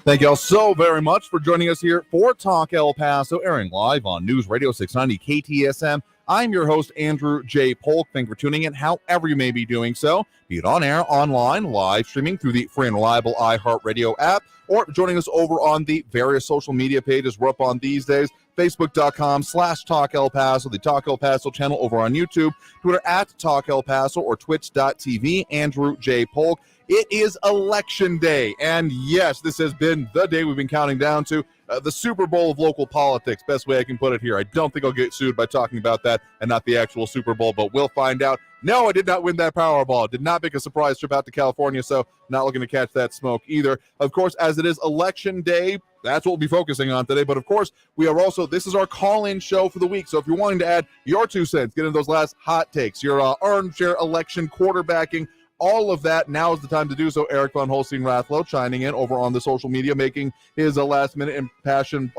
Thank you all so very much for joining us here for Talk El Paso, airing live on News Radio 690 KTSM. I'm your host, Andrew J. Polk. Thank you for tuning in, however you may be doing so, be it on air, online, live streaming through the free and reliable iHeartRadio app, or joining us over on the various social media pages we're up on these days. Facebook.com/Talk El Paso, the Talk El Paso channel over on YouTube, Twitter @Talk El Paso, or Twitch.tv, Andrew J. Polk. It is Election Day, and yes, this has been the day we've been counting down to, the Super Bowl of local politics, best way I can put it here. I don't think I'll get sued by talking about that and not the actual Super Bowl, but we'll find out. No, I did not win that Powerball. Did not make a surprise trip out to California, so not looking to catch that smoke either. Of course, as it is Election Day, that's what we'll be focusing on today. But of course, we are also, this is our call-in show for the week. So if you're wanting to add your 2 cents, get into those last hot takes, your armchair election quarterbacking, all of that, now is the time to do so. Eric Von Holstein-Rathlow chiming in over on the social media, making his last-minute impassioned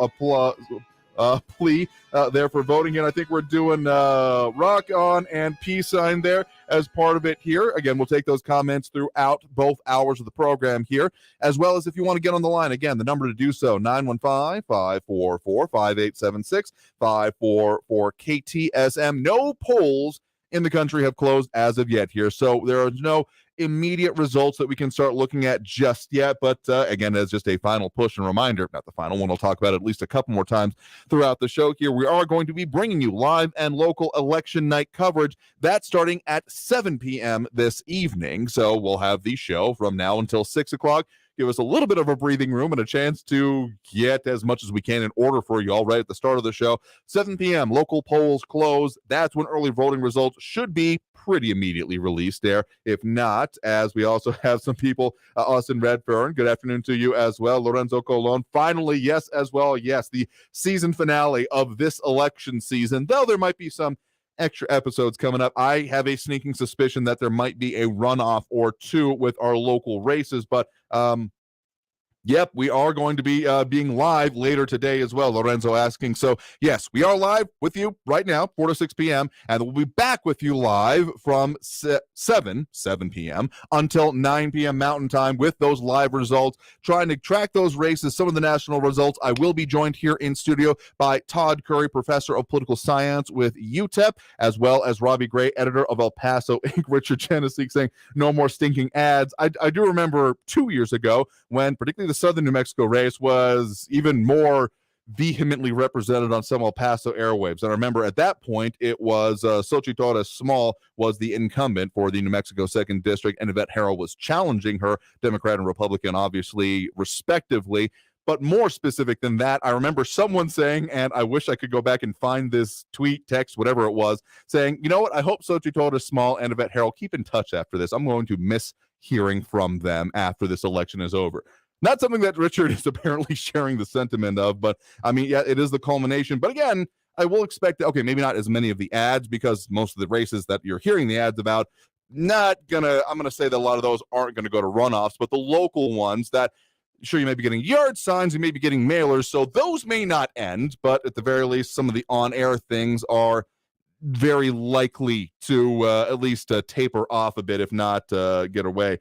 plea there for voting. And I think we're doing rock on and peace sign there as part of it here. Again, we'll take those comments throughout both hours of the program here, as well as if you want to get on the line. Again, the number to do so, 915-544-5876, 544-KTSM. No polls in the country have closed as of yet here, so there are no immediate results that we can start looking at just yet. But again, as just a final push and reminder, not the final one, I'll talk about it at least a couple more times throughout the show here. We are going to be bringing you live and local election night coverage. That's starting at 7 p.m. this evening. So we'll have the show from now until 6 o'clock. Give us a little bit of a breathing room and a chance to get as much as we can in order for you all right at the start of the show. 7 p.m., local polls close. That's when early voting results should be pretty immediately released there. If not, as we also have some people, Austin Redfern, good afternoon to you as well. Lorenzo Colon, finally, yes, as well. Yes, the season finale of this election season, though there might be some extra episodes coming up. I have a sneaking suspicion that there might be a runoff or two with our local races, but yep, we are going to be being live later today as well, Lorenzo asking. So, yes, we are live with you right now, 4 to 6 p.m., and we'll be back with you live from 7 p.m. until 9 p.m. Mountain Time with those live results, trying to track those races, some of the national results. I will be joined here in studio by Todd Curry, professor of political science with UTEP, as well as Robbie Gray, editor of El Paso Inc. Richard Chenesik saying, no more stinking ads. I do remember 2 years ago when, particularly the Southern New Mexico race, was even more vehemently represented on some El Paso airwaves. And I remember at that point, it was Xochitl Torres Small was the incumbent for the New Mexico 2nd District, and Yvette Harrell was challenging her, Democrat and Republican, obviously, respectively. But more specific than that, I remember someone saying, and I wish I could go back and find this tweet, text, whatever it was, saying, you know what, I hope Xochitl Torres Small and Yvette Harrell keep in touch after this. I'm going to miss hearing from them after this election is over. Not something that Richard is apparently sharing the sentiment of, but I mean, yeah, it is the culmination. But again, I will expect, okay, maybe not as many of the ads, because most of the races that you're hearing the ads about, I'm gonna say that a lot of those aren't gonna go to runoffs, but the local ones that, sure, you may be getting yard signs, you may be getting mailers, so those may not end, but at the very least, some of the on-air things are very likely to at least taper off a bit, if not get away.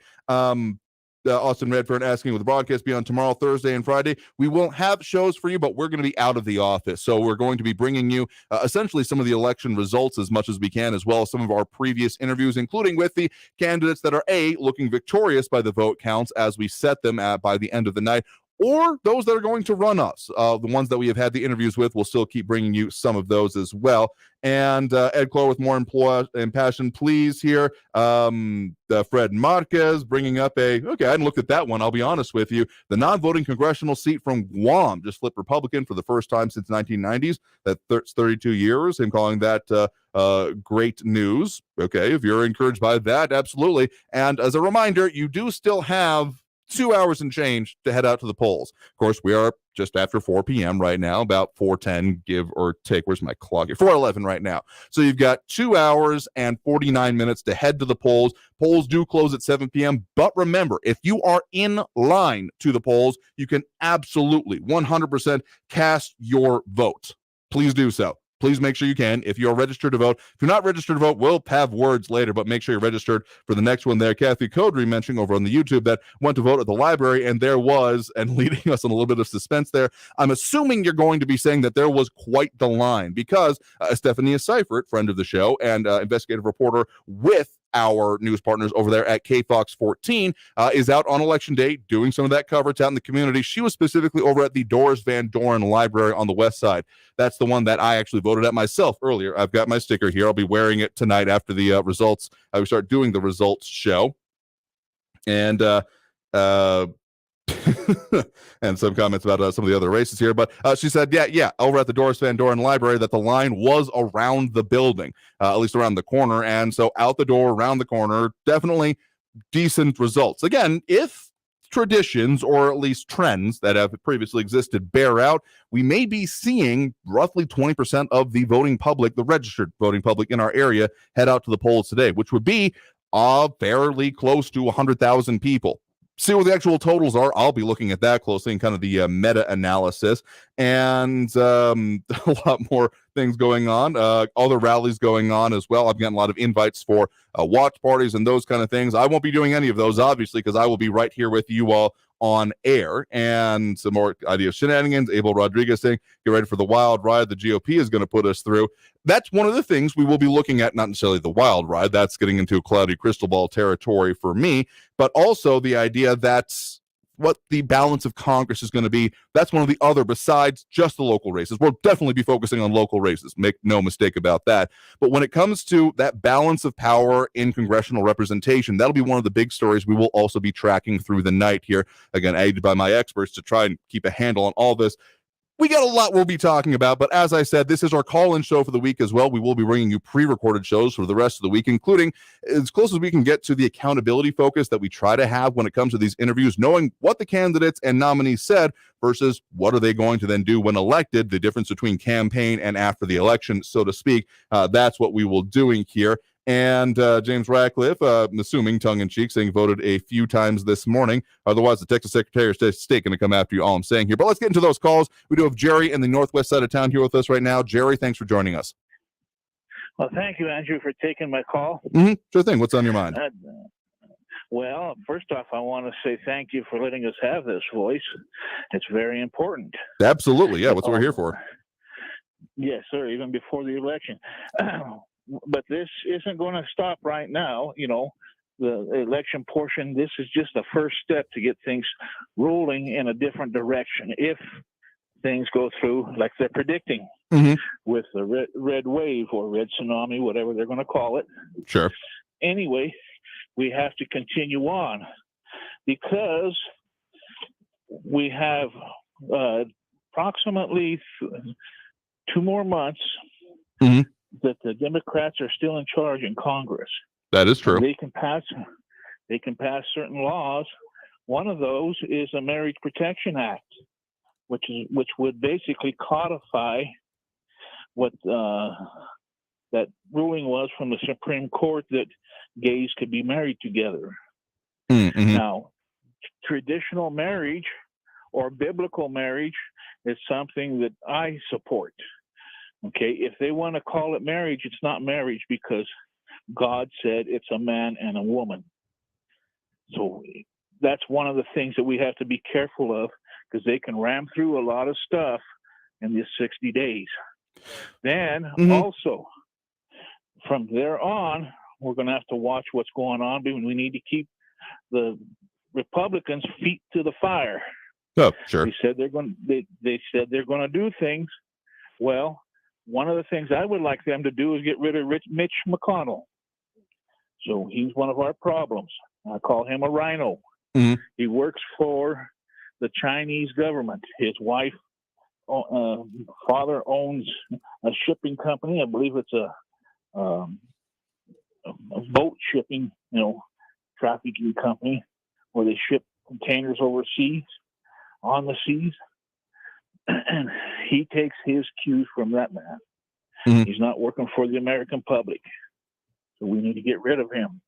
Austin Redfern asking, will the broadcast be on tomorrow, Thursday, and Friday? We won't have shows for you, but we're going to be out of the office. So we're going to be bringing you essentially some of the election results as much as we can, as well as some of our previous interviews, including with the candidates that are looking victorious by the vote counts as we set them by the end of the night, or those that are going to run us. The ones that we have had the interviews with, we'll still keep bringing you some of those as well. And Ed Clore with more impassioned pleas here. Fred Marquez bringing up okay, I hadn't looked at that one, I'll be honest with you. The non-voting congressional seat from Guam just flipped Republican for the first time since 1990s. That's 32 years, him calling that great news. Okay, if you're encouraged by that, absolutely. And as a reminder, you do still have 2 hours and change to head out to the polls. Of course, we are just after 4 p.m. right now, about 4:10, give or take. Where's my clock? 4:11 right now. So you've got 2 hours and 49 minutes to head to the polls. Polls do close at 7 p.m. But remember, if you are in line to the polls, you can absolutely 100% cast your vote. Please do so. please make sure you can. If you're registered to vote, if you're not registered to vote, we'll have words later, but make sure you're registered for the next one there. Kathy Codry mentioning over on the YouTube that went to vote at the library, and there was, and leading us on a little bit of suspense there, I'm assuming you're going to be saying that there was quite the line, because Stephania Seifert, friend of the show and investigative reporter with our news partners over there at KFOX 14, is out on election day doing some of that coverage out in the community. She was specifically over at the Doris Van Doren Library on the west side. That's the one that I actually voted at myself earlier. I've got my sticker here. I'll be wearing it tonight after the results. We start doing the results show. And and some comments about some of the other races here, but she said, yeah, over at the Doris Van Doren Library, that the line was around the building, at least around the corner, and so out the door, around the corner, definitely decent results. Again, if traditions or at least trends that have previously existed bear out, we may be seeing roughly 20% of the voting public, the registered voting public in our area, head out to the polls today, which would be fairly close to 100,000 people. See what the actual totals are. I'll be looking at that closely and kind of the meta-analysis, and a lot more things going on, other rallies going on as well. I've gotten a lot of invites for watch parties and those kind of things. I won't be doing any of those, obviously, because I will be right here with you all on air. And some more idea of shenanigans. Abel Rodriguez saying, get ready for the wild ride the GOP is going to put us through. That's one of the things we will be looking at, not necessarily the wild ride. That's getting into cloudy crystal ball territory for me, but also the idea that's what the balance of Congress is going to be. That's one of the other, besides just the local races. We'll definitely be focusing on local races, make no mistake about that. But when it comes to that balance of power in congressional representation, that'll be one of the big stories we will also be tracking through the night here. Again, aided by my experts to try and keep a handle on all this. We got a lot we'll be talking about, but as I said, this is our call-in show for the week as well. We will be bringing you pre-recorded shows for the rest of the week, including as close as we can get to the accountability focus that we try to have when it comes to these interviews, knowing what the candidates and nominees said versus what are they going to then do when elected, the difference between campaign and after the election, so to speak. That's what we will be doing here. And James Ratcliffe, I'm assuming tongue-in-cheek, saying voted a few times this morning. Otherwise, the Texas Secretary of State going to come after you, all I'm saying here. But let's get into those calls. We do have Jerry in the northwest side of town here with us right now. Jerry, thanks for joining us. Well, thank you, Andrew, for taking my call. Sure thing. What's on your mind? Well, first off, I want to say thank you for letting us have this voice. It's very important. Absolutely. Yeah, that's what we're here for. Yes, sir, even before the election. But this isn't going to stop right now. You know, the election portion, this is just the first step to get things rolling in a different direction. If things go through like they're predicting with the red wave or red tsunami, whatever they're going to call it. Sure. Anyway, we have to continue on because we have approximately 2 more months that the Democrats are still in charge in Congress. That is true. They can pass certain laws. One of those is a Marriage Protection Act, which would basically codify what that ruling was from the Supreme Court that gays could be married together. Now, traditional marriage or biblical marriage is something that I support. Okay, if they want to call it marriage, it's not marriage because God said it's a man and a woman. So that's one of the things that we have to be careful of because they can ram through a lot of stuff in these 60 days. Then also, from there on, we're going to have to watch what's going on. We need to keep the Republicans' feet to the fire. Oh, sure. They said they're going to do things. Well, one of the things I would like them to do is get rid of Mitch McConnell. So he's one of our problems. I call him a rhino. He works for the Chinese government. His wife, father owns a shipping company. I believe it's a boat shipping, trafficking company where they ship containers overseas, on the seas. And he takes his cues from that man. He's not working for the American public. So we need to get rid of him.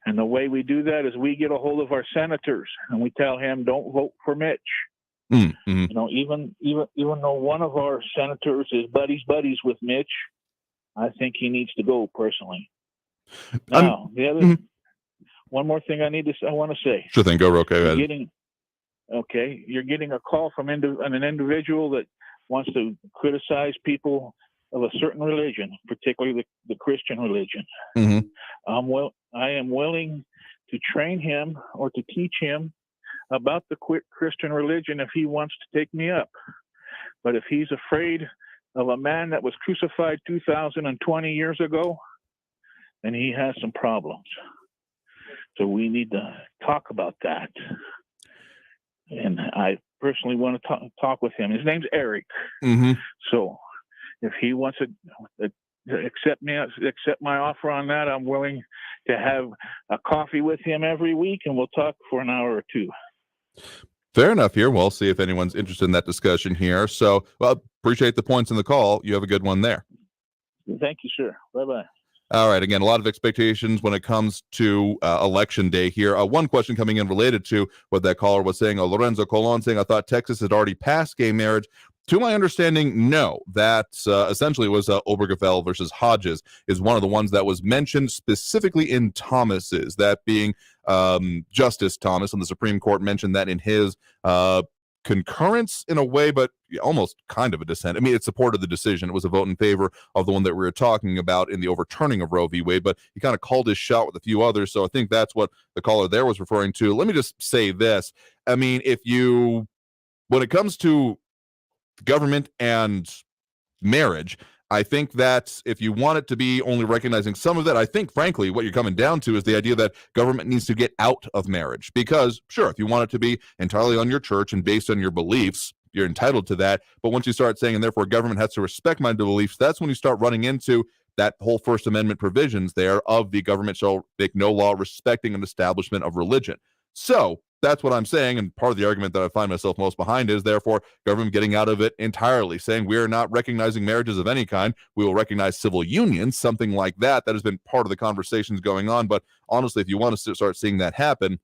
And the way we do that is we get a hold of our senators and we tell him, don't vote for Mitch. Mm-hmm. You know, even though one of our senators is buddies with Mitch, I think he needs to go personally. Now, the other one more thing I want to say. Sure thing. Go, okay. You're getting a call from an individual that wants to criticize people of a certain religion, particularly the Christian religion. Mm-hmm. I am willing to train him or to teach him about the Christian religion if he wants to take me up. But if he's afraid of a man that was crucified 2,020 years ago, then he has some problems. So we need to talk about that. And I personally want to talk with him. His name's Eric. Mm-hmm. So if he wants to accept my offer on that, I'm willing to have a coffee with him every week, and we'll talk for an hour or two. Fair enough here. We'll see if anyone's interested in that discussion here. So, well, appreciate the points in the call. You have a good one there. Thank you, sir. Bye-bye. All right. Again, a lot of expectations when it comes to election day here. One question coming in related to what that caller was saying, Lorenzo Colon saying, I thought Texas had already passed gay marriage. To my understanding, no. That essentially was Obergefell versus Hodges is one of the ones that was mentioned specifically in Thomas's, that being Justice Thomas on the Supreme Court mentioned that in his concurrence in a way, but almost kind of a dissent. I mean, it supported the decision. It was a vote in favor of the one that we were talking about in the overturning of Roe v. Wade, but he kind of called his shot with a few others. So I think that's what the caller there was referring to. Let me just say this. I mean, when it comes to government and marriage, I think that if you want it to be only recognizing some of that, I think, frankly, what you're coming down to is the idea that government needs to get out of marriage. Because, sure, if you want it to be entirely on your church and based on your beliefs, you're entitled to that. But once you start saying, and therefore government has to respect my beliefs, that's when you start running into that whole First Amendment provisions there of the government shall make no law respecting an establishment of religion. So that's what I'm saying, and part of the argument that I find myself most behind is, therefore, government getting out of it entirely, saying we are not recognizing marriages of any kind. We will recognize civil unions, something like that. That has been part of the conversations going on. But honestly, if you want to start seeing that happen,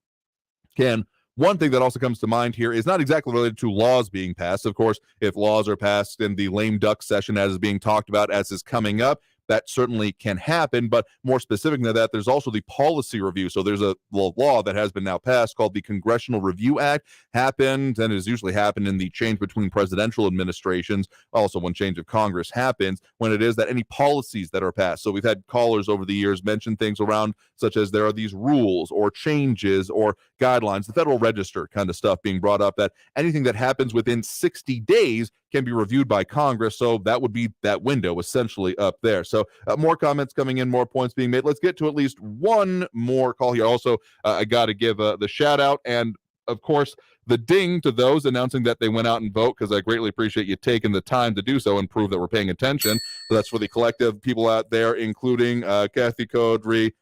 one thing that also comes to mind here is not exactly related to laws being passed. Of course, if laws are passed in the lame duck session as is being talked about, as is coming up, that certainly can happen. But more specific than that, there's also the policy review. So there's a law that has been now passed called the Congressional Review Act. Happened, and has usually happened in the change between presidential administrations, also when change of Congress happens, when it is that any policies that are passed. So we've had callers over the years mention things around such as there are these rules or changes or guidelines, the Federal Register kind of stuff being brought up, that anything that happens within 60 days can be reviewed by Congress. So that would be that window essentially up there. So more comments coming in, more points being made. Let's get to at least one more call here. Also, I got to give the shout out and, of course, the ding to those announcing that they went out and vote, because I greatly appreciate you taking the time to do so and prove that we're paying attention. So that's for the collective people out there, including Kathy Codry,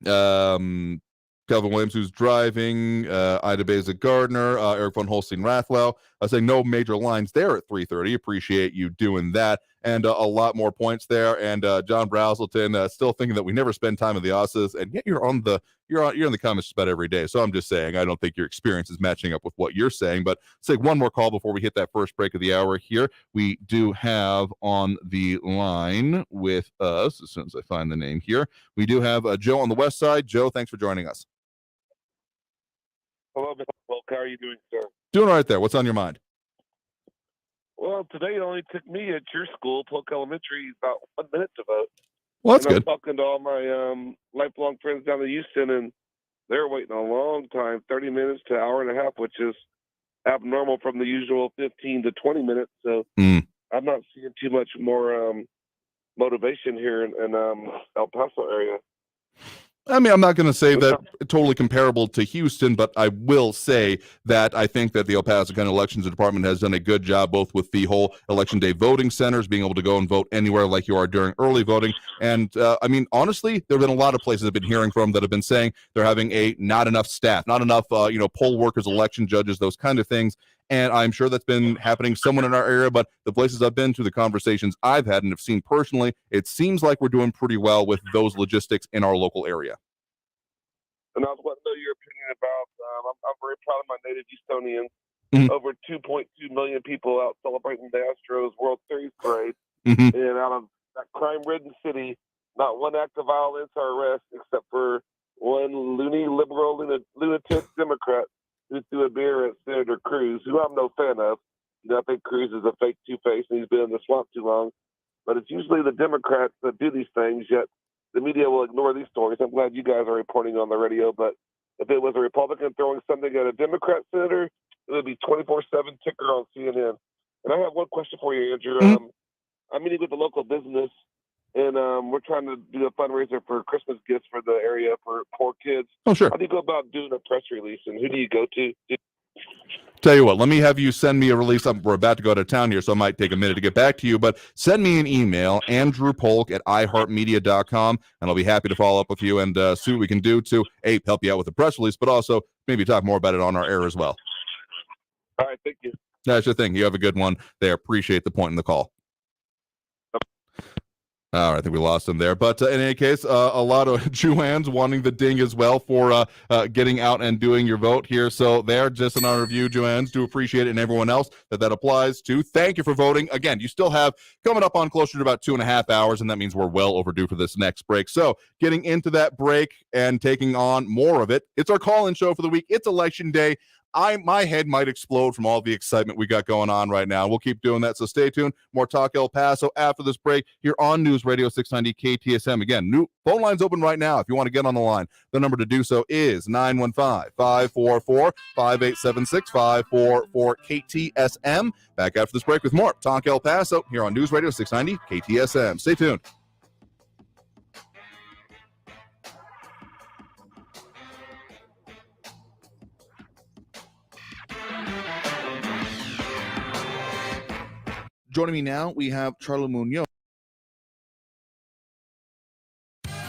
Calvin Williams, who's driving, Ida Beza Gardner, Eric von Holstein Rathlow, saying no major lines there at 3:30. Appreciate you doing that. And a lot more points there. And John Brazelton still thinking that we never spend time in the offices, and yet you're in the comments just about every day. So I'm just saying, I don't think your experience is matching up with what you're saying. But let's take one more call before we hit that first break of the hour here. We do have on the line with us, as soon as I find the name here, we do have Joe on the west side. Joe, thanks for joining us. Hello, Mr. Wilk. How are you doing, sir? Doing all right there. What's on your mind? Well, today it only took me at your school, Polk Elementary, about 1 minute to vote. Well, that's and good. I'm talking to all my lifelong friends down in Houston, and they're waiting a long time, 30 minutes to an hour and a half, which is abnormal from the usual 15 to 20 minutes. So I'm not seeing too much more motivation here in El Paso area. I mean, I'm not going to say that totally comparable to Houston, but I will say that I think that the El Paso County Elections Department has done a good job, both with the whole Election Day voting centers, being able to go and vote anywhere like you are during early voting. And I mean, honestly, there have been a lot of places I've been hearing from that have been saying they're having not enough staff, not enough, poll workers, election judges, those kind of things. And I'm sure that's been happening somewhat in our area, but the places I've been to, the conversations I've had and have seen personally, it seems like we're doing pretty well with those logistics in our local area. And I was wanting to know your opinion about, I'm very proud of my native Houstonians. over 2.2 million people out celebrating the Astros World Series parade. Mm-hmm. And out of that crime-ridden city, not one act of violence or arrest except for one loony liberal lunatic Democrat who threw a beer at Senator Cruz, who I'm no fan of. I think Cruz is a fake two-face and he's been in the swamp too long. But it's usually the Democrats that do these things, yet the media will ignore these stories. I'm glad you guys are reporting on the radio, but if it was a Republican throwing something at a Democrat senator, it would be 24/7 ticker on CNN. And I have one question for you, Andrew. Mm-hmm. I'm meeting with a local business, and we're trying to do a fundraiser for Christmas gifts for the area for poor kids. Oh, sure. How do you go about doing a press release, and who do you go to? Tell you what, let me have you send me a release. We're about to go to town here, so it might take a minute to get back to you, but send me an email, andrewpolk@iheartmedia.com, and I'll be happy to follow up with you and see what we can do to, A, help you out with the press release, but also maybe talk more about it on our air as well. All right, thank you. That's your thing. You have a good one there. Appreciate the point in the call. All right, I think we lost him there. But in any case, a lot of Juans wanting the ding as well for getting out and doing your vote here. So there, just in our review, Juans, do appreciate it, and everyone else that applies to. Thank you for voting. Again, you still have coming up on closer to about 2.5 hours, and that means we're well overdue for this next break. So getting into that break and taking on more of it, it's our call-in show for the week. It's Election Day. My head might explode from all the excitement we got going on right now. We'll keep doing that, so stay tuned. More Talk El Paso after this break here on News Radio 690 KTSM. Again, new phone lines open right now if you want to get on the line. The number to do so is 915-544-5876, 544 KTSM. Back after this break with more Talk El Paso here on News Radio 690 KTSM. Stay tuned. Joining me now, we have Charlie Munoz.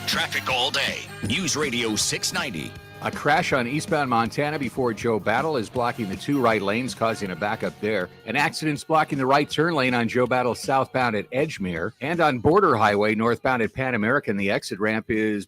Traffic all day. News Radio 690. A crash on eastbound Montana before Joe Battle is blocking the two right lanes, causing a backup there. An accident's blocking the right turn lane on Joe Battle southbound at Edgemere. And on Border Highway northbound at Pan American, the exit ramp is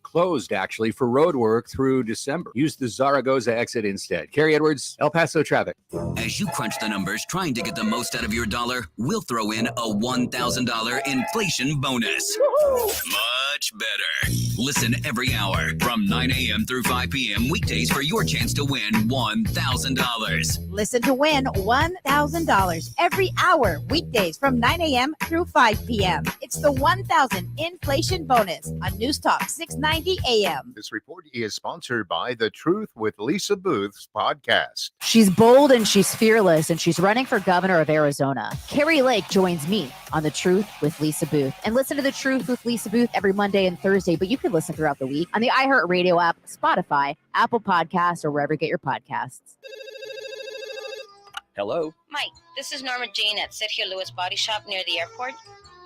closed actually, for road work through December. Use the Zaragoza exit instead. Carrie Edwards, El Paso traffic. As you crunch the numbers trying to get the most out of your dollar, we'll throw in a $1,000 inflation bonus. Much better. Listen every hour from 9 a.m. through 5 p.m. weekdays for your chance to win $1,000. Listen to win $1,000 every hour, weekdays from 9 a.m. through 5 p.m. It's the 1,000 inflation bonus on News Talk 690 a.m. This report is sponsored by The Truth with Lisa Booth's podcast. She's bold and she's fearless, and she's running for governor of Arizona. Carrie Lake joins me on The Truth with Lisa Booth. And listen to The Truth with Lisa Booth every Monday and Thursday, but you can listen throughout the week on the iHeartRadio app, Spotify, Apple Podcasts, or wherever you get your podcasts. Hello? Mike, this is Norma Jean at Sergio Lewis Body Shop near the airport.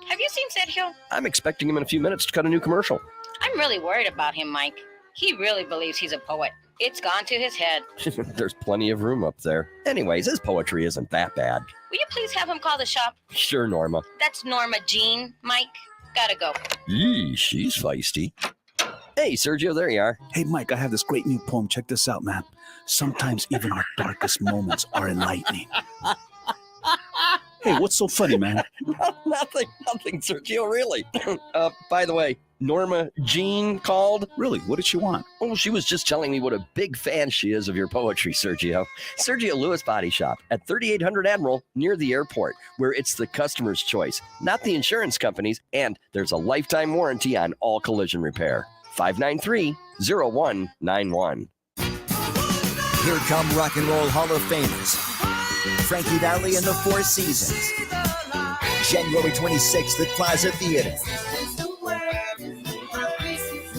Have you seen Sergio? I'm expecting him in a few minutes to cut a new commercial. I'm really worried about him, Mike. He really believes he's a poet. It's gone to his head. There's plenty of room up there. Anyways, his poetry isn't that bad. Will you please have him call the shop? Sure, Norma. That's Norma Jean, Mike. Gotta go. Yee, she's feisty. Hey, Sergio, there you are. Hey, Mike, I have this great new poem. Check this out, man. Sometimes even our darkest moments are enlightening. Hey, what's so funny, man? Nothing, Sergio, really. By the way, Norma Jean called. Really? What did she want? Oh, she was just telling me what a big fan she is of your poetry, Sergio. Sergio Lewis Body Shop at 3800 Admiral near the airport, where it's the customer's choice, not the insurance company's, and there's a lifetime warranty on all collision repair. 593-0191. Here come Rock and Roll Hall of Famers. Frankie Valli and the Four Seasons. January 26th at Plaza Theater.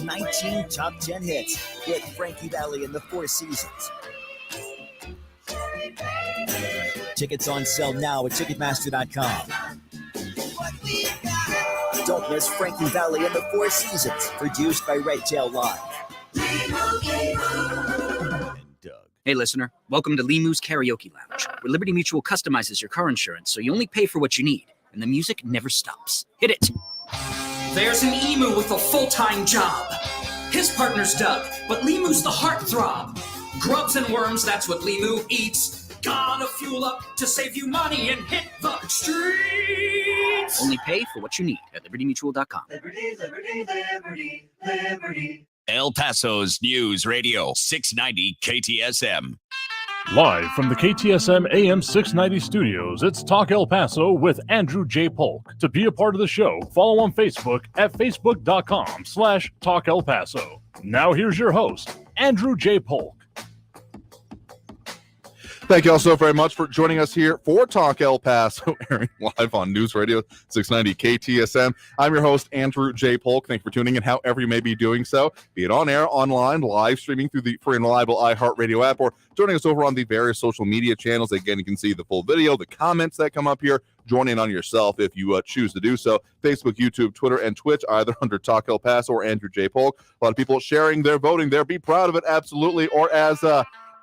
19 top 10 hits with Frankie Valli and the Four Seasons. Tickets on sale now at Ticketmaster.com. Don't miss Frankie Valli and the Four Seasons, produced by Red Tail Live. Hey, listener, welcome to Limu's Karaoke Lounge, where Liberty Mutual customizes your car insurance so you only pay for what you need, and the music never stops. Hit it! There's an emu with a full-time job. His partner's Doug, but Limu's the heartthrob. Grubs and worms, that's what Limu eats. Gonna fuel up to save you money and hit the streets. Only pay for what you need at libertymutual.com. Liberty, liberty, liberty, liberty. El Paso's News Radio 690 KTSM. Live from the KTSM AM 690 studios, it's Talk El Paso with Andrew J. Polk. To be a part of the show, follow on Facebook at facebook.com/Talk El Paso. Now here's your host, Andrew J. Polk. Thank you all so very much for joining us here for Talk El Paso, airing live on News Radio 690 KTSM. I'm your host, Andrew J. Polk. Thank you for tuning in, however you may be doing so, be it on air, online, live streaming through the free and reliable iHeartRadio app, or joining us over on the various social media channels. Again, you can see the full video, the comments that come up here. Join in on yourself if you choose to do so. Facebook, YouTube, Twitter, and Twitch, either under Talk El Paso or Andrew J. Polk. A lot of people sharing their voting there. Be proud of it, absolutely. Or as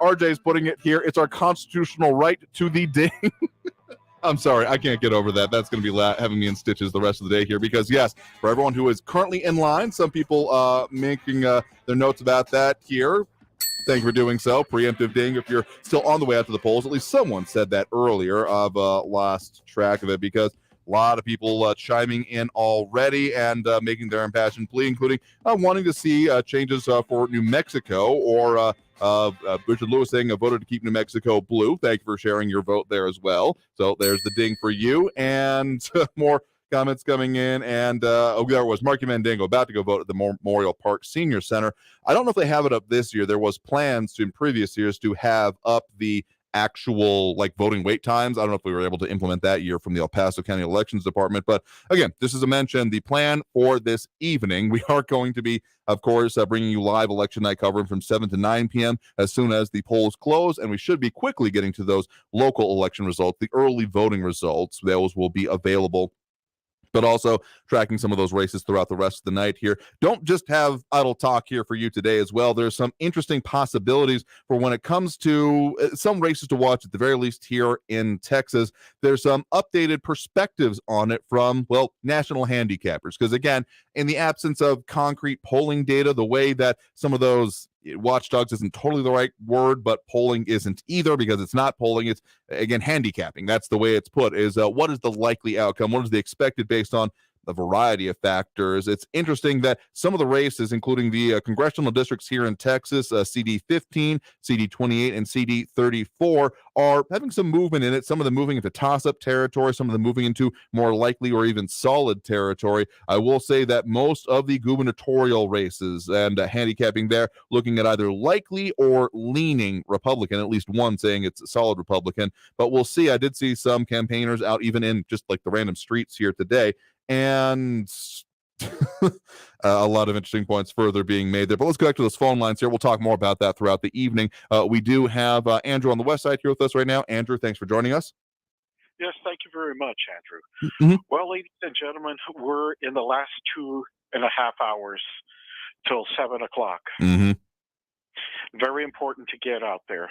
RJ's putting it here, it's our constitutional right to the ding. I'm sorry, I can't get over that. That's going to be having me in stitches the rest of the day here because, yes, for everyone who is currently in line, some people making their notes about that here. Thank you for doing so. Preemptive ding if you're still on the way out to the polls. At least someone said that earlier. I've lost track of it because a lot of people chiming in already and making their impassioned plea, including wanting to see changes for New Mexico or Richard Lewis saying I voted to keep New Mexico blue. Thank you for sharing your vote there as well. So there's the ding for you. And more comments coming in. And there was Marky Mandingo about to go vote at the Memorial Park Senior Center. I don't know if they have it up this year. There was plans in previous years to have up the actual voting wait times. I don't know if we were able to implement that year from the El Paso County Elections Department, but again, this is a mention. The plan for this evening, we are going to be, of course, bringing you live election night coverage from 7 to 9 p.m. as soon as the polls close, and we should be quickly getting to those local election results, the early voting results. Those will be available, but also tracking some of those races throughout the rest of the night here. Don't just have idle talk here for you today as well. There's some interesting possibilities for when it comes to some races to watch, at the very least here in Texas. There's some updated perspectives on it from, national handicappers. Because again, in the absence of concrete polling data, the way that some of those watchdogs isn't totally the right word, but polling isn't either because it's not polling. It's, again, handicapping. That's the way it's put, is what is the likely outcome? What is the expected based on a variety of factors? It's interesting that some of the races, including the congressional districts here in Texas, CD 15, CD 28, and CD 34, are having some movement in it. Some of them moving into toss-up territory, some of them moving into more likely or even solid territory. I will say that most of the gubernatorial races and handicapping there, looking at either likely or leaning Republican, at least one saying it's a solid Republican, but we'll see. I did see some campaigners out even in just the random streets here today, and a lot of interesting points further being made there. But let's go back to those phone lines here. We'll talk more about that throughout the evening. We do have Andrew on the west side here with us right now. Andrew, thanks for joining us. Yes, thank you very much, Andrew. Mm-hmm. Well, ladies and gentlemen, we're in the last 2.5 hours till 7 o'clock. Mm-hmm. Very important to get out there.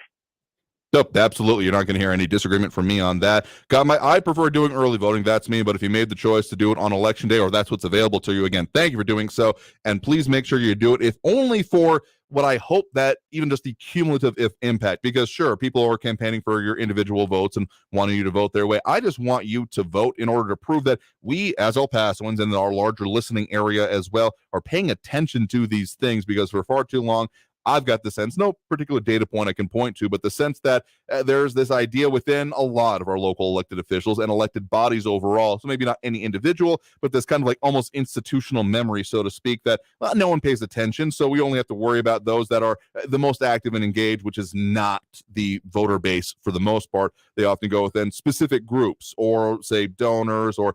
Nope, absolutely. You're not going to hear any disagreement from me on that. I prefer doing early voting. That's me. But if you made the choice to do it on election day, or that's what's available to you, again, thank you for doing so. And please make sure you do it, if only for what I hope that even just the cumulative impact, because sure, people are campaigning for your individual votes and wanting you to vote their way. I just want you to vote in order to prove that we, as El Pasoans and our larger listening area as well, are paying attention to these things, because for far too long, I've got the sense, no particular data point I can point to, but the sense that there's this idea within a lot of our local elected officials and elected bodies overall, so maybe not any individual, but this kind of almost institutional memory, so to speak, that no one pays attention, so we only have to worry about those that are the most active and engaged, which is not the voter base for the most part. They often go within specific groups or, say, donors or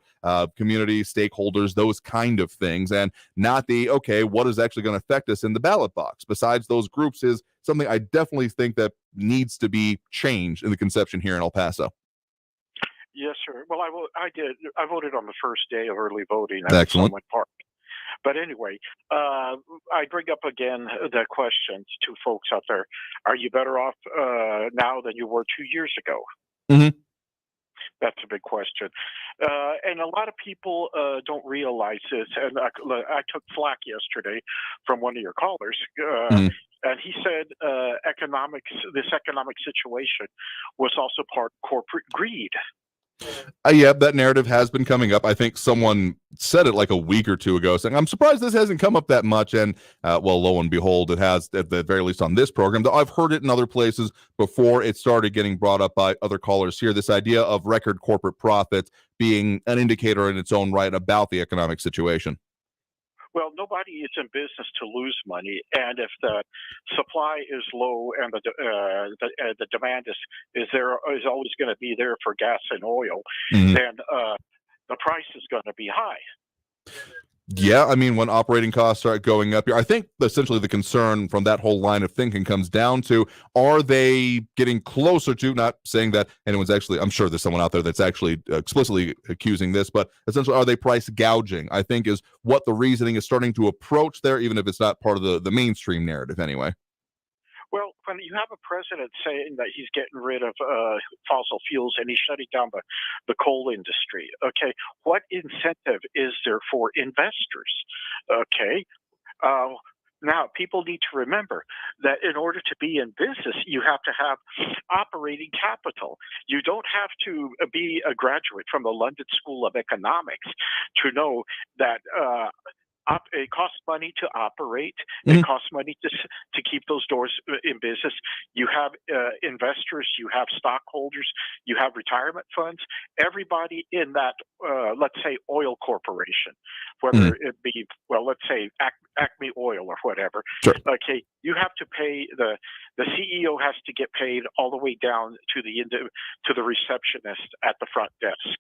community stakeholders, those kind of things, and not the, okay, what is actually going to affect us in the ballot box besides those groups, is something I definitely think that needs to be changed in the conception here in El Paso. Yes, sir. Well, I did. I voted on the first day of early voting at Excellent. Sunland Park. But anyway, I bring up again the questions to folks out there. Are you better off now than you were 2 years ago? Mm-hmm. That's a big question. And a lot of people don't realize this. And I took flack yesterday from one of your callers. And he said this economic situation was also part corporate greed. Yeah, that narrative has been coming up. I think someone said it like a week or two ago, saying, I'm surprised this hasn't come up that much. And well, lo and behold, it has, at the very least on this program. Though I've heard it in other places before it started getting brought up by other callers here. This idea of record corporate profits being an indicator in its own right about the economic situation. Well, nobody is in business to lose money, and if the supply is low and the demand is always going to be there for gas and oil, then the price is going to be high. Yeah, I mean, when operating costs start going up here, I think essentially the concern from that whole line of thinking comes down to, are they getting closer to, not saying that anyone's actually, I'm sure there's someone out there that's actually explicitly accusing this, but essentially, are they price gouging? I think is what the reasoning is starting to approach there, even if it's not part of the mainstream narrative anyway. Well, when you have a president saying that he's getting rid of fossil fuels and he's shutting down the coal industry, okay, what incentive is there for investors? Okay, now people need to remember that in order to be in business, you have to have operating capital. You don't have to be a graduate from the London School of Economics to know that it costs money to operate. It costs money to keep those doors in business. You have investors, you have stockholders, you have retirement funds. Everybody in that, let's say, oil corporation, whether it be, well, let's say Acme Oil or whatever. Sure. Okay, you have to pay the CEO has to get paid all the way down to the receptionist at the front desk.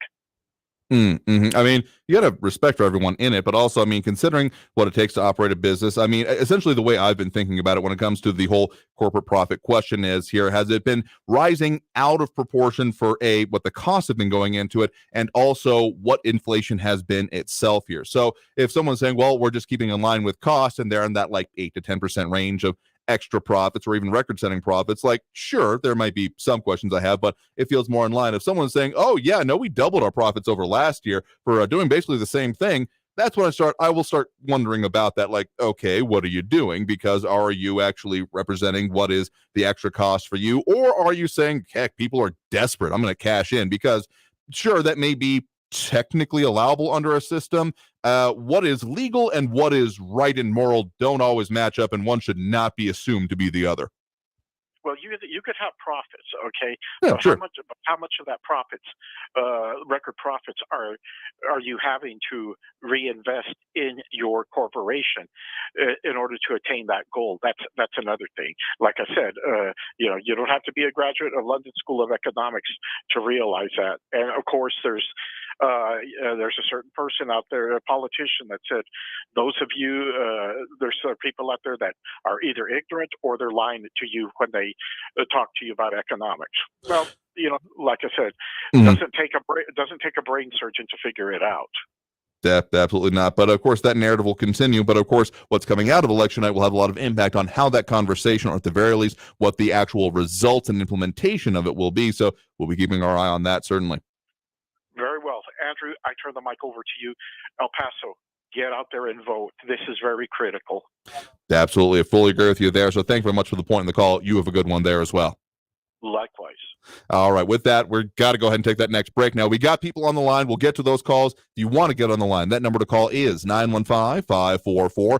I mean, you got to respect for everyone in it, but also, I mean, considering what it takes to operate a business, I mean, essentially the way I've been thinking about it when it comes to the whole corporate profit question is here, has it been rising out of proportion for what the costs have been going into it, and also what inflation has been itself here? So if someone's saying, well, we're just keeping in line with costs and they're in that like 8 to 10% range of extra profits or even record-setting profits, like, sure, there might be some questions I have, but it feels more in line. If someone's saying, oh yeah, no, we doubled our profits over last year for doing basically the same thing, that's when I will start wondering about that. Like, okay, what are you doing? Because are you actually representing what is the extra cost for you? Or are you saying, heck, people are desperate, I'm going to cash in? Because sure, that may be technically allowable under a system. What is legal and what is right and moral don't always match up, and one should not be assumed to be the other. Well, you could have profits, okay? Yeah, sure. How much of that record profits are you having to reinvest in your corporation in order to attain that goal? That's another thing. Like I said, you don't have to be a graduate of London School of Economics to realize that. And of course, there's a certain person out there, a politician, that said, those of you, there's people out there that are either ignorant or they're lying to you when they talk to you about economics. Well, like I said, it doesn't take a brain surgeon to figure it out. Absolutely not. But of course, that narrative will continue. But of course, what's coming out of election night will have a lot of impact on how that conversation, or at the very least, what the actual results and implementation of it will be. So we'll be keeping our eye on that, certainly. Very well. Andrew, I turn the mic over to you. El Paso, get out there and vote. This is very critical. Absolutely. I fully agree with you there. So thank you very much for the point in the call. You have a good one there as well. Likewise. All right. With that, we've got to go ahead and take that next break. Now, we got people on the line. We'll get to those calls. If you want to get on the line, that number to call is 915-544-5876,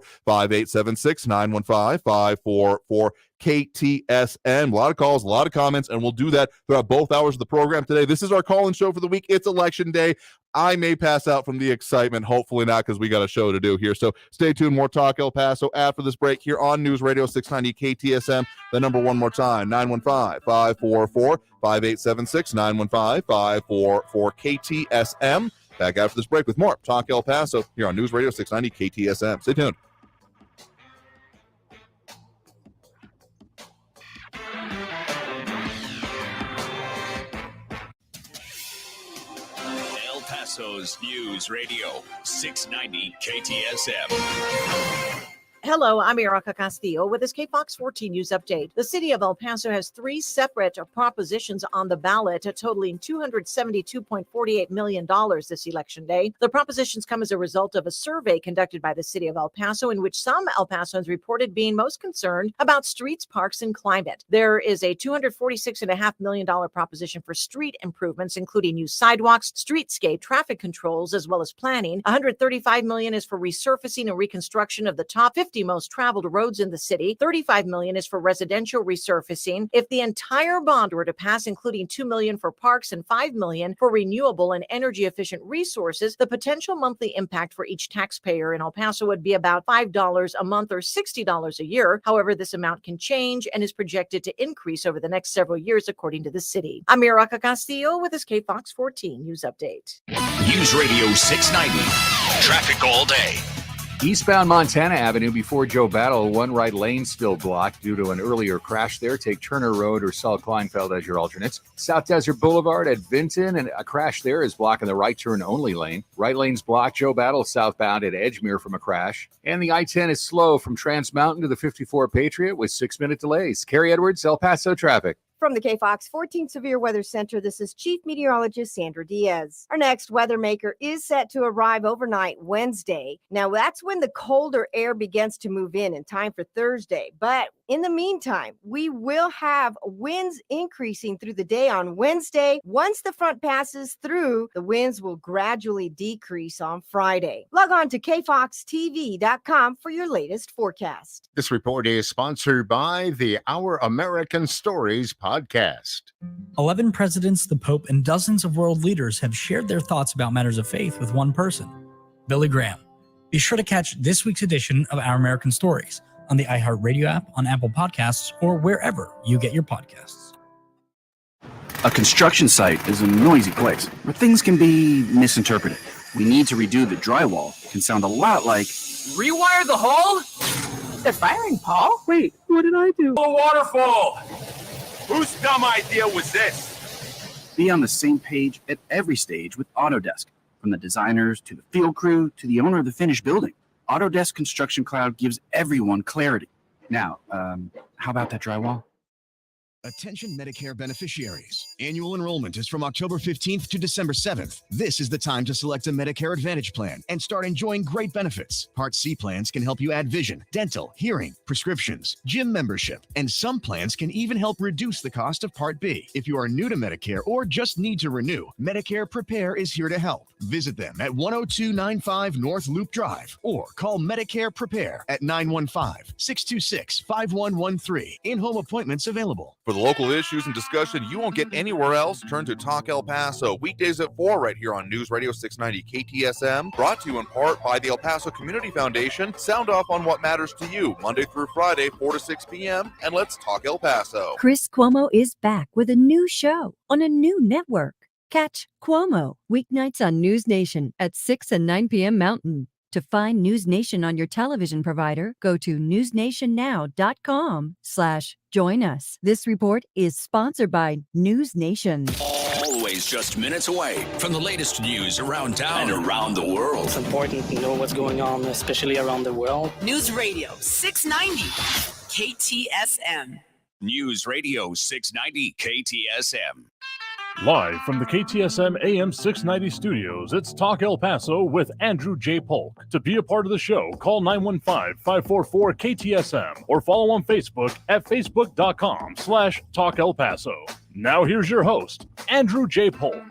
915-544 KTSM. A lot of calls, a lot of comments, and we'll do that throughout both hours of the program today. This is our call-in show for the week. It's election day. I may pass out from the excitement. Hopefully not, because we got a show to do here. So stay tuned. More Talk El Paso after this break here on News Radio 690 KTSM. The number one more time, 915-544-5876, 915-544 KTSM. Back after this break with more Talk El Paso here on News Radio 690 KTSM. Stay tuned. El Paso's News Radio 690 KTSM. Hello, I'm Erica Castillo with this KFOX 14 News Update. The city of El Paso has three separate propositions on the ballot, totaling $272.48 million this election day. The propositions come as a result of a survey conducted by the city of El Paso, in which some El Pasoans reported being most concerned about streets, parks, and climate. There is a $246.5 million proposition for street improvements, including new sidewalks, streetscape, traffic controls, as well as planning. $135 million is for resurfacing and reconstruction of the top 50 most traveled roads in the city. $35 million is for residential resurfacing. If the entire bond were to pass, including $2 million for parks and $5 million for renewable and energy efficient resources, the potential monthly impact for each taxpayer in El Paso would be about $5 a month or $60 a year. However, this amount can change and is projected to increase over the next several years, according to the city. I'm Erica Castillo with this KFOX 14 News Update. News Radio 690. Traffic all day. Eastbound Montana Avenue before Joe Battle, one right lane still blocked due to an earlier crash there. Take Turner Road or Saul Kleinfeld as your alternates. South Desert Boulevard at Vinton, and a crash there is blocking the right turn only lane. Right lane's blocked. Joe Battle southbound at Edgemere from a crash. And the I-10 is slow from Trans Mountain to the 54 Patriot with 6-minute delays. Carrie Edwards, El Paso traffic. From the KFOX 14 Severe Weather Center, this is Chief Meteorologist Sandra Diaz. Our next weather maker is set to arrive overnight Wednesday. Now, that's when the colder air begins to move in time for Thursday. But in the meantime, we will have winds increasing through the day on Wednesday. Once the front passes through, the winds will gradually decrease on Friday. Log on to kfoxtv.com for your latest forecast. This report is sponsored by the Our American Stories podcast. 11 presidents, the Pope, and dozens of world leaders have shared their thoughts about matters of faith with one person, Billy Graham. Be sure to catch this week's edition of Our American Stories on the iHeartRadio app, on Apple Podcasts, or wherever you get your podcasts. A construction site is a noisy place where things can be misinterpreted. We need to redo the drywall. It can sound a lot like, Rewire the hull? They're firing, Paul. Wait, what did I do? A waterfall! Whose dumb idea was this? Be on the same page at every stage with Autodesk, from the designers to the field crew to the owner of the finished building. Autodesk Construction Cloud gives everyone clarity. Now, how about that drywall? Attention Medicare beneficiaries. Annual enrollment is from October 15th to December 7th. This is the time to select a Medicare Advantage plan and start enjoying great benefits. Part C plans can help you add vision, dental, hearing, prescriptions, gym membership, and some plans can even help reduce the cost of Part B. If you are new to Medicare or just need to renew, Medicare Prepare is here to help. Visit them at 10295 North Loop Drive or call Medicare Prepare at 915-626-5113. In-home appointments available. For the local issues and discussion you won't get anywhere else, turn to Talk El Paso, weekdays at 4 right here on News Radio 690 KTSM, brought to you in part by the El Paso Community Foundation. Sound off on what matters to you, Monday through Friday, 4 to 6 p.m., and let's talk El Paso. Chris Cuomo is back with a new show on a new network. Catch Cuomo weeknights on News Nation at 6 and 9 p.m. Mountain. To find News Nation on your television provider, go to newsnationnow.com/join us. This report is sponsored by News Nation. Always just minutes away from the latest news around town and around the world. It's important to know what's going on, especially around the world. News Radio 690 KTSM. News Radio 690 KTSM. Live from the KTSM AM 690 studios, it's Talk El Paso with Andrew J. Polk. To be a part of the show, call 915-544-KTSM or follow on Facebook at facebook.com/Talk El Paso. Now here's your host, Andrew J. Polk.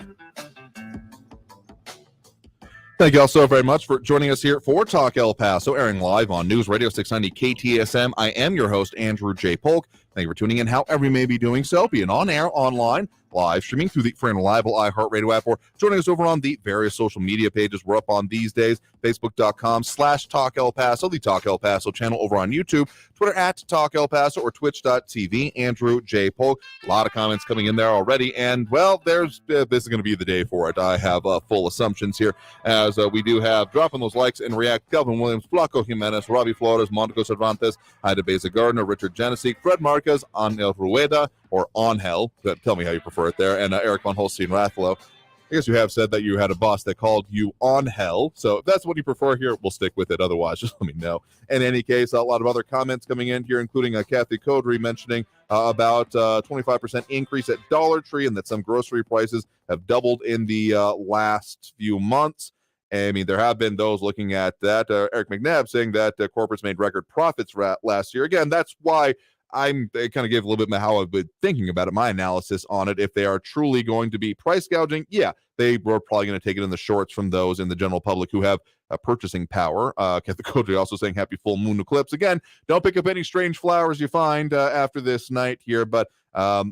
Thank you all so very much for joining us here for Talk El Paso, airing live on News Radio 690 KTSM. I am your host, Andrew J. Polk. Thank you for tuning in, however you may be doing so, being on air, online, live streaming through the free and reliable iHeartRadio app, or joining us over on the various social media pages we're up on these days, facebook.com/Talk El Paso, the Talk El Paso channel over on YouTube, Twitter at Talk El Paso, or twitch.tv, Andrew J. Polk. A lot of comments coming in there already, and, well, this is going to be the day for it. I have full assumptions here, as we do have dropping those likes and react, Calvin Williams, Flaco Jimenez, Robbie Flores, Monaco Cervantes, Ida Beza Gardner, Richard Genesee, Fred Marquez, Angel Rueda, or Angel, tell me how you prefer it there, and Eric Von Holstein Rathlow. I guess you have said that you had a boss that called you on hell. So if that's what you prefer here, we'll stick with it. Otherwise, just let me know. In any case, a lot of other comments coming in here, including Kathy Codry mentioning about 25% increase at Dollar Tree and that some grocery prices have doubled in the last few months. I mean, there have been those looking at that. Eric McNabb saying that corporates made record profits last year. Again, that's why I kind of gave a little bit of how I've been thinking about it, my analysis on it. If they are truly going to be price gouging, yeah, they were probably going to take it in the shorts from those in the general public who have purchasing power. Kathy Codry also saying happy full moon eclipse. Again, don't pick up any strange flowers you find after this night here, but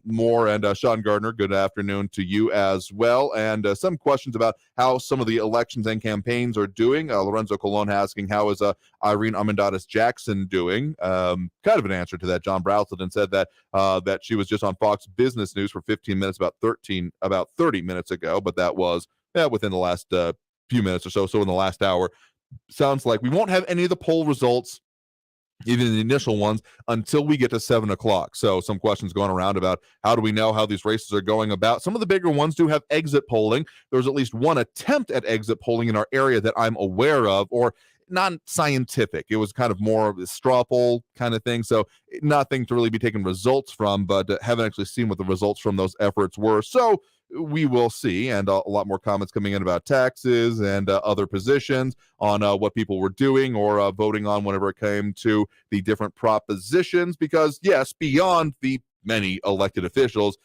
more. And Sean Gardner, good afternoon to you as well. And some questions about how some of the elections and campaigns are doing. Lorenzo Colon asking, how is Irene Armendariz Jackson doing? Kind of an answer to that. John Brazelton said that that she was just on Fox Business News for 15 minutes about 30 minutes ago, but that was within the last few minutes or so. So in the last hour, sounds like we won't have any of the poll results, even the initial ones, until we get to 7 o'clock. So some questions going around about how do we know how these races are going about. Some of the bigger ones do have exit polling. There was at least one attempt at exit polling in our area that I'm aware of, or not scientific. It was kind of more of a straw poll kind of thing. So nothing to really be taking results from, but haven't actually seen what the results from those efforts were. So we will see. And a lot more comments coming in about taxes and other positions on what people were doing or voting on whenever it came to the different propositions. Because yes, beyond the many elected officials,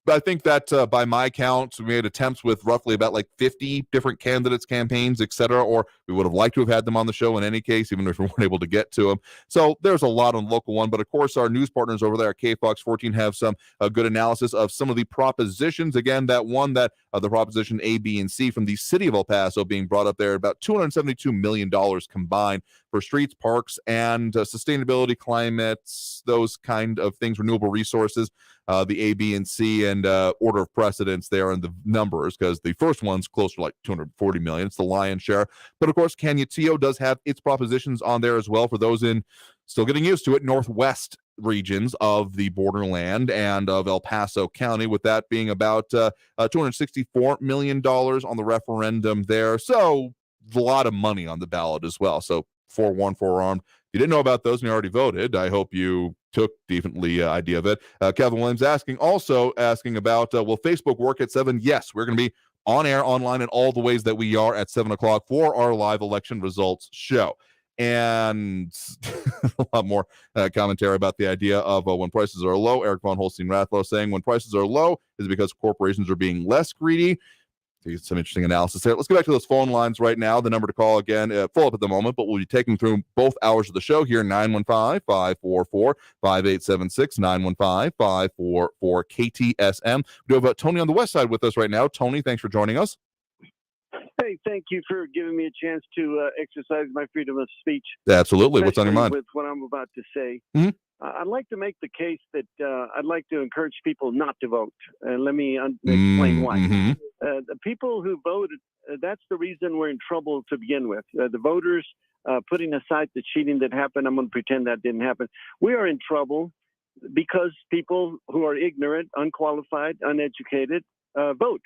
I think that by my count, we made attempts with roughly about like 50 different candidates, campaigns, etc. Or we would have liked to have had them on the show in any case, even if we weren't able to get to them. So there's a lot on the local one. But of course, our news partners over there at KFOX 14 have some good analysis of some of the propositions. Again, that one that the proposition A, B, and C from the city of El Paso being brought up there, about $272 million combined for streets, parks, and sustainability, climates, those kind of things, renewable resources. The A, B, and C, and order of precedence there in the numbers, because the first one's closer to like 240 million. It's the lion's share. But of course, Canutillo does have its propositions on there as well for those in still getting used to it, northwest regions of the borderland and of El Paso County, with that being about $264 million on the referendum there. So a lot of money on the ballot as well. So 4-1, forearmed. If you didn't know about those and you already voted, I hope you took definitely idea of it. Kevin Williams asking about will Facebook work at 7? Yes, we're going to be on air, online, in all the ways that we are at 7 o'clock for our live election results show. And a lot more commentary about the idea of when prices are low. Eric von Holstein-Rathlow saying when prices are low is because corporations are being less greedy. Some interesting analysis there. Let's go back to those phone lines right now. The number to call again, full up at the moment, but we'll be taking through both hours of the show here, 915-544-5876, 915-544-KTSM. We do have Tony on the west side with us right now. Tony, thanks for joining us. Hey, thank you for giving me a chance to exercise my freedom of speech. Absolutely. What's on your mind? With what I'm about to say. Mm-hmm. I'd like to make the case that I'd like to encourage people not to vote. Let me explain why. Mm-hmm. The people who voted, that's the reason we're in trouble to begin with. The voters, putting aside the cheating that happened, I'm going to pretend that didn't happen. We are in trouble because people who are ignorant, unqualified, uneducated vote.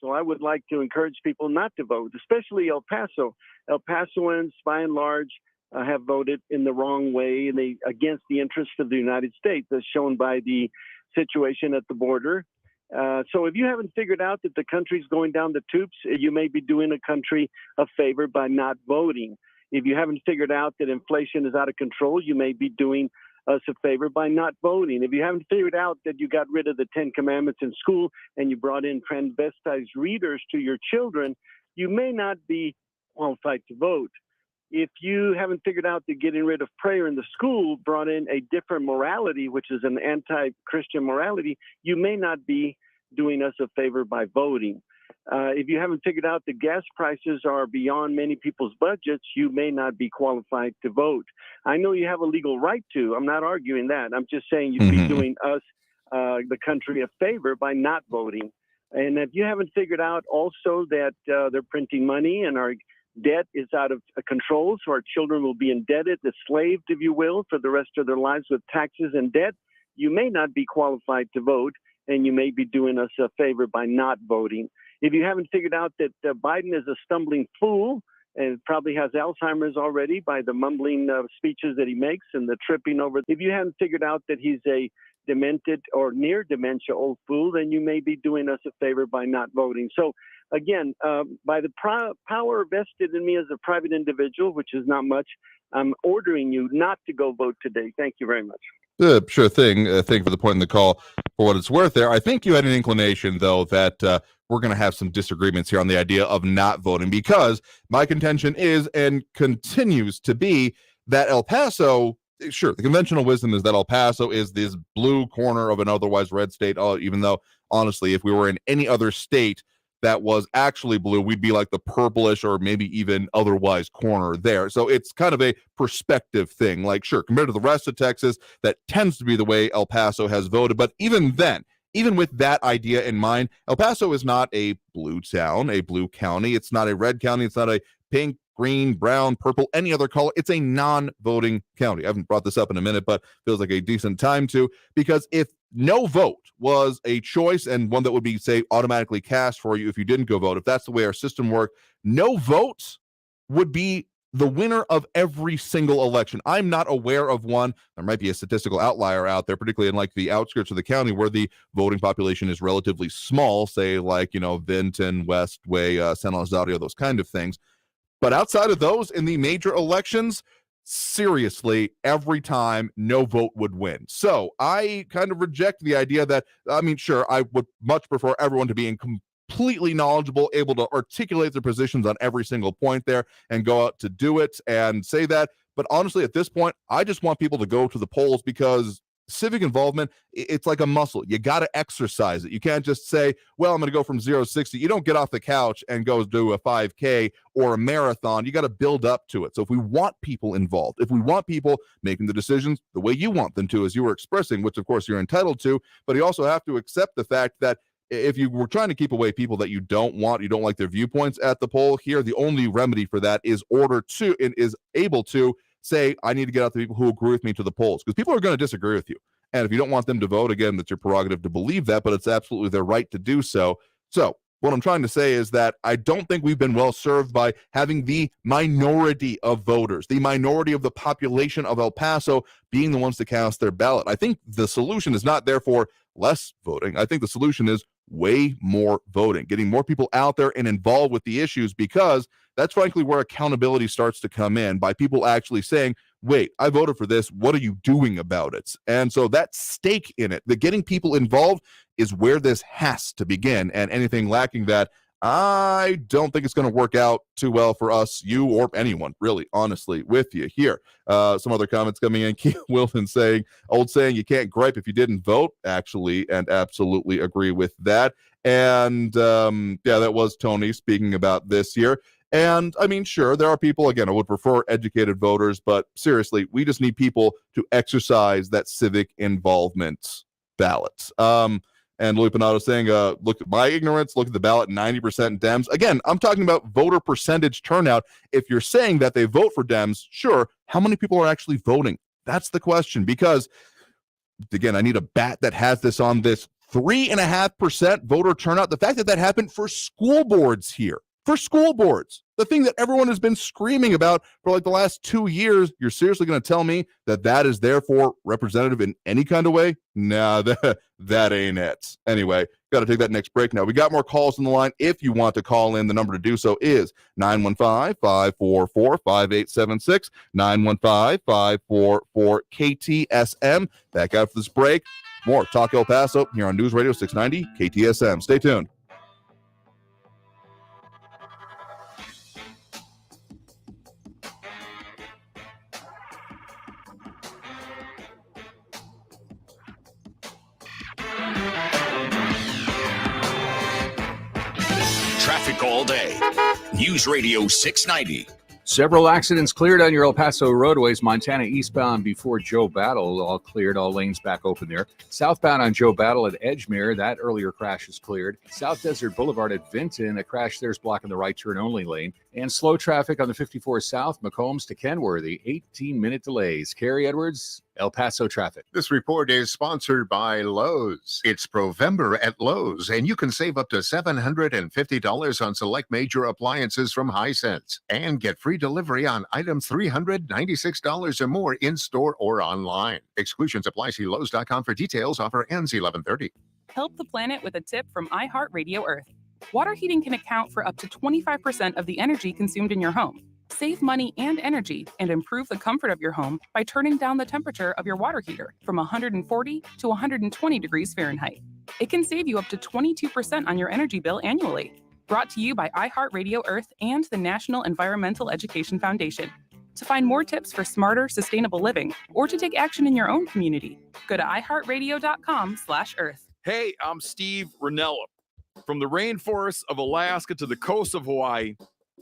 So I would like to encourage people not to vote, especially El Paso. El Pasoans, by and large, have voted in the wrong way and against the interests of the United States, as shown by the situation at the border. So if you haven't figured out that the country's going down the tubes, you may be doing a country a favor by not voting. If you haven't figured out that inflation is out of control, you may be doing us a favor by not voting. If you haven't figured out that you got rid of the 10 Commandments in school and you brought in transvestite readers to your children, you may not be qualified to vote. If you haven't figured out that getting rid of prayer in the school brought in a different morality, which is an anti-Christian morality, you may not be doing us a favor by voting. If you haven't figured out that gas prices are beyond many people's budgets, you may not be qualified to vote. I know you have a legal right to. I'm not arguing that. I'm just saying you'd be doing us, the country, a favor by not voting. And if you haven't figured out also that they're printing money and our debt is out of control, so our children will be indebted, enslaved, if you will, for the rest of their lives with taxes and debt, you may not be qualified to vote, and you may be doing us a favor by not voting. If you haven't figured out that Biden is a stumbling fool and probably has Alzheimer's already by the mumbling speeches that he makes and the tripping over. If you haven't figured out that he's a demented or near dementia old fool, then you may be doing us a favor by not voting. So again, by the power vested in me as a private individual, which is not much, I'm ordering you not to go vote today. Thank you very much. Sure thing. Thank you for the point in the call. For what it's worth there, I think you had an inclination, though, that we're going to have some disagreements here on the idea of not voting, because my contention is and continues to be that El Paso, sure, the conventional wisdom is that El Paso is this blue corner of an otherwise red state, even though, honestly, if we were in any other state that was actually blue, we'd be like the purplish or maybe even otherwise corner there. So it's kind of a perspective thing. Like, sure, compared to the rest of Texas, that tends to be the way El Paso has voted. But even then, even with that idea in mind, El Paso is not a blue town, a blue county. It's not a red county. It's not a pink, green, brown, purple, any other color. It's a non-voting county. I haven't brought this up in a minute, but feels like a decent time to, because if no vote was a choice and one that would be, say, automatically cast for you if you didn't go vote, if that's the way our system worked, no vote would be the winner of every single election. I'm not aware of one. There might be a statistical outlier out there, particularly in like the outskirts of the county where the voting population is relatively small, say like, Vinton, Westway, San Lazario, those kind of things. But outside of those, in the major elections, seriously, every time, no vote would win. So I kind of reject the idea that, sure, I would much prefer everyone to be completely knowledgeable, able to articulate their positions on every single point there and go out to do it and say that. But honestly, at this point, I just want people to go to the polls, because civic involvement, it's like a muscle. You got to exercise it. You can't just say, well, I'm going to go from 0 to 60. You don't get off the couch and go do a 5K or a marathon. You got to build up to it. So if we want people involved, if we want people making the decisions the way you want them to, as you were expressing, which of course you're entitled to, but you also have to accept the fact that if you were trying to keep away people that you don't like their viewpoints at the poll here, the only remedy for that is able to say, I need to get out the people who agree with me to the polls, because people are going to disagree with you. And if you don't want them to vote, again, that's your prerogative to believe that, but it's absolutely their right to do so. So what I'm trying to say is that I don't think we've been well served by having the minority of voters, the minority of the population of El Paso being the ones to cast their ballot. I think the solution is not therefore less voting. I think the solution is way more voting, getting more people out there and involved with the issues, because that's frankly where accountability starts to come in, by people actually saying, wait, I voted for this. What are you doing about it? And so that stake in it, the getting people involved, is where this has to begin. And anything lacking that, I don't think it's going to work out too well for us, you, or anyone, really, honestly, with you here. Some other comments coming in. Keith Wilson saying, old saying, you can't gripe if you didn't vote, actually, and absolutely agree with that. And that was Tony speaking about this here. And sure, there are people, again, I would prefer educated voters, but seriously, we just need people to exercise that civic involvement ballot. And Louis Panado saying, look at my ignorance, look at the ballot, 90% Dems. Again, I'm talking about voter percentage turnout. If you're saying that they vote for Dems, sure, how many people are actually voting? That's the question, because, again, I need a bat that has this on this 3.5% voter turnout. The fact that happened for school boards here. For school boards, the thing that everyone has been screaming about for like the last 2 years, you're seriously going to tell me that is therefore representative in any kind of way? Nah, that ain't it. Anyway, got to take that next break now. We got more calls on the line. If you want to call in, the number to do so is 915-544-5876, 915-544-KTSM. Back after this break, more Talk El Paso here on News Radio 690 KTSM. Stay tuned. Traffic all day. News Radio 690. Several accidents cleared on your El Paso roadways. Montana eastbound before Joe Battle, all cleared, all lanes back open there. Southbound on Joe Battle at Edgemere, that earlier crash is cleared. South Desert Boulevard at Vinton, a crash there is blocking the right turn only lane. And slow traffic on the 54 South, McCombs to Kenworthy, 18-minute delays. Carrie Edwards, El Paso traffic. This report is sponsored by Lowe's. It's Provember at Lowe's, and you can save up to $750 on select major appliances from Hisense and get free delivery on items $396 or more in-store or online. Exclusions apply. See Lowe's.com for details. Offer ends 11/30. Help the planet with a tip from iHeartRadio Earth. Water heating can account for up to 25% of the energy consumed in your home. Save money and energy and improve the comfort of your home by turning down the temperature of your water heater from 140 to 120 degrees Fahrenheit. It can save you up to 22% on your energy bill annually. Brought to you by iHeartRadio Earth and the National Environmental Education Foundation. To find more tips for smarter, sustainable living, or to take action in your own community, go to iHeartRadio.com/Earth. Hey, I'm Steve Ranella. From the rainforests of Alaska to the coast of Hawaii,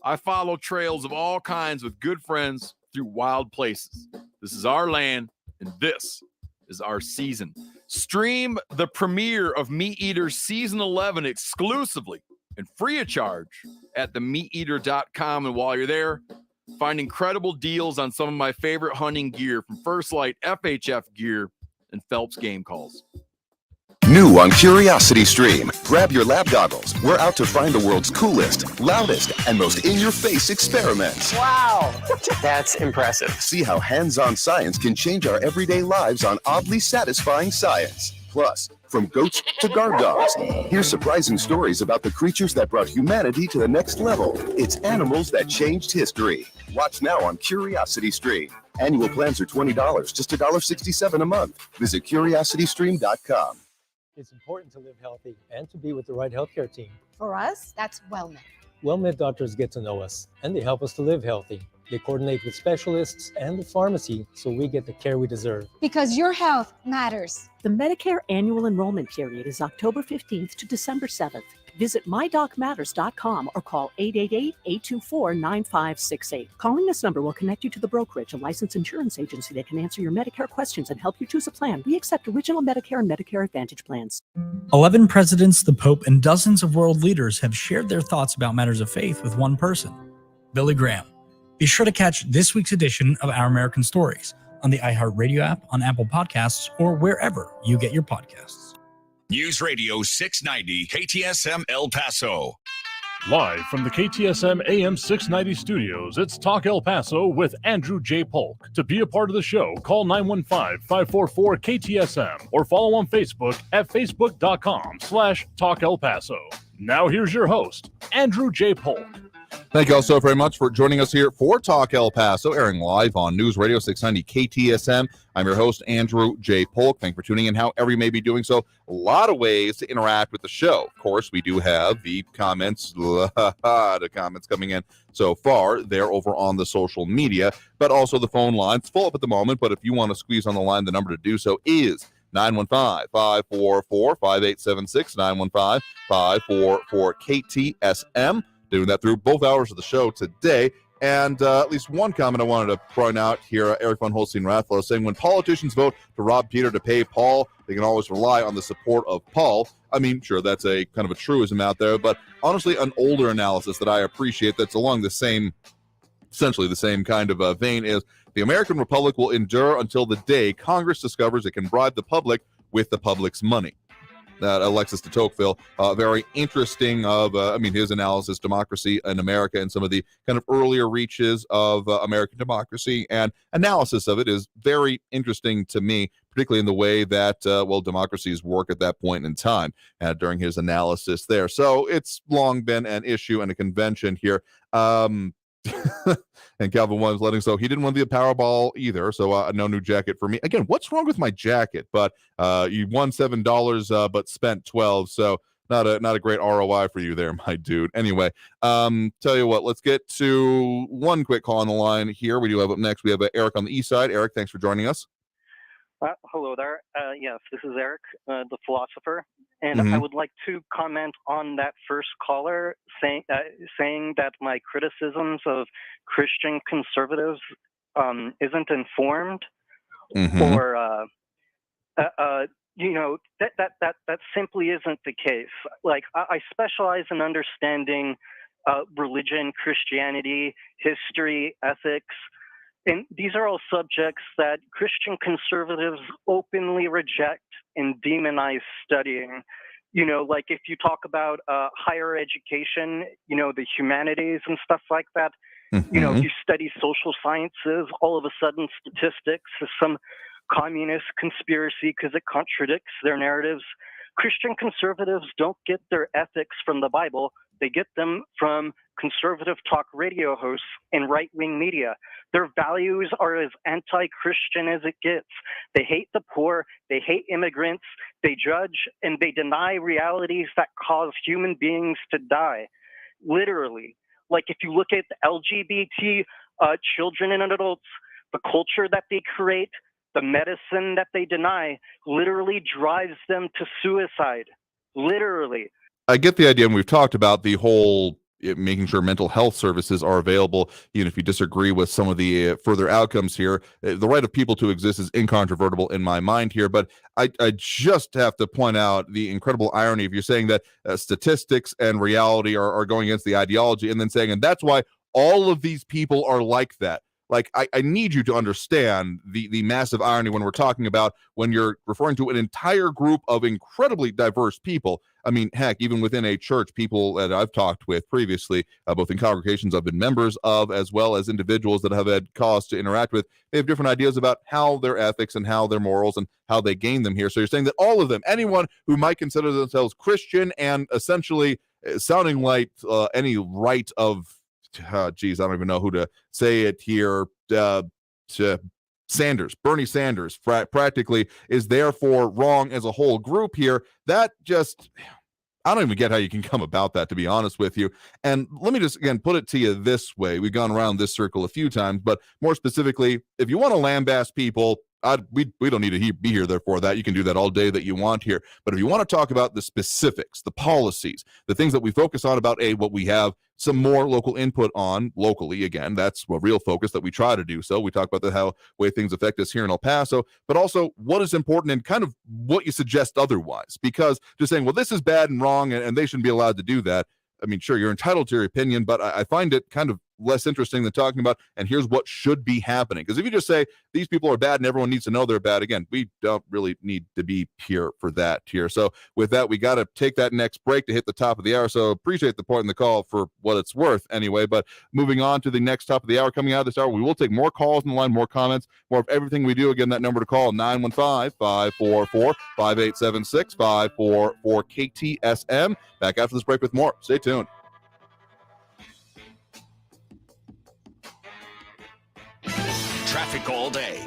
I follow trails of all kinds with good friends through wild places. This is our land, and this is our season. Stream the premiere of Meat Eater Season 11 exclusively and free of charge at themeateater.com. And while you're there, find incredible deals on some of my favorite hunting gear from First Light, FHF gear, and Phelps game calls. New on Curiosity Stream. Grab your lab goggles. We're out to find the world's coolest, loudest, and most in-your-face experiments. Wow, that's impressive. See how hands-on science can change our everyday lives on oddly satisfying science. Plus, from goats to guard dogs, here's surprising stories about the creatures that brought humanity to the next level. It's animals that changed history. Watch now on Curiosity Stream. Annual plans are $20, just $1.67 a month. Visit curiositystream.com. It's important to live healthy and to be with the right healthcare team. For us, that's WellMed. WellMed doctors get to know us, and they help us to live healthy. They coordinate with specialists and the pharmacy so we get the care we deserve. Because your health matters. The Medicare annual enrollment period is October 15th to December 7th. Visit mydocmatters.com or call 888-824-9568. Calling this number will connect you to the brokerage, a licensed insurance agency that can answer your Medicare questions and help you choose a plan. We accept original Medicare and Medicare Advantage plans. 11 presidents, the Pope, and dozens of world leaders have shared their thoughts about matters of faith with one person, Billy Graham. Be sure to catch this week's edition of Our American Stories on the iHeartRadio app, on Apple Podcasts, or wherever you get your podcasts. News Radio 690 KTSM El Paso. Live from the KTSM AM 690 studios, it's Talk El Paso with Andrew J. Polk. To be a part of the show, call 915-544-KTSM or follow on Facebook at facebook.com/Talk El Paso. Now here's your host, Andrew J. Polk. Thank you all so very much for joining us here for Talk El Paso, airing live on News Radio 690 KTSM. I'm your host, Andrew J. Polk. Thanks for tuning in, however you may be doing so. A lot of ways to interact with the show. Of course, we do have the comments, the comments coming in so far. They're over on the social media, but also the phone line's full up at the moment. But if you want to squeeze on the line, the number to do so is 915-544-5876, 915-544-KTSM. Doing that through both hours of the show today. And at least one comment I wanted to point out here, Eric von Holstein-Rathlow saying, when politicians vote to rob Peter to pay Paul, they can always rely on the support of Paul. I mean, sure, that's a kind of a truism out there, but honestly, an older analysis that I appreciate that's along the same, essentially the same kind of vein is, the American Republic will endure until the day Congress discovers it can bribe the public with the public's money. That Alexis de Tocqueville, very interesting of, his analysis, democracy in America and some of the kind of earlier reaches of American democracy and analysis of it is very interesting to me, particularly in the way that, democracies work at that point in time during his analysis there. So it's long been an issue and a convention here. And Calvin Williams letting so he didn't win the Powerball either, so no new jacket for me. Again, what's wrong with my jacket? But you won $7 but spent $12, so not a great ROI for you there, my dude. Anyway, tell you what, let's get to one quick call on the line here. We do have up next, we have Eric on the east side. Eric, thanks for joining us. Hello there. Yes, this is Eric, the philosopher. And I would like to comment on that first caller saying that my criticisms of Christian conservatives isn't informed, or that simply isn't the case. Like I specialize in understanding religion, Christianity, history, ethics. And these are all subjects that Christian conservatives openly reject and demonize studying. You know, like if you talk about higher education, you know, the humanities and stuff like that, you know, if you study social sciences, all of a sudden statistics is some communist conspiracy because it contradicts their narratives. Christian conservatives don't get their ethics from the Bible. They get them from conservative talk radio hosts and right-wing media. Their values are as anti-Christian as it gets. They hate the poor, they hate immigrants, they judge and they deny realities that cause human beings to die. Literally. Like if you look at the LGBT children and adults, the culture that they create, the medicine that they deny, literally drives them to suicide. Literally. I get the idea, and we've talked about the whole making sure mental health services are available, even if you disagree with some of the further outcomes here. The right of people to exist is incontrovertible in my mind here, but I just have to point out the incredible irony of you saying that statistics and reality are going against the ideology, and then saying, and that's why all of these people are like that. Like, I need you to understand the massive irony when we're talking about when you're referring to an entire group of incredibly diverse people. I mean, heck, even within a church, people that I've talked with previously, both in congregations I've been members of, as well as individuals that have had cause to interact with, they have different ideas about how their ethics and how their morals and how they gain them here. So you're saying that all of them, anyone who might consider themselves Christian and essentially sounding like any right of, geez, I don't even know who to say it here, Sanders, Bernie Sanders, practically is therefore wrong as a whole group here. That just, I don't even get how you can come about that, to be honest with you. And let me just, again, put it to you this way. We've gone around this circle a few times, but more specifically, if you want to lambast people, we don't need to be here there for that. You can do that all day that you want here. But if you want to talk about the specifics, the policies, the things that we focus on about what we have some more local input on locally, again, that's a real focus that we try to do. So we talk about the way things affect us here in El Paso, but also what is important and kind of what you suggest otherwise. Because just saying, well, this is bad and wrong and they shouldn't be allowed to do that. I mean, sure, you're entitled to your opinion, but I find it kind of less interesting than talking about, and here's what should be happening. Because if you just say these people are bad and everyone needs to know they're bad, again, we don't really need to be here for that here. So with that, we got to take that next break to hit the top of the hour. So appreciate the point in the call for what it's worth anyway. But moving on to the next top of the hour, coming out of this hour, we will take more calls in the line, more comments, more of everything we do. Again, that number to call, 915-544-5876, 544 KTSM. Back after this break with more. Stay tuned. Traffic all day.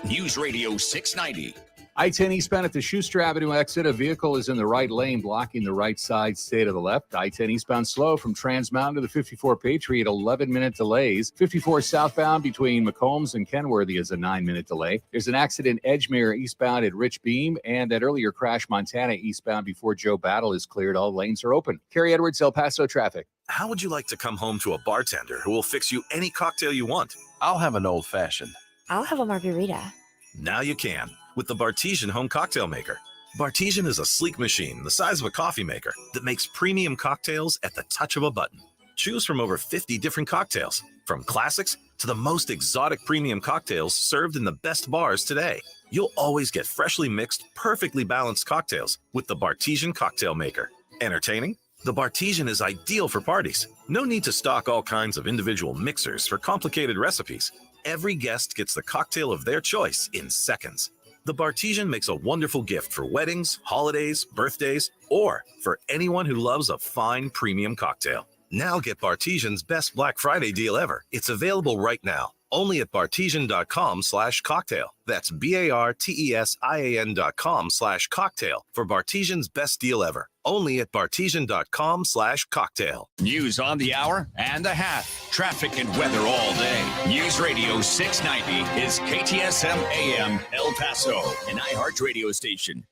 News Radio 690. I-10 eastbound at the Schuster Avenue exit. A vehicle is in the right lane, blocking the right side. Stay to the left. I-10 eastbound slow from Trans Mountain to the 54 Patriot, 11-minute delays. 54 southbound between McCombs and Kenworthy is a 9-minute delay. There's an accident Edgemere eastbound at Rich Beam, and that earlier crash Montana eastbound before Joe Battle is cleared. All lanes are open. Kerry Edwards, El Paso traffic. How would you like to come home to a bartender who will fix you any cocktail you want? I'll have an old-fashioned. I'll have a margarita. Now you can with the Bartesian Home Cocktail Maker. Bartesian is a sleek machine the size of a coffee maker that makes premium cocktails at the touch of a button. Choose from over 50 different cocktails, from classics to the most exotic premium cocktails served in the best bars today. You'll always get freshly mixed, perfectly balanced cocktails with the Bartesian Cocktail Maker. Entertaining? The Bartesian is ideal for parties. No need to stock all kinds of individual mixers for complicated recipes. Every guest gets the cocktail of their choice in seconds. The Bartesian makes a wonderful gift for weddings, holidays, birthdays, or for anyone who loves a fine premium cocktail. Now get Bartesian's best Black Friday deal ever. It's available right now, only at bartesian.com/cocktail. That's BARTESIAN.com/cocktail for Bartesian's best deal ever. Only at bartesian.com/cocktail. News on the hour and a half. Traffic and weather all day. News Radio 690 is KTSM AM El Paso, an iHeart radio station.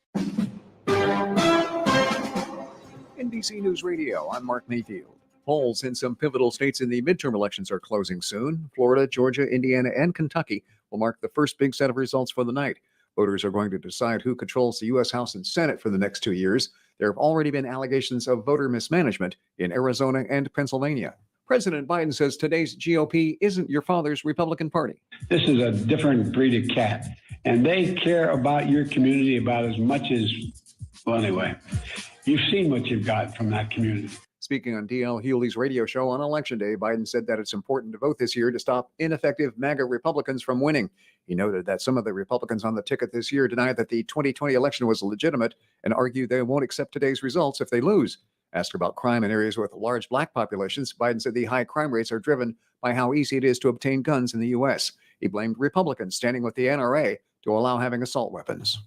NBC News Radio, I'm Mark Mayfield. Polls in some pivotal states in the midterm elections are closing soon. Florida, Georgia, Indiana, and Kentucky will mark the first big set of results for the night. Voters are going to decide who controls the U.S. House and Senate for the next 2 years. There have already been allegations of voter mismanagement in Arizona and Pennsylvania. President Biden says today's GOP isn't your father's Republican Party. This is a different breed of cat, and they care about your community about as much as, well, anyway, you've seen what you've got from that community. Speaking on D.L. Hewley's radio show on Election Day, Biden said that it's important to vote this year to stop ineffective MAGA Republicans from winning. He noted that some of the Republicans on the ticket this year deny that the 2020 election was legitimate and argue they won't accept today's results if they lose. Asked about crime in areas with large black populations, Biden said the high crime rates are driven by how easy it is to obtain guns in the U.S. He blamed Republicans standing with the NRA to allow having assault weapons.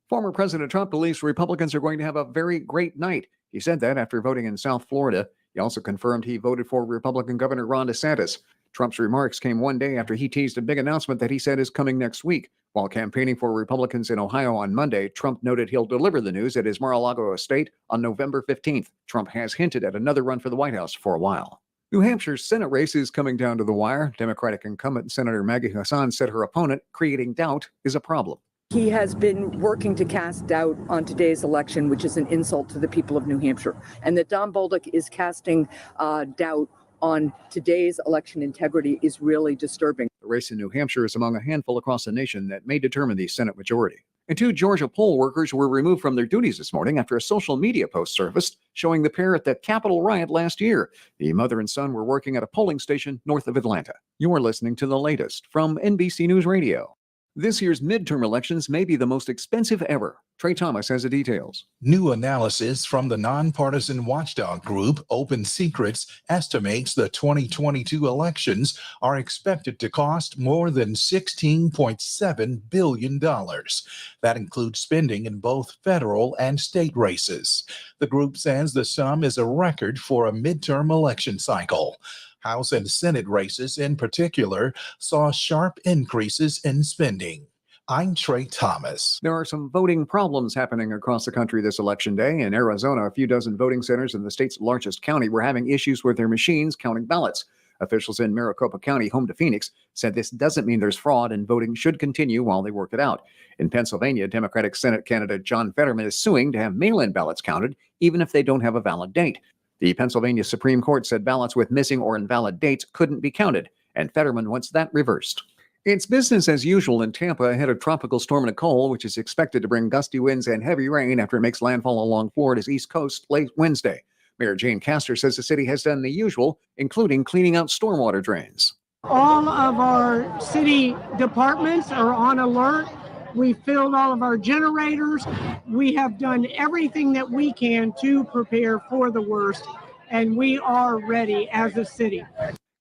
Former President Trump believes Republicans are going to have a very great night. He said that after voting in South Florida. He also confirmed he voted for Republican Governor Ron DeSantis. Trump's remarks came one day after he teased a big announcement that he said is coming next week. While campaigning for Republicans in Ohio on Monday, Trump noted he'll deliver the news at his Mar-a-Lago estate on November 15th. Trump has hinted at another run for the White House for a while. New Hampshire's Senate race is coming down to the wire. Democratic incumbent Senator Maggie Hassan said her opponent, creating doubt, is a problem. He has been working to cast doubt on today's election, which is an insult to the people of New Hampshire. And that Don Bolduc is casting doubt on today's election integrity is really disturbing. The race in New Hampshire is among a handful across the nation that may determine the Senate majority. And 2 Georgia poll workers were removed from their duties this morning after a social media post surfaced showing the pair at the Capitol riot last year. The mother and son were working at a polling station north of Atlanta. You're listening to the latest from NBC News Radio. This year's midterm elections may be the most expensive ever. Trey Thomas has the details. New analysis from the nonpartisan watchdog group Open Secrets estimates the 2022 elections are expected to cost more than $16.7 billion. That includes spending in both federal and state races. The group says the sum is a record for a midterm election cycle. House and Senate races in particular saw sharp increases in spending. I'm Trey Thomas. There are some voting problems happening across the country this election day. In Arizona, a few dozen voting centers in the state's largest county were having issues with their machines counting ballots. Officials in Maricopa County, home to Phoenix, said this doesn't mean there's fraud and voting should continue while they work it out. In Pennsylvania, Democratic Senate candidate John Fetterman is suing to have mail-in ballots counted, even if they don't have a valid date. The Pennsylvania Supreme Court said ballots with missing or invalid dates couldn't be counted, and Fetterman wants that reversed. It's business as usual in Tampa ahead of Tropical Storm Nicole, which is expected to bring gusty winds and heavy rain after it makes landfall along Florida's east coast late Wednesday. Mayor Jane Castor says the city has done the usual, including cleaning out stormwater drains. All of our city departments are on alert. We filled all of our generators. We have done everything that we can to prepare for the worst, and we are ready as a city.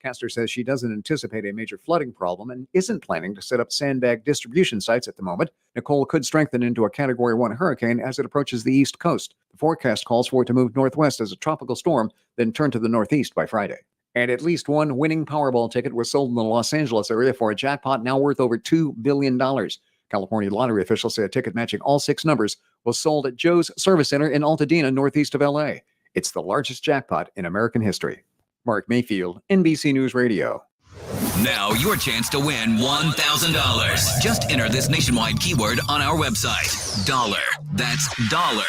Castor says she doesn't anticipate a major flooding problem and isn't planning to set up sandbag distribution sites at the moment. Nicole could strengthen into a Category 1 hurricane as it approaches the East Coast. The forecast calls for it to move northwest as a tropical storm, then turn to the northeast by Friday. And at least one winning Powerball ticket was sold in the Los Angeles area for a jackpot now worth over $2 billion. California lottery officials say a ticket matching all 6 numbers was sold at Joe's Service Center in Altadena, northeast of LA. It's the largest jackpot in American history. Mark Mayfield, NBC News Radio. Now your chance to win $1,000. Just enter this nationwide keyword on our website. Dollar. That's dollar.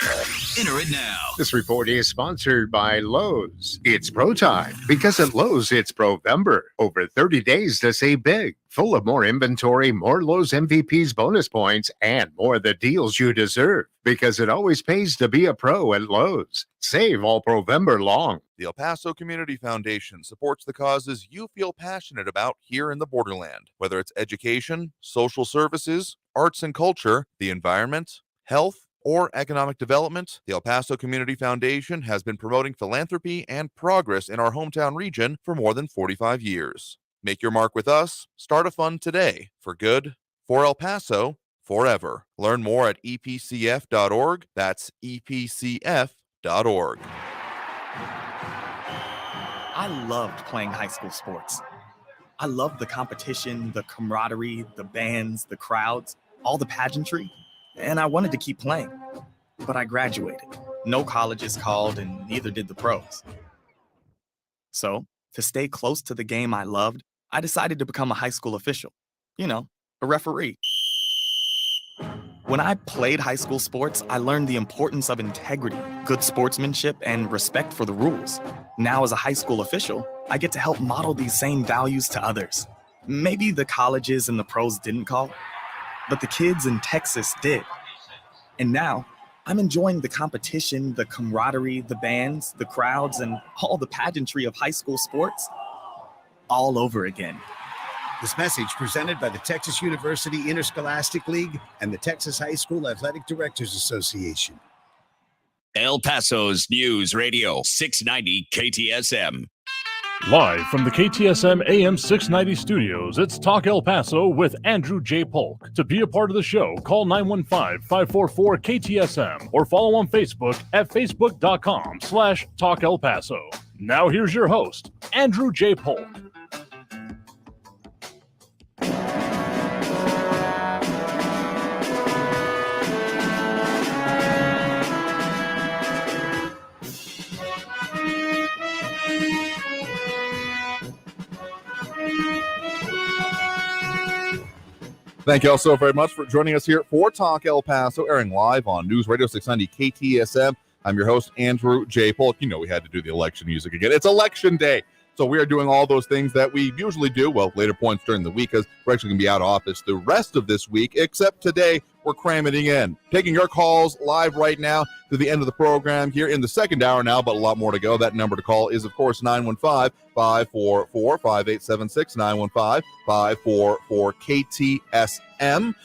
Enter it now. This report is sponsored by Lowe's. It's pro time because at Lowe's it's Provember. Over 30 days to save big. Full of more inventory, more Lowe's MVP's bonus points, and more the deals you deserve. Because it always pays to be a pro at Lowe's. Save all Provember long. The El Paso Community Foundation supports the causes you feel passionate about here in the borderland. Whether it's education, social services, arts and culture, the environment, health, or economic development, the El Paso Community Foundation has been promoting philanthropy and progress in our hometown region for more than 45 years. Make your mark with us. Start a fund today. For good, for El Paso, forever. Learn more at epcf.org. That's epcf.org. I loved playing high school sports. I loved the competition, the camaraderie, the bands, the crowds, all the pageantry, and I wanted to keep playing. But I graduated. No colleges called, and neither did the pros. So, to stay close to the game I loved, I decided to become a high school official. You know, a referee. When I played high school sports, I learned the importance of integrity, good sportsmanship, and respect for the rules. Now, as a high school official, I get to help model these same values to others. Maybe the colleges and the pros didn't call, but the kids in Texas did. And now, I'm enjoying the competition, the camaraderie, the bands, the crowds, and all the pageantry of high school sports all over again. This message presented by the Texas University Interscholastic League and the Texas High School Athletic Directors Association. El Paso's News Radio 690 KTSM. Live from the KTSM AM 690 studios, it's Talk El Paso with Andrew J. Polk. To be a part of the show, call 915-544-KTSM or follow on Facebook at facebook.com/Talk El Paso. Now here's your host, Andrew J. Polk. Thank you all so very much for joining us here for Talk El Paso, airing live on News Radio 690 KTSM. I'm your host, Andrew J. Polk. You know we had to do the election music again. It's election day. So we are doing all those things that we usually do, well, later points during the week, because we're actually going to be out of office the rest of this week, except today we're cramming it in. Taking your calls live right now to the end of the program here in the second hour now, but a lot more to go. That number to call is, of course, 915-544-5876, 915-544-KTSM.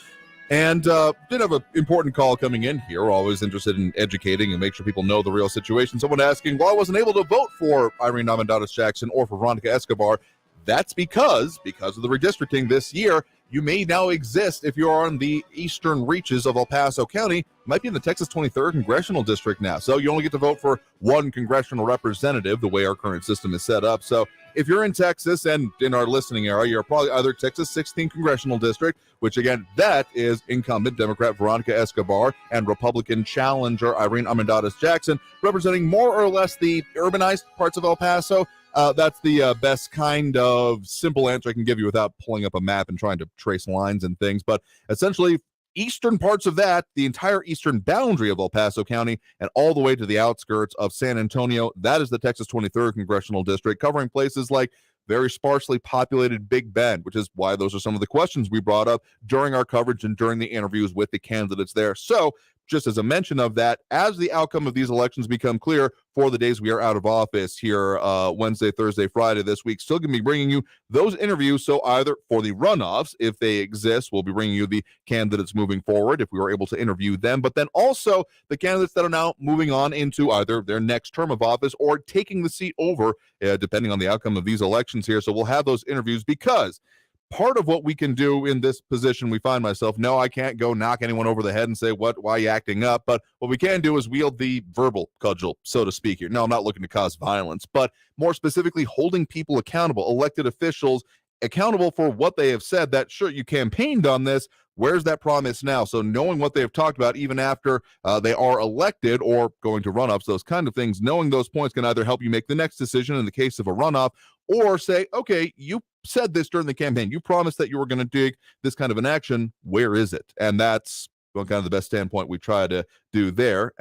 And did have an important call coming in here. We're always interested in educating and make sure people know the real situation. Someone asking, well, I wasn't able to vote for Irene Almendares-Jackson or for Veronica Escobar. That's because of the redistricting this year, you may now exist if you're on the eastern reaches of El Paso County. You might be in the Texas 23rd Congressional District now. So you only get to vote for one congressional representative, the way our current system is set up. So if you're in Texas and in our listening area, you're probably either Texas 16th Congressional District, which again, that is incumbent Democrat Veronica Escobar and Republican challenger Irene Almendares-Jackson, representing more or less the urbanized parts of El Paso. That's the best kind of simple answer I can give you without pulling up a map and trying to trace lines and things. But essentially, eastern parts of that, the entire eastern boundary of El Paso County, and all the way to the outskirts of San Antonio, that is the Texas 23rd Congressional District, covering places like very sparsely populated Big Bend, which is why those are some of the questions we brought up during our coverage and during the interviews with the candidates there. So just as a mention of that, as the outcome of these elections become clear for the days we are out of office here, Wednesday, Thursday, Friday this week, still going to be bringing you those interviews. So either for the runoffs, if they exist, we'll be bringing you the candidates moving forward if we were able to interview them, but then also the candidates that are now moving on into either their next term of office or taking the seat over, depending on the outcome of these elections here. So we'll have those interviews because part of what we can do in this position we find myself, no, I can't go knock anyone over the head and say, why are you acting up? But what we can do is wield the verbal cudgel, so to speak here. No, I'm not looking to cause violence, but more specifically holding people accountable, elected officials accountable for what they have said. That, sure, you campaigned on this. Where's that promise now? So knowing what they've talked about, even after they are elected or going to runoffs, those kind of things, knowing those points can either help you make the next decision in the case of a runoff, or say, okay, you said this during the campaign. You promised that you were going to take this kind of an action. Where is it? And that's kind of the best standpoint we try to do there.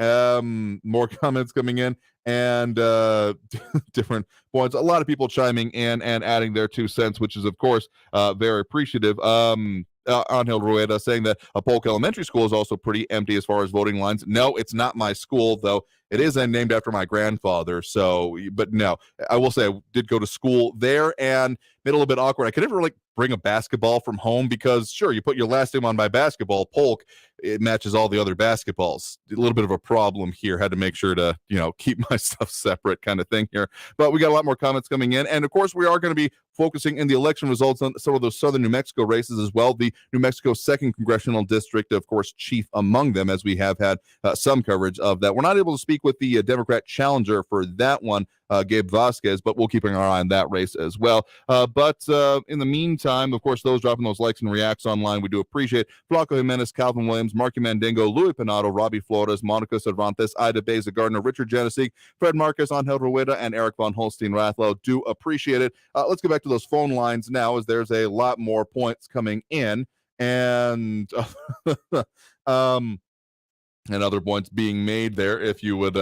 More comments coming in and different points. A lot of people chiming in and adding their 2 cents, which is, of course, very appreciative. Angel Rueda saying that a Polk Elementary School is also pretty empty as far as voting lines. No, it's not my school, though. It is named after my grandfather. So, but no, I will say I did go to school there and made it a little bit awkward. I could never bring a basketball from home because, sure, you put your last name on my basketball, Polk, it matches all the other basketballs. A little bit of a problem here. Had to make sure to, keep my stuff separate kind of thing here. But we got a lot more comments coming in. And of course, we are going to be focusing in the election results on some of those southern New Mexico races as well. The New Mexico 2nd Congressional District, of course, chief among them, as we have had some coverage of that. We're not able to speak with the Democrat challenger for that one, Gabe Vasquez, but we'll keep our eye on that race as well. But in the meantime, of course, those dropping those likes and reacts online, we do appreciate Flaco Jimenez, Calvin Williams, Marky Mandingo, Louis Pinado, Robbie Flores, Monica Cervantes, Ida Beza Gardner, Richard Janicek, Fred Marquez, Angel Rueda, and Eric Von Holstein-Rathlow. Do appreciate it. Let's get back to those phone lines now, as there's a lot more points coming in. and and other points being made there if you would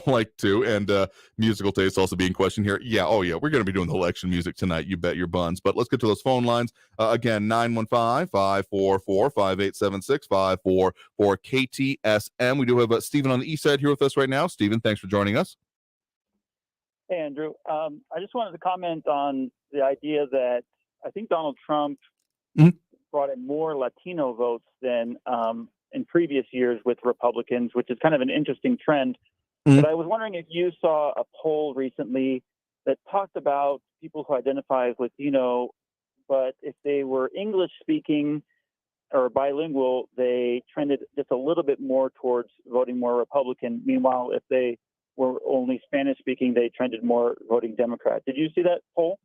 like to, and musical taste also being questioned here. Yeah, oh yeah, we're going to be doing the election music tonight, you bet your buns. But let's get to those phone lines. Again, 915-544-5876, 544 KTSM. We do have Stephen on the east side here with us right now. Stephen, thanks for joining us. Hey, Andrew. I just wanted to comment on the idea that I think Donald Trump brought in more Latino votes than in previous years with Republicans, which is kind of an interesting trend. But I was wondering if you saw a poll recently that talked about people who identify as Latino, but if they were English speaking or bilingual, they trended just a little bit more towards voting more Republican. Meanwhile, if they were only Spanish speaking, they trended more voting Democrat. Did you see that poll?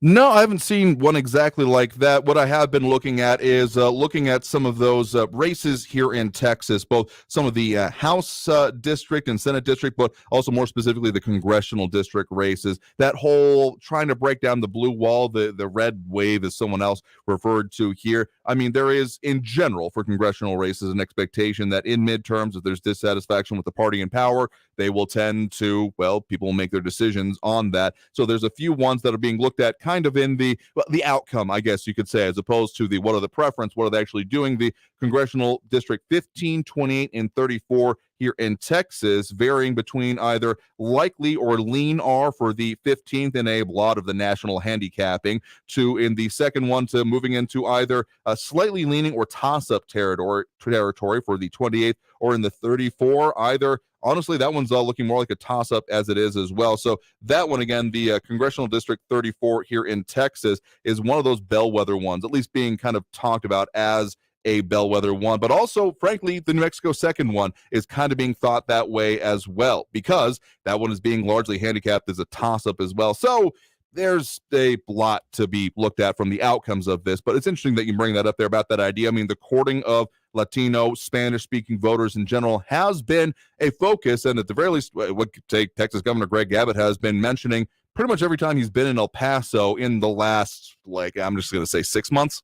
No, I haven't seen one exactly like that. What I have been looking at is looking at some of those races here in Texas, both some of the House district and Senate district, but also more specifically the congressional district races. That whole trying to break down the blue wall, the red wave, as someone else referred to here. I mean, there is, in general, for congressional races, an expectation that in midterms, if there's dissatisfaction with the party in power, they will tend to, well, people will make their decisions on that. So there's a few ones that are being looked at kind of in the outcome, I guess you could say, as opposed to the what are the preference, what are they actually doing. The congressional district 15, 28, and 34 here in Texas, varying between either likely or lean R for the 15th in a lot of the national handicapping, to in the second one to moving into either a slightly leaning or toss-up territory for the 28th, or in the 34, either. Honestly, that one's looking more like a toss-up as it is as well. So that one, again, the Congressional District 34 here in Texas is one of those bellwether ones, at least being kind of talked about as a bellwether one. But also, frankly, the New Mexico second one is kind of being thought that way as well, because that one is being largely handicapped as a toss-up as well. So there's a lot to be looked at from the outcomes of this, but it's interesting that you bring that up there about that idea. I mean, the courting of Latino, Spanish-speaking voters in general has been a focus, and at the very least, what Texas Governor Greg Abbott has been mentioning pretty much every time he's been in El Paso in the last, I'm just going to say 6 months.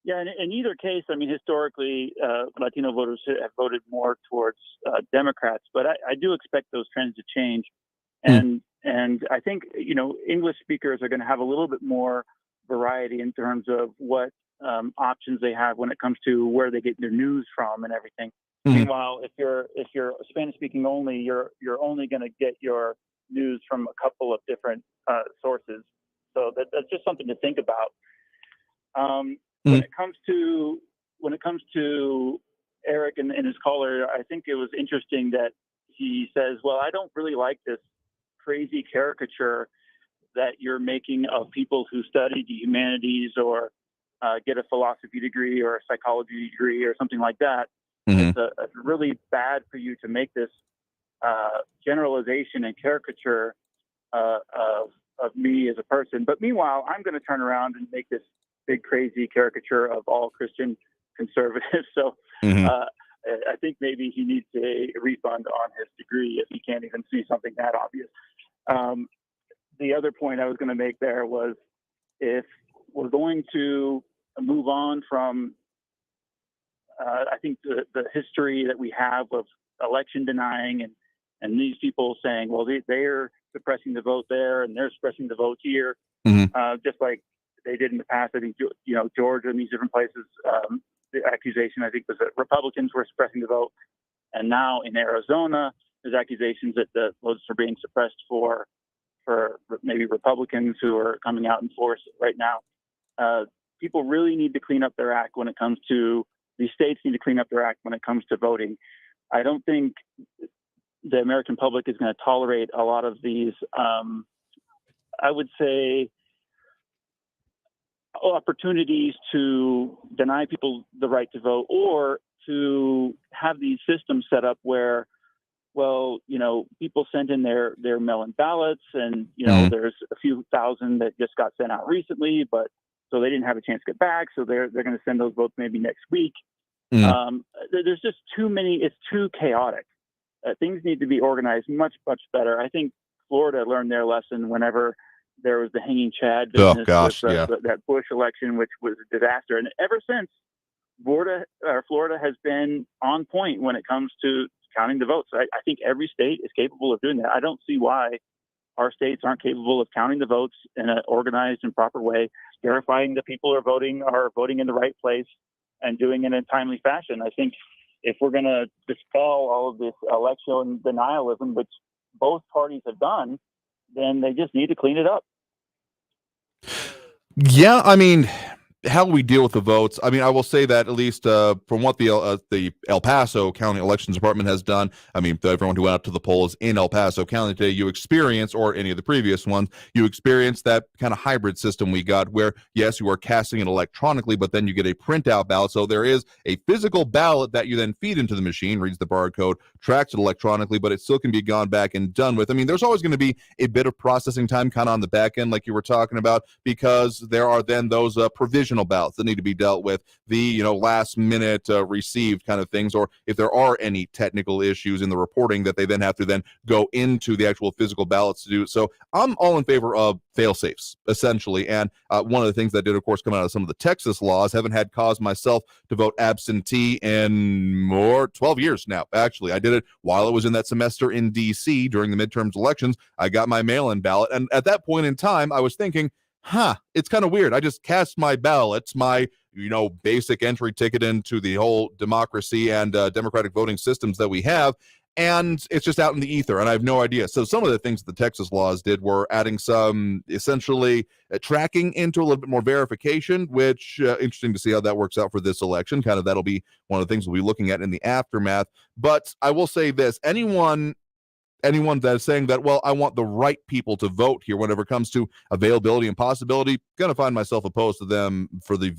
Yeah, in either case, I mean, historically, Latino voters have voted more towards Democrats, but I do expect those trends to change. And I think, English speakers are going to have a little bit more variety in terms of what options they have when it comes to where they get their news from and everything. Meanwhile, if you're Spanish speaking only, you're only going to get your news from a couple of different sources. So that's just something to think about. When it comes to Eric and his caller, I think it was interesting that he says, well, I don't really like this crazy caricature that you're making of people who study the humanities or get a philosophy degree or a psychology degree or something like that. It's really bad for you to make this generalization and caricature of me as a person. But meanwhile, I'm going to turn around and make this big crazy caricature of all Christian conservatives. So I think maybe he needs a refund on his degree if he can't even see something that obvious. The other point I was going to make there was, if we're going to move on from, I think the history that we have of election denying and these people saying, well, they're suppressing the vote there and they're suppressing the vote here, just like they did in the past. I think, Georgia and these different places, the accusation, I think, was that Republicans were suppressing the vote. And now in Arizona, there's accusations that the votes are being suppressed for maybe Republicans who are coming out in force right now. People really need to clean up their act when it comes to, these states need to clean up their act when it comes to voting. I don't think the American public is going to tolerate a lot of these, I would say, opportunities to deny people the right to vote, or to have these systems set up where, well, people send in their mail-in ballots, and there's a few thousand that just got sent out recently, but so they didn't have a chance to get back, so they're going to send those votes maybe next week. There's just too many. It's too chaotic. Things need to be organized much better. I think Florida learned their lesson whenever there was the hanging Chad Oh, business gosh, with yeah. that Bush election, which was a disaster. And ever since, Florida has been on point when it comes to counting the votes. I think every state is capable of doing that. I don't see why our states aren't capable of counting the votes in an organized and proper way, verifying the people who are voting in the right place, and doing it in a timely fashion. I think if we're going to dispel all of this election denialism, which both parties have done, then they just need to clean it up. Yeah, I mean, how we deal with the votes. I mean, I will say that at least from what the El Paso County Elections Department has done. I mean, everyone who went out to the polls in El Paso County today, you experience, or any of the previous ones, you experience that kind of hybrid system we got, where yes, you are casting it electronically, but then you get a printout ballot. So there is a physical ballot that you then feed into the machine, reads the barcode, tracks it electronically, but it still can be gone back and done with. I mean, there's always going to be a bit of processing time kind of on the back end, like you were talking about, because there are then those provisional ballots that need to be dealt with, the last minute received kind of things, or if there are any technical issues in the reporting that they then have to then go into the actual physical ballots to do it. So I'm all in favor of fail safes, essentially. And one of the things that did, of course, come out of some of the Texas laws, haven't had cause myself to vote absentee in 12 years now. Actually, I did it while I was in that semester in DC during the midterms elections. I got my mail-in ballot, and at that point in time, I was thinking, it's kind of weird. I just cast my ballots, my basic entry ticket into the whole democracy and democratic voting systems that we have, and it's just out in the ether, and I have no idea. So some of the things the Texas laws did were adding some essentially tracking into a little bit more verification, which interesting to see how that works out for this election. Kind of that'll be one of the things we'll be looking at in the aftermath. But I will say this: anyone that is saying that, well, I want the right people to vote here whenever it comes to availability and possibility, going to find myself opposed to them for the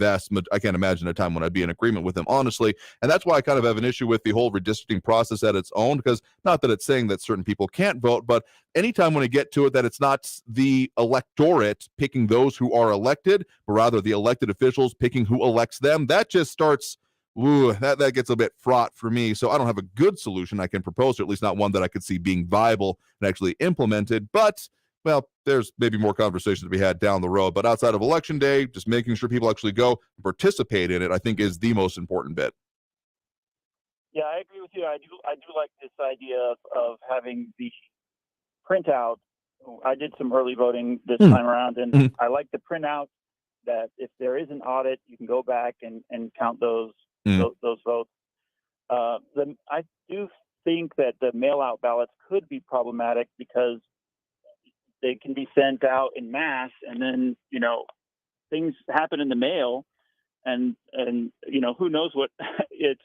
I can't imagine a time when I'd be in agreement with them, honestly. And that's why I kind of have an issue with the whole redistricting process at its own, because not that it's saying that certain people can't vote, but anytime when I get to it that it's not the electorate picking those who are elected, but rather the elected officials picking who elects them, that just starts... that gets a bit fraught for me. So I don't have a good solution I can propose, or at least not one that I could see being viable and actually implemented. But, well, there's maybe more conversations to be had down the road. But outside of Election Day, just making sure people actually go and participate in it, I think, is the most important bit. Yeah, I agree with you. I do like this idea of having the printout. I did some early voting this time around, and I like the printout that if there is an audit, you can go back and count those votes. I do think that the mail-out ballots could be problematic because they can be sent out in mass, and then things happen in the mail, and who knows what it's.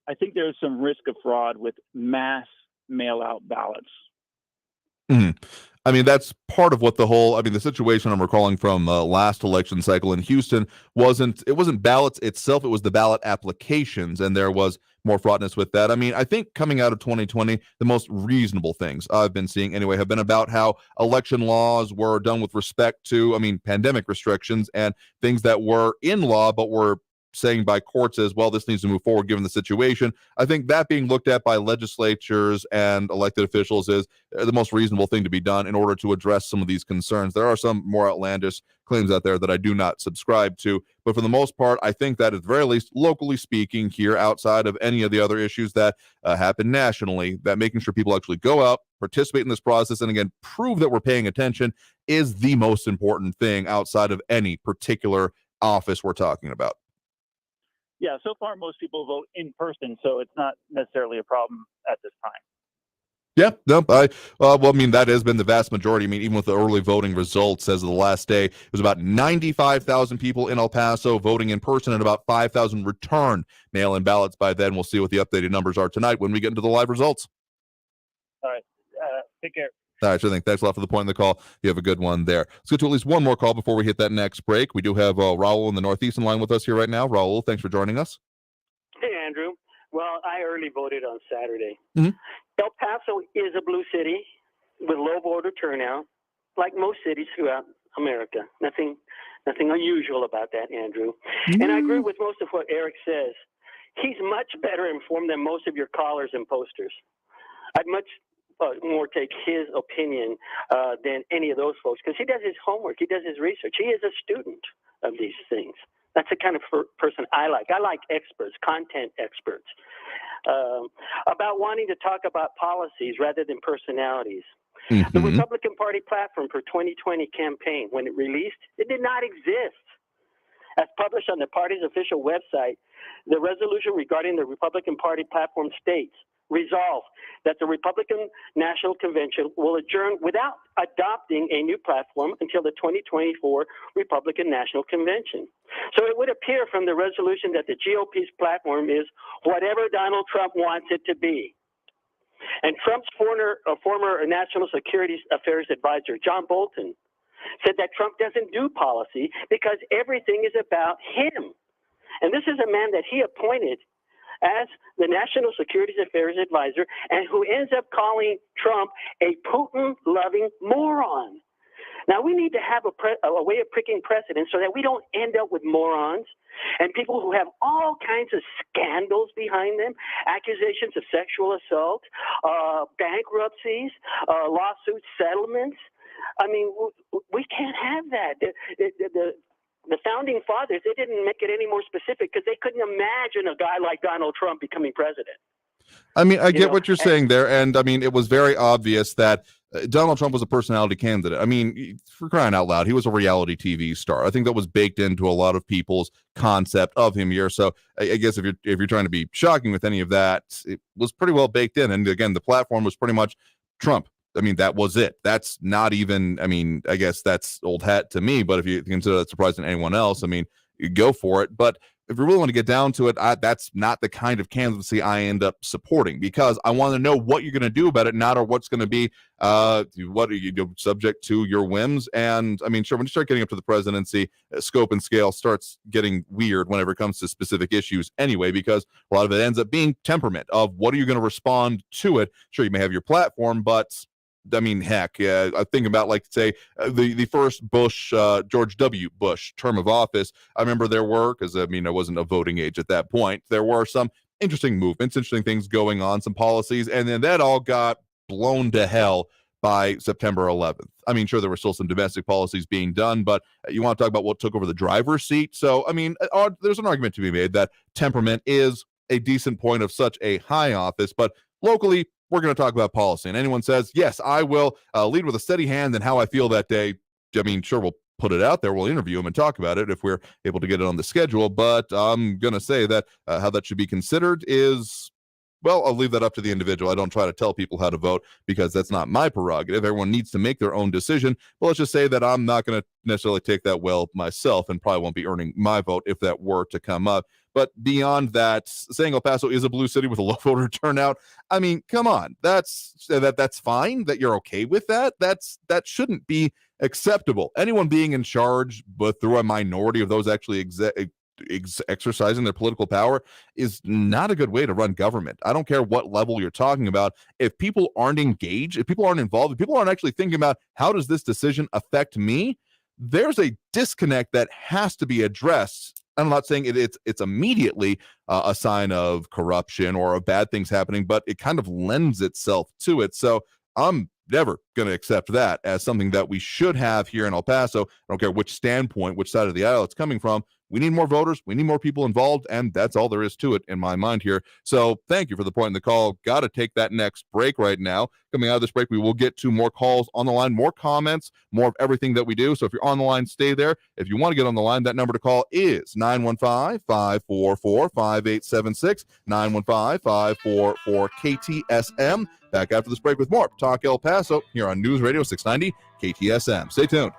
I think there's some risk of fraud with mass mail-out ballots. I mean, that's part of what the situation I'm recalling from last election cycle in Houston wasn't ballots itself, it was the ballot applications, and there was more fraudness with that. I mean, I think coming out of 2020, the most reasonable things I've been seeing anyway have been about how election laws were done with respect to, pandemic restrictions and things that were in law, but were saying by courts as well, this needs to move forward given the situation. I think that being looked at by legislatures and elected officials is the most reasonable thing to be done in order to address some of these concerns. There are some more outlandish claims out there that I do not subscribe to, but for the most part, I think that at the very least, locally speaking here, outside of any of the other issues that happen nationally, that making sure people actually go out, participate in this process, and again, prove that we're paying attention is the most important thing outside of any particular office we're talking about. Yeah, so far most people vote in person, so it's not necessarily a problem at this time. Yeah, no, that has been the vast majority. Even with the early voting results as of the last day, it was about 95,000 people in El Paso voting in person and about 5,000 returned mail-in ballots by then. We'll see what the updated numbers are tonight when we get into the live results. All right, take care. All right, sure thing. Thanks a lot for the point in the call. You have a good one there. Let's get to at least one more call before we hit that next break. We do have Raul in the Northeastern line with us here right now. Raul, thanks for joining us. Hey, Andrew. Well, I early voted on Saturday. Mm-hmm. El Paso is a blue city with low voter turnout, like most cities throughout America. Nothing unusual about that, Andrew. And I agree with most of what Eric says. He's much better informed than most of your callers and posters. I'd much more take his opinion than any of those folks, because he does his homework, he does his research. He is a student of these things. That's the kind of person I like. I like experts, content experts. About wanting to talk about policies rather than personalities. The Republican Party platform for 2020 campaign, when it released, it did not exist. As published on the party's official website, the resolution regarding the Republican Party platform states, resolve that the Republican National Convention will adjourn without adopting a new platform until the 2024 Republican National Convention. So it would appear from the resolution that the GOP's platform is whatever Donald Trump wants it to be. And Trump's former National Security Affairs Advisor, John Bolton, said that Trump doesn't do policy because everything is about him. And this is a man that he appointed as the National Security Affairs Advisor and who ends up calling Trump a Putin-loving moron. Now, we need to have a way of pricking precedent so that we don't end up with morons and people who have all kinds of scandals behind them, accusations of sexual assault, bankruptcies, lawsuits, settlements. I mean, we can't have that. The founding fathers, they didn't make it any more specific because they couldn't imagine a guy like Donald Trump becoming president. I mean, I get what you're saying there. And I mean, it was very obvious that Donald Trump was a personality candidate. I mean, for crying out loud, he was a reality TV star. I think that was baked into a lot of people's concept of him here. So I guess if you're trying to be shocking with any of that, it was pretty well baked in. And again, the platform was pretty much Trump. I mean, that was it. That's not even, I mean, I guess that's old hat to me, but if you consider that surprising to anyone else, I mean, you go for it. But if you really want to get down to it, that's not the kind of candidacy I end up supporting, because I want to know what you're going to do about it, not or what's going to be what are you subject to your whims. And I mean, sure, when you start getting up to the presidency, scope and scale starts getting weird whenever it comes to specific issues anyway, because a lot of it ends up being temperament of what are you going to respond to it. Sure, you may have your platform, but I mean, heck, I think about, like, say, the first Bush, George W. Bush term of office. I remember there were, because I mean, I wasn't a voting age at that point, there were some interesting movements, interesting things going on, some policies, and then that all got blown to hell by September 11th. I mean, sure, there were still some domestic policies being done, but you want to talk about what took over the driver's seat. So, I mean, there's an argument to be made that temperament is a decent point of such a high office, but locally, we're going to talk about policy. And anyone says, yes, I will lead with a steady hand and how I feel that day. I mean, sure, we'll put it out there. We'll interview him and talk about it if we're able to get it on the schedule. But I'm going to say that how that should be considered is, well, I'll leave that up to the individual. I don't try to tell people how to vote because that's not my prerogative. Everyone needs to make their own decision. But let's just say that I'm not going to necessarily take that well myself and probably won't be earning my vote if that were to come up. But beyond that, saying El Paso is a blue city with a low voter turnout, I mean, come on, that's fine that you're okay with that. That shouldn't be acceptable. Anyone being in charge, but through a minority of those actually exercising their political power, is not a good way to run government. I don't care what level you're talking about. If people aren't engaged, if people aren't involved, if people aren't actually thinking about how does this decision affect me, there's a disconnect that has to be addressed. I'm not saying it's immediately a sign of corruption or of bad things happening, but it kind of lends itself to it. So I'm never going to accept that as something that we should have here in El Paso. I don't care which standpoint, which side of the aisle it's coming from. We need more voters. We need more people involved, and that's all there is to it in my mind here. So thank you for the point in the call. Got to take that next break right now. Coming out of this break, we will get to more calls on the line, more comments, more of everything that we do. So if you're on the line, stay there. If you want to get on the line, that number to call is 915-544-5876, 915-544-KTSM. Back after this break with more Talk El Paso here on News Radio 690 KTSM. Stay tuned.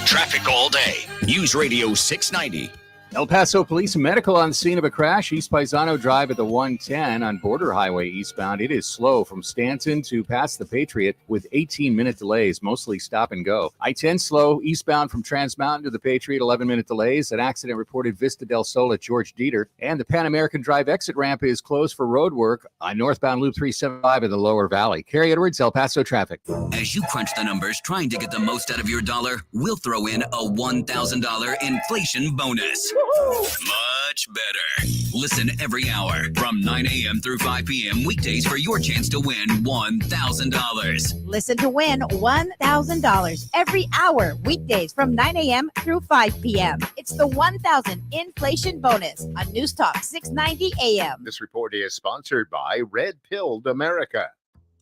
Traffic all day. News Radio 690. El Paso Police and Medical on the scene of a crash. East Paisano Drive at the 110 on Border Highway eastbound. It is slow from Stanton to past the Patriot with 18-minute delays, mostly stop and go. I-10 slow eastbound from Trans Mountain to the Patriot, 11-minute delays. An accident reported Vista del Sol at George Dieter. And the Pan American Drive exit ramp is closed for road work on northbound Loop 375 in the Lower Valley. Carrie Edwards, El Paso traffic. As you crunch the numbers trying to get the most out of your dollar, we'll throw in a $1,000 inflation bonus. Much better. Listen every hour from 9 a.m. through 5 p.m. weekdays for your chance to win $1,000. Listen to win $1,000 every hour, weekdays from 9 a.m. through 5 p.m. It's the 1,000 inflation bonus on News Talk 690 a.m. This report is sponsored by Red Pilled America.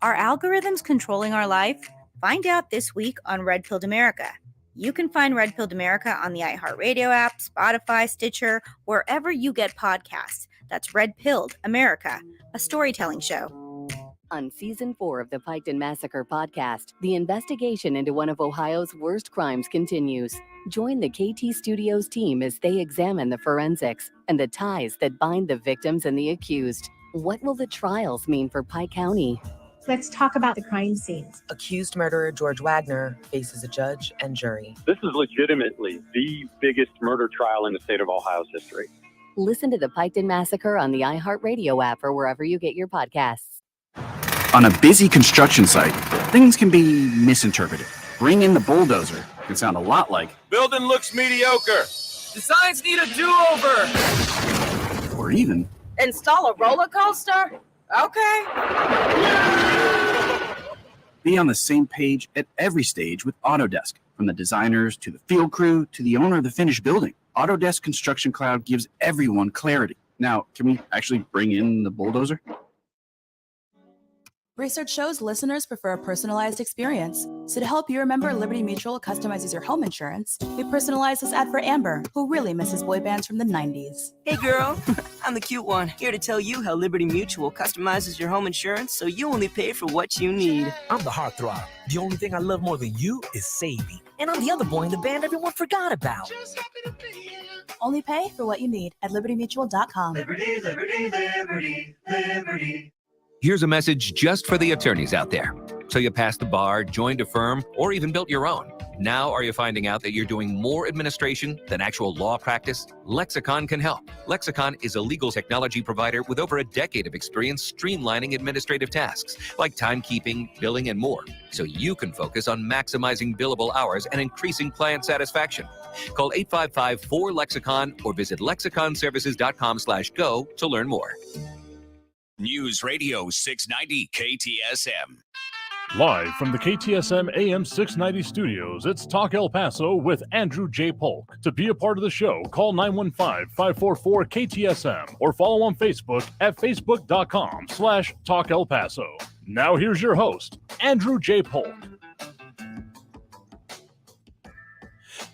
Are algorithms controlling our life? Find out this week on Red Pilled America. You can find Red Pilled America on the iHeartRadio app, Spotify, Stitcher, wherever you get podcasts. That's Red Pilled America, a storytelling show. On Season 4 of the Piketon Massacre podcast, the investigation into one of Ohio's worst crimes continues. Join the KT Studios team as they examine the forensics and the ties that bind the victims and the accused. What will the trials mean for Pike County? Let's talk about the crime scenes. Accused murderer George Wagner faces a judge and jury. This is legitimately the biggest murder trial in the state of Ohio's history. Listen to the Piketon Massacre on the iHeartRadio app or wherever you get your podcasts. On a busy construction site, things can be misinterpreted. Bring in the bulldozer can sound a lot like building looks mediocre. Designs need a do-over. Or even Install a roller coaster? Okay. be on the same page at every stage with Autodesk. From the designers to the field crew to the owner of the finished building, Autodesk Construction Cloud gives everyone clarity. Now, can we actually bring in the bulldozer? Research shows listeners prefer a personalized experience. So to help you remember, Liberty Mutual customizes your home insurance. We personalized this ad for Amber, who really misses boy bands from the 90s. Hey girl, I'm the cute one, here to tell you how Liberty Mutual customizes your home insurance so you only pay for what you need. I'm the heartthrob. The only thing I love more than you is saving. And I'm the other boy in the band everyone forgot about. Only pay for what you need at libertymutual.com. Liberty, liberty, liberty, liberty. Here's a message just for the attorneys out there. So you passed the bar, joined a firm, or even built your own. Now are you finding out that you're doing more administration than actual law practice? Lexicon can help. Lexicon is a legal technology provider with over a decade of experience streamlining administrative tasks like timekeeping, billing, and more, so you can focus on maximizing billable hours and increasing client satisfaction. Call 855-4-LEXICON or visit lexiconservices.com/go to learn more. News Radio 690 KTSM. Live from the KTSM AM 690 studios, it's Talk El Paso with Andrew J. Polk. To be a part of the show, call 915-544-KTSM or follow on Facebook at facebook.com/Talk El Paso. Now here's your host, Andrew J. Polk.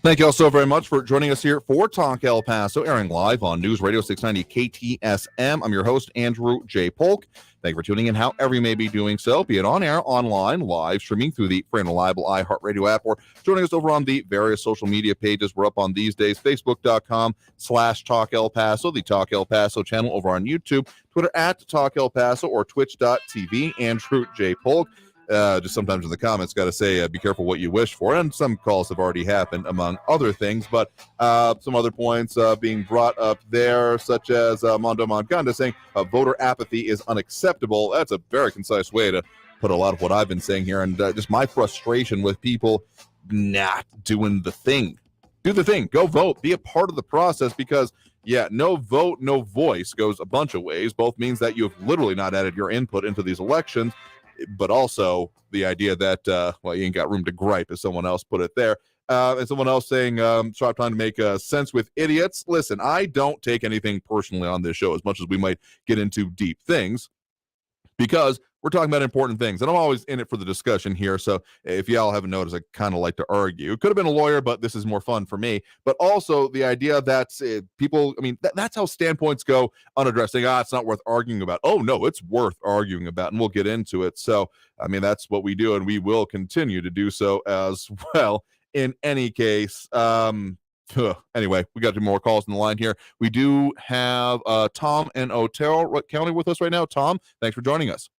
Thank you all so very much for joining us here for Talk El Paso, airing live on News Radio 690 KTSM. I'm your host, Andrew J. Polk. Thank you for tuning in however you may be doing so, be it on air, online, live streaming through the free and reliable iHeartRadio app, or joining us over on the various social media pages we're up on these days, facebook.com/Talk El Paso, the Talk El Paso channel over on YouTube, Twitter at Talk El Paso, or twitch.tv, Andrew J. Polk. Just sometimes in the comments, got to say, be careful what you wish for. And some calls have already happened, among other things. But some other points being brought up there, such as Mondo Montganda saying voter apathy is unacceptable. That's a very concise way to put a lot of what I've been saying here. And just my frustration with people not doing the thing. Do the thing. Go vote. Be a part of the process, because yeah, no vote, no voice goes a bunch of ways. Both means that you've literally not added your input into these elections, but also the idea that, well, you ain't got room to gripe, as someone else put it there. And someone else saying, stop trying to make sense with idiots. Listen, I don't take anything personally on this show, as much as we might get into deep things, because we're talking about important things. And I'm always in it for the discussion here. So if y'all haven't noticed, I kind of like to argue. Could have been a lawyer, but this is more fun for me. But also the idea that people, I mean, that's how standpoints go unaddressed. Saying, it's not worth arguing about. Oh, no, it's worth arguing about. And we'll get into it. So, I mean, that's what we do. And we will continue to do so as well. In any case, Anyway, we got 2 more calls in the line here. We do have Tom in Otero County with us right now. Tom, thanks for joining us.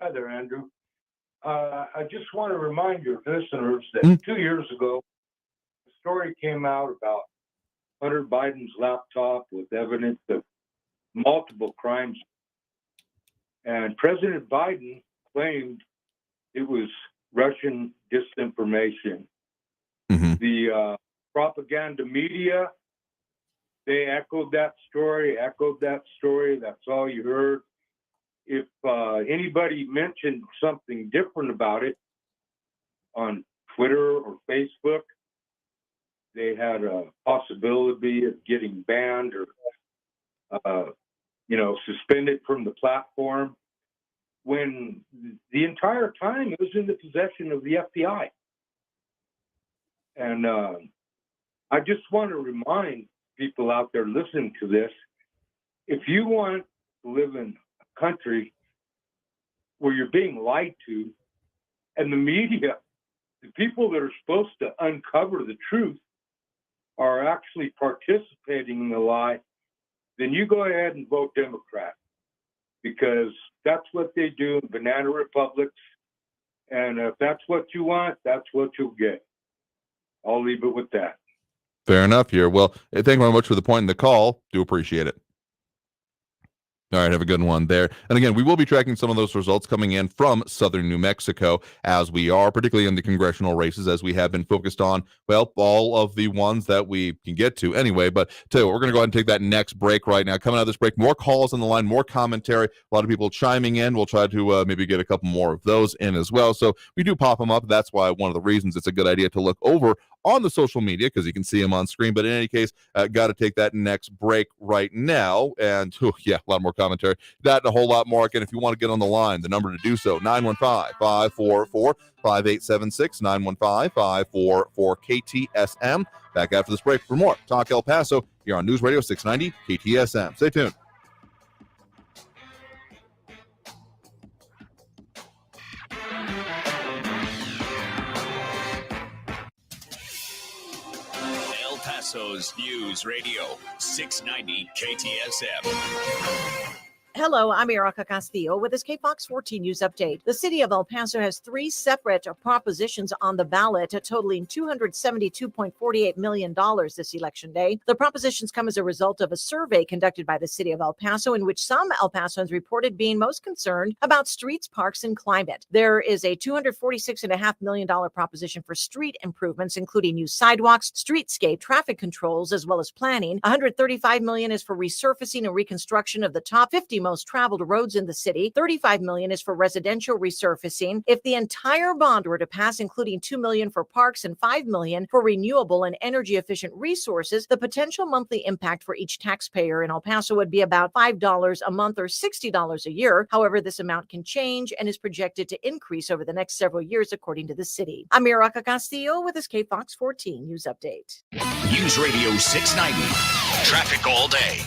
Hi there, Andrew. I just want to remind your listeners that 2 years ago, a story came out about Hunter Biden's laptop with evidence of multiple crimes. And President Biden claimed it was Russian disinformation. The propaganda media, they echoed that story. That's all you heard. If anybody mentioned something different about it on Twitter or Facebook, they had a possibility of getting banned or, suspended from the platform, when the entire time it was in the possession of the FBI. And I just want to remind people out there listening to this, if you want to live in a country where you're being lied to, and the media, the people that are supposed to uncover the truth, are actually participating in the lie, then you go ahead and vote Democrat, because that's what they do in banana republics. And if that's what you want, that's what you'll get. I'll leave it with that. Fair enough here. Well, thank you very much for the point in the call. Do appreciate it. All right, have a good one there. And again, we will be tracking some of those results coming in from southern New Mexico, as we are, particularly in the congressional races, as we have been focused on, well, all of the ones that we can get to anyway. But tell you what, we're going to go ahead and take that next break right now. Coming out of this break, more calls on the line, more commentary, a lot of people chiming in. We'll try to maybe get a couple more of those in as well. So we do pop them up. That's why one of the reasons it's a good idea to look over on the social media, because you can see them on screen. But in any case, got to take that next break right now. And a lot more commentary. That and a whole lot more. Again, if you want to get on the line, the number to do so, 915-544-5876, 915-544-KTSM. Back after this break for more Talk El Paso here on News Radio 690 KTSM. Stay tuned. El Paso's News Radio 690 KTSM. Hello, I'm Erica Castillo with this KFOX 14 News Update. The city of El Paso has 3 separate propositions on the ballot, totaling $272.48 million this election day. The propositions come as a result of a survey conducted by the city of El Paso, in which some El Pasoans reported being most concerned about streets, parks, and climate. There is a $246.5 million proposition for street improvements, including new sidewalks, streetscape, traffic controls, as well as planning. $135 million is for resurfacing and reconstruction of the top 50 most traveled roads in the city. $35 million is for residential resurfacing. If the entire bond were to pass, including $2 million for parks and $5 million for renewable and energy efficient resources, the potential monthly impact for each taxpayer in El Paso would be about $5 a month or $60 a year. However, this amount can change and is projected to increase over the next several years, according to the city. I'm Miraca Castillo with this KFOX 14 News Update. News Radio 690. Traffic all day.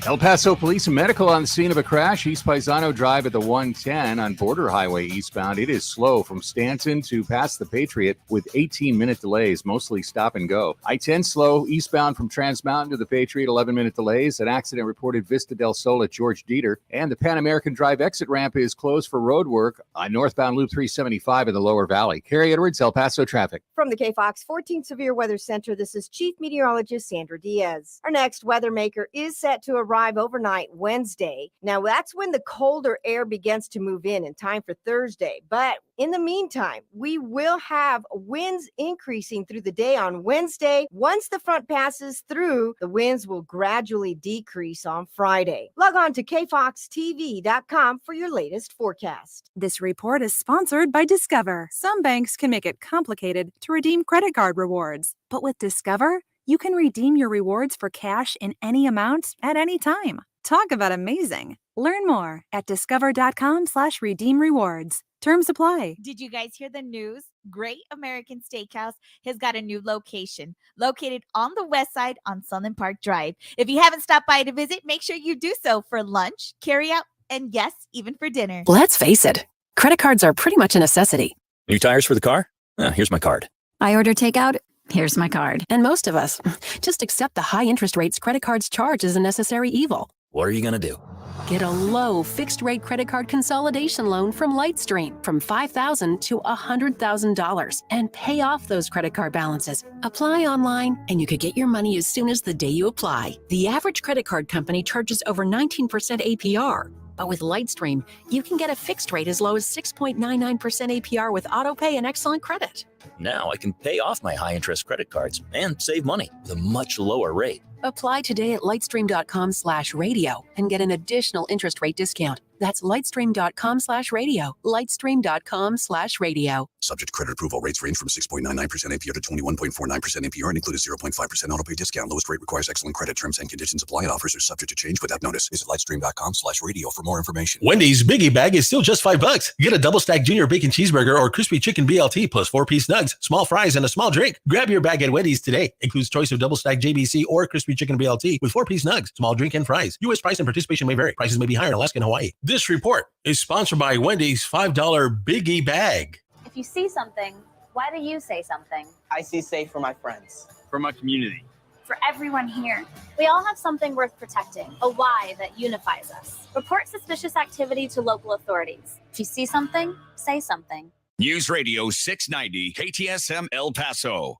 El Paso Police and Medical on the scene of a crash. East Paisano Drive at the 110 on Border Highway eastbound. It is slow from Stanton to past the Patriot with 18-minute delays, mostly stop and go. I-10 slow eastbound from Trans Mountain to the Patriot, 11-minute delays. An accident reported Vista del Sol at George Dieter. And the Pan American Drive exit ramp is closed for road work on northbound Loop 375 in the Lower Valley. Carrie Edwards, El Paso traffic. From the KFOX 14 Severe Weather Center, this is Chief Meteorologist Sandra Diaz. Our next weather maker is set to arrive overnight Wednesday. Now, that's when the colder air begins to move in time for Thursday. But in the meantime, we will have winds increasing through the day on Wednesday. Once the front passes through, the winds will gradually decrease on Friday. Log on to kfoxtv.com for your latest forecast. This report is sponsored by Discover. Some banks can make it complicated to redeem credit card rewards, but with Discover, you can redeem your rewards for cash in any amount at any time. Talk about amazing. Learn more at discover.com/redeem rewards. Terms apply. Did you guys hear the news? Great American Steakhouse has got a new location located on the west side on Sunland Park Drive. If you haven't stopped by to visit, make sure you do so for lunch, carry out, and yes, even for dinner. Let's face it, credit cards are pretty much a necessity. New tires for the car? Here's my card. I order takeout. Here's my card. And most of us just accept the high interest rates credit cards charge as a necessary evil. What are you going to do? Get a low fixed-rate credit card consolidation loan from Lightstream from $5,000 to $100,000 and pay off those credit card balances. Apply online, and you could get your money as soon as the day you apply. The average credit card company charges over 19% APR. But with Lightstream, you can get a fixed rate as low as 6.99% APR with autopay and excellent credit. Now I can pay off my high-interest credit cards and save money with a much lower rate. Apply today at lightstream.com/radio and get an additional interest rate discount. That's lightstream.com/radio. Lightstream.com/radio. Subject to credit approval. Rates range from 6.99% APR to 21.49% APR and include a 0.5% autopay discount. Lowest rate requires excellent credit. Terms and conditions apply. Offers are subject to change without notice. Visit lightstream.com/radio for more information. Wendy's Biggie Bag is still just $5. Get a double stack junior bacon cheeseburger or crispy chicken BLT plus 4-piece nugs, small fries, and a small drink. Grab your bag at Wendy's today. Includes choice of double stack JBC or crispy chicken BLT with 4-piece nugs, small drink, and fries. U.S. price and participation may vary. Prices may be higher in Alaska and Hawaii. This report is sponsored by Wendy's $5 Biggie Bag. If you see something, why do you say something? I see safe for my friends. For my community. For everyone here. We all have something worth protecting, a why that unifies us. Report suspicious activity to local authorities. If you see something, say something. News Radio 690 KTSM El Paso.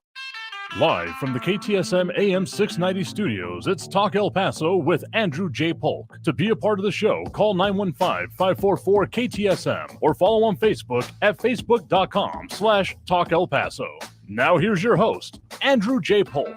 Live from the KTSM AM 690 studios, it's Talk El Paso with Andrew J. Polk. To be a part of the show, call 915-544-KTSM or follow on Facebook at facebook.com/Talk El Paso. Now here's your host, Andrew J. Polk.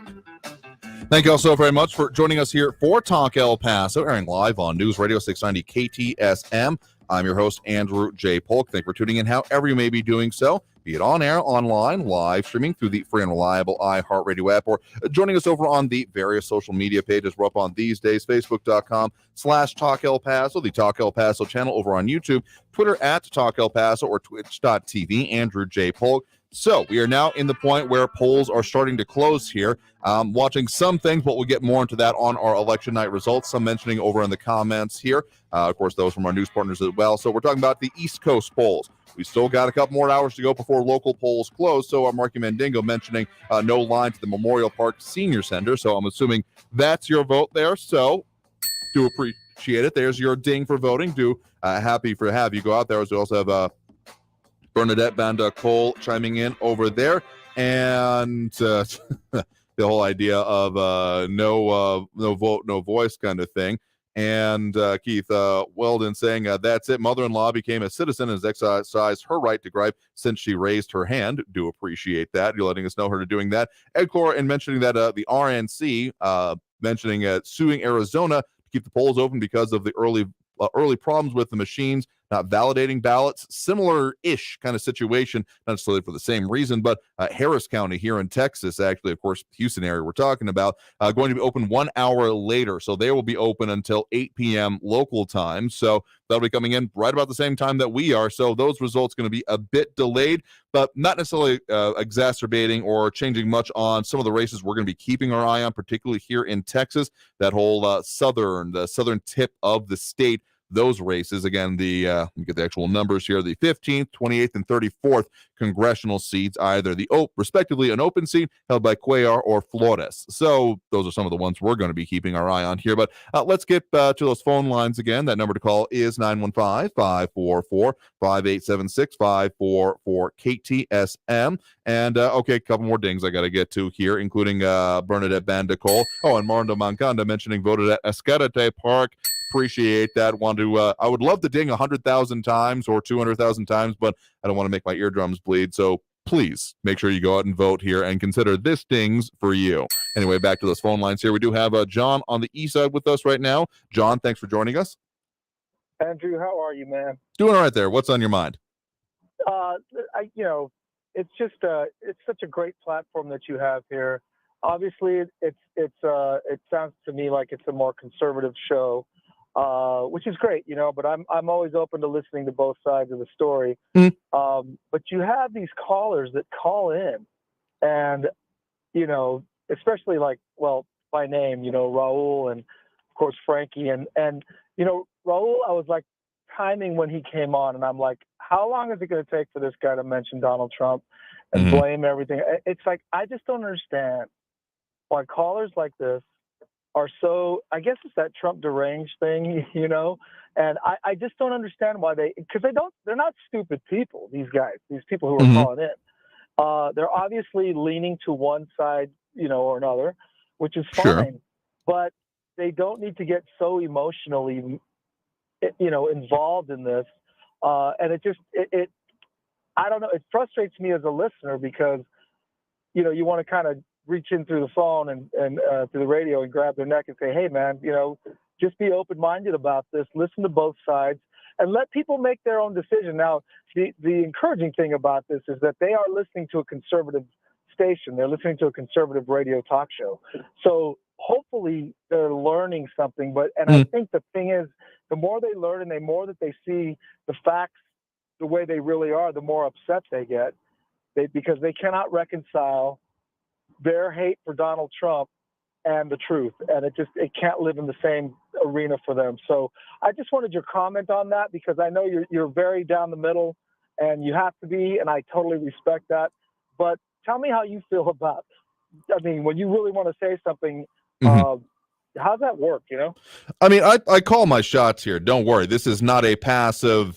Thank you all so very much for joining us here for Talk El Paso, airing live on News Radio 690 KTSM. I'm your host, Andrew J. Polk. Thank you for tuning in however you may be doing so, be it on air, online, live streaming through the free and reliable iHeartRadio app, or joining us over on the various social media pages we're up on these days, facebook.com/Talk El Paso, the Talk El Paso channel over on YouTube, Twitter at Talk El Paso, or twitch.tv, Andrew J. Polk. So we are now in the point where polls are starting to close here. Watching some things, but we'll get more into that on our election night results. Some mentioning over in the comments here. Of course, those from our news partners as well. So we're talking about the East Coast polls. We still got a couple more hours to go before local polls close. So Marky Mandingo mentioning no line to the Memorial Park Senior Center. So I'm assuming that's your vote there. So do appreciate it. There's your ding for voting. Happy to have you go out there. As we also have Bernadette Banda Cole chiming in over there, and the whole idea of no vote, no voice kind of thing. And Keith Weldon saying that's it. Mother-in-law became a citizen and has exercised her right to gripe since she raised her hand. Do appreciate that. You're letting us know her doing that. Ed Cora and mentioning that the RNC mentioning suing Arizona to keep the polls open because of the early problems with the machines not validating ballots. Similar-ish kind of situation, not necessarily for the same reason, but Harris County here in Texas, actually, of course, Houston area we're talking about, going to be open 1 hour later. So they will be open until 8 p.m. local time. So that'll be coming in right about the same time that we are. So those results going to be a bit delayed, but not necessarily exacerbating or changing much on some of the races we're going to be keeping our eye on, particularly here in Texas, that whole southern tip of the state. Those races, again, let me get the actual numbers here, the 15th, 28th, and 34th congressional seats, either respectively an open seat held by Cuellar or Flores. So those are some of the ones we're going to be keeping our eye on here. But let's get to those phone lines again. That number to call is 915-544-5876, 544-KTSM. And, okay, a couple more dings I got to get to here, including Bernadette Bandacol. Oh, and Marndo Mancanda mentioning voted at Escalante Park. Appreciate that. I would love to ding 100,000 times or 200,000 times, but I don't want to make my eardrums bleed. So please make sure you go out and vote here and consider this dings for you. Anyway, back to those phone lines here. We do have John on the east side with us right now. John, thanks for joining us. Andrew, how are you, man? Doing all right there. What's on your mind? It's just it's such a great platform that you have here. Obviously, it sounds to me like it's a more conservative show. Which is great, but I'm always open to listening to both sides of the story. But you have these callers that call in and, especially by name, Raul and of course Frankie and Raul, I was like timing when he came on and I'm like, how long is it going to take for this guy to mention Donald Trump? and blame everything. It's like, I just don't understand why callers like this are so, I guess it's that Trump deranged thing, you know? And I just don't understand why because they're not stupid people, these guys, these people who are calling in. They're obviously leaning to one side, you know, or another, which is fine. Sure. But they don't need to get so emotionally, you know, involved in this. And I don't know, it frustrates me as a listener because, you know, you want to kind of reach in through the phone and through the radio and grab their neck and say, hey, man, you know, just be open-minded about this. Listen to both sides and let people make their own decision. Now, the encouraging thing about this is that they are listening to a conservative station. They're listening to a conservative radio talk show. So hopefully they're learning something. I think the thing is, the more they learn and the more that they see the facts the way they really are, the more upset they get because they cannot reconcile their hate for Donald Trump and the truth. And it can't live in the same arena for them. So I just wanted your comment on that because I know you're very down the middle and you have to be, and I totally respect that. But tell me how you feel about, I mean, when you really want to say something, how's that work, you know? I mean, I call my shots here. Don't worry. This is not a passive,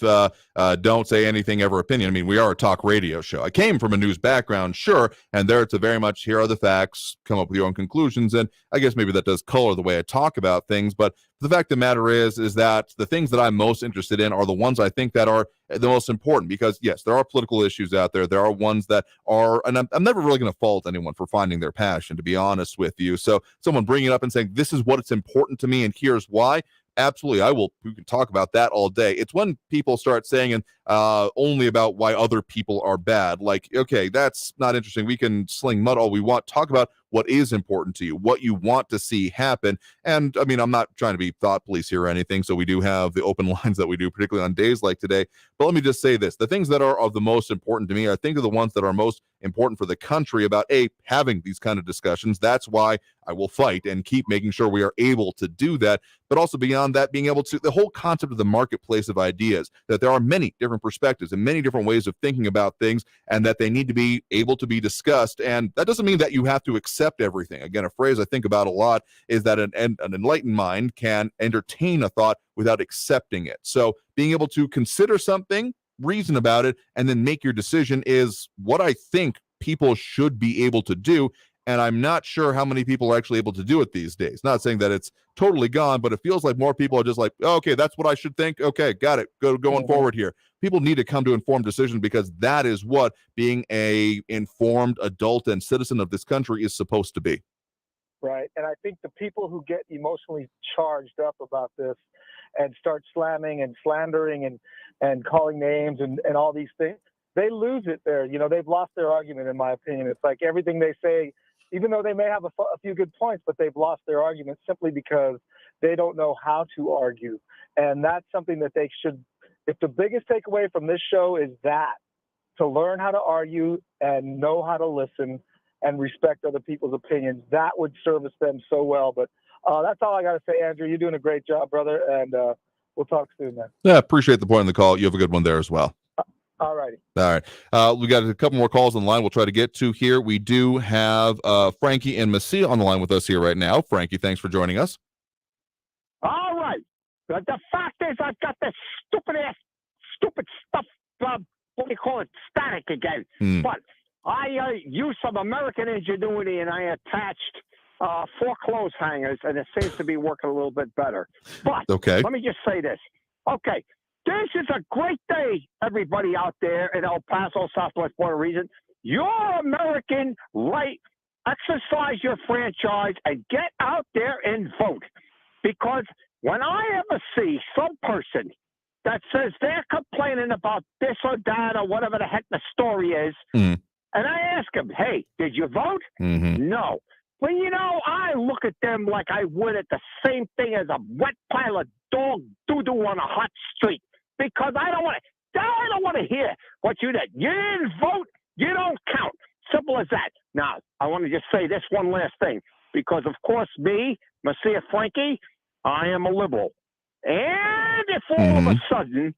don't say anything ever opinion. I mean, we are a talk radio show. I came from a news background, sure, and there it's a very much, here are the facts, come up with your own conclusions, and I guess maybe that does color the way I talk about things, but the fact of the matter is that the things that I'm most interested in are the ones I think that are the most important because, yes, there are political issues out there. There are ones that are, and I'm never really going to fault anyone for finding their passion, to be honest with you. So someone bringing it up and saying, this is what it's important to me and here's why, absolutely, we can talk about that all day. It's when people start saying only about why other people are bad. Like, okay, that's not interesting. We can sling mud all we want. Talk about what is important to you, what you want to see happen. And I mean, I'm not trying to be thought police here or anything. So we do have the open lines that we do, particularly on days like today. But let me just say this. The things that are of the most important to me, I think are the ones that are most important for the country about having these kind of discussions. That's why I will fight and keep making sure we are able to do that. But also beyond that, being able to, the whole concept of the marketplace of ideas, that there are many different perspectives and many different ways of thinking about things and that they need to be able to be discussed. And that doesn't mean that you have to accept everything. Again, a phrase I think about a lot is that an enlightened mind can entertain a thought without accepting it. So being able to consider something, reason about it, and then make your decision is what I think people should be able to do. And I'm not sure how many people are actually able to do it these days. Not saying that it's totally gone, but it feels like more people are just like, oh, okay, that's what I should think. Okay, got it. Going forward here. People need to come to informed decisions because that is what being a informed adult and citizen of this country is supposed to be. Right. And I think the people who get emotionally charged up about this and start slamming and slandering and calling names and all these things, they lose it there. You know, they've lost their argument, in my opinion. It's like everything they say, even though they may have a few good points, but they've lost their argument simply because they don't know how to argue. And that's something that they should, if the biggest takeaway from this show is that, to learn how to argue and know how to listen and respect other people's opinions, that would service them so well. But that's all I got to say, Andrew. You're doing a great job, brother. And we'll talk soon, man. Yeah, appreciate the point in the call. You have a good one there as well. All righty. All right. We got a couple more calls on the line we'll try to get to here. We do have Frankie and Messia on the line with us here right now. Frankie, thanks for joining us. All right. But the fact is, I've got this stupid stuff, what do you call it, static again. But I used some American ingenuity and I attached 4 clothes hangers, and it seems to be working a little bit better. But let me just say this. Okay. This is a great day, everybody out there in El Paso, Southwest border region. Your American right, exercise your franchise and get out there and vote. Because when I ever see some person that says they're complaining about this or that or whatever the heck the story is, and I ask them, hey, did you vote? No. Well, you know, I look at them like I would at the same thing as a wet pile of dog doo-doo on a hot street. Because I don't want to hear what you did. You didn't vote, you don't count. Simple as that. Now, I want to just say this one last thing. Because, of course, me, Messia Frankie, I am a liberal. And if all of a sudden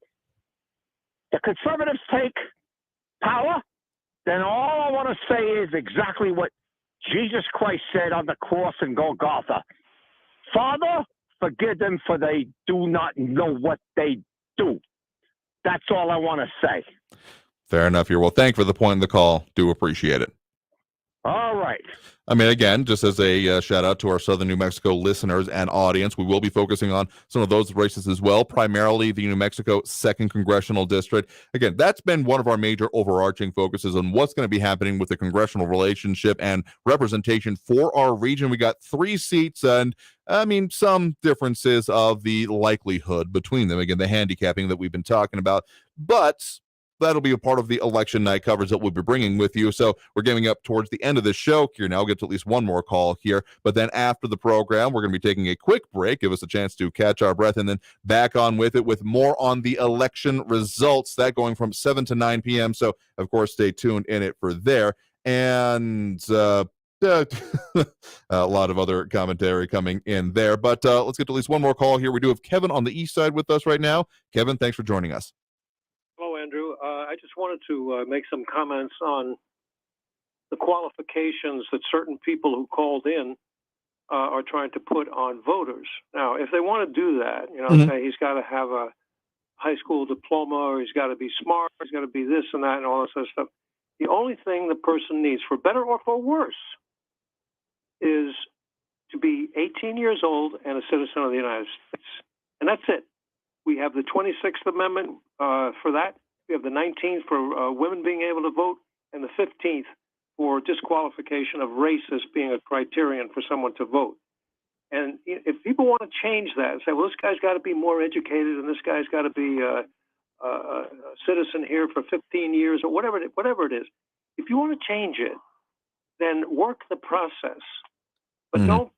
the conservatives take power, then all of want to say is exactly what Jesus Christ said on the cross in Golgotha. Father, forgive them, for they do not know what they do. That's all I want to say. Fair enough here. Well, thank you for the point in the call. Do appreciate it. All right. I mean, again, just as a shout out to our Southern New Mexico listeners and audience, we will be focusing on some of those races as well, primarily the New Mexico 2nd Congressional District. Again, that's been one of our major overarching focuses on what's going to be happening with the congressional relationship and representation for our region. We got 3 seats, and I mean, some differences of the likelihood between them. Again, the handicapping that we've been talking about, but that'll be a part of the election night coverage that we'll be bringing with you. So we're getting up towards the end of the show here now. We'll get to at least one more call here. But then after the program, we're going to be taking a quick break, give us a chance to catch our breath, and then back on with it with more on the election results. That going from 7 to 9 p.m. So, of course, stay tuned in it for there. And a lot of other commentary coming in there. But let's get to at least one more call here. We do have Kevin on the east side with us right now. Kevin, thanks for joining us. Hello, Andrew. I just wanted to make some comments on the qualifications that certain people who called in are trying to put on voters. Now, if they want to do that, say he's got to have a high school diploma, or he's got to be smart, he's got to be this and that and all this other stuff. The only thing the person needs, for better or for worse, is to be 18 years old and a citizen of the United States. And that's it. We have the 26th Amendment for that. We have the 19th for women being able to vote, and the 15th for disqualification of race as being a criterion for someone to vote. And if people want to change that and say, well, this guy's got to be more educated and this guy's got to be a citizen here for 15 years or whatever it is, if you want to change it, then work the process. But don't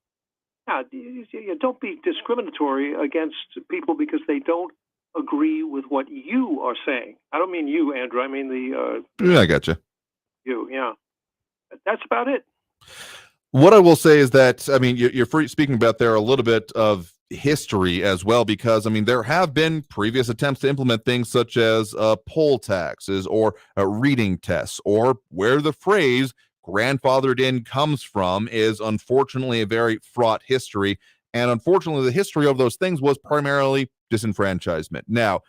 be discriminatory against people because they don't agree with what you are saying. I don't mean you, Andrew. I mean I gotcha. You, yeah. That's about it. What I will say is that, I mean, you're speaking about there a little bit of history as well, because, I mean, there have been previous attempts to implement things such as poll taxes or reading tests, or where the phrase grandfathered in comes from is unfortunately a very fraught history. And unfortunately, the history of those things was primarily disenfranchisement. Now,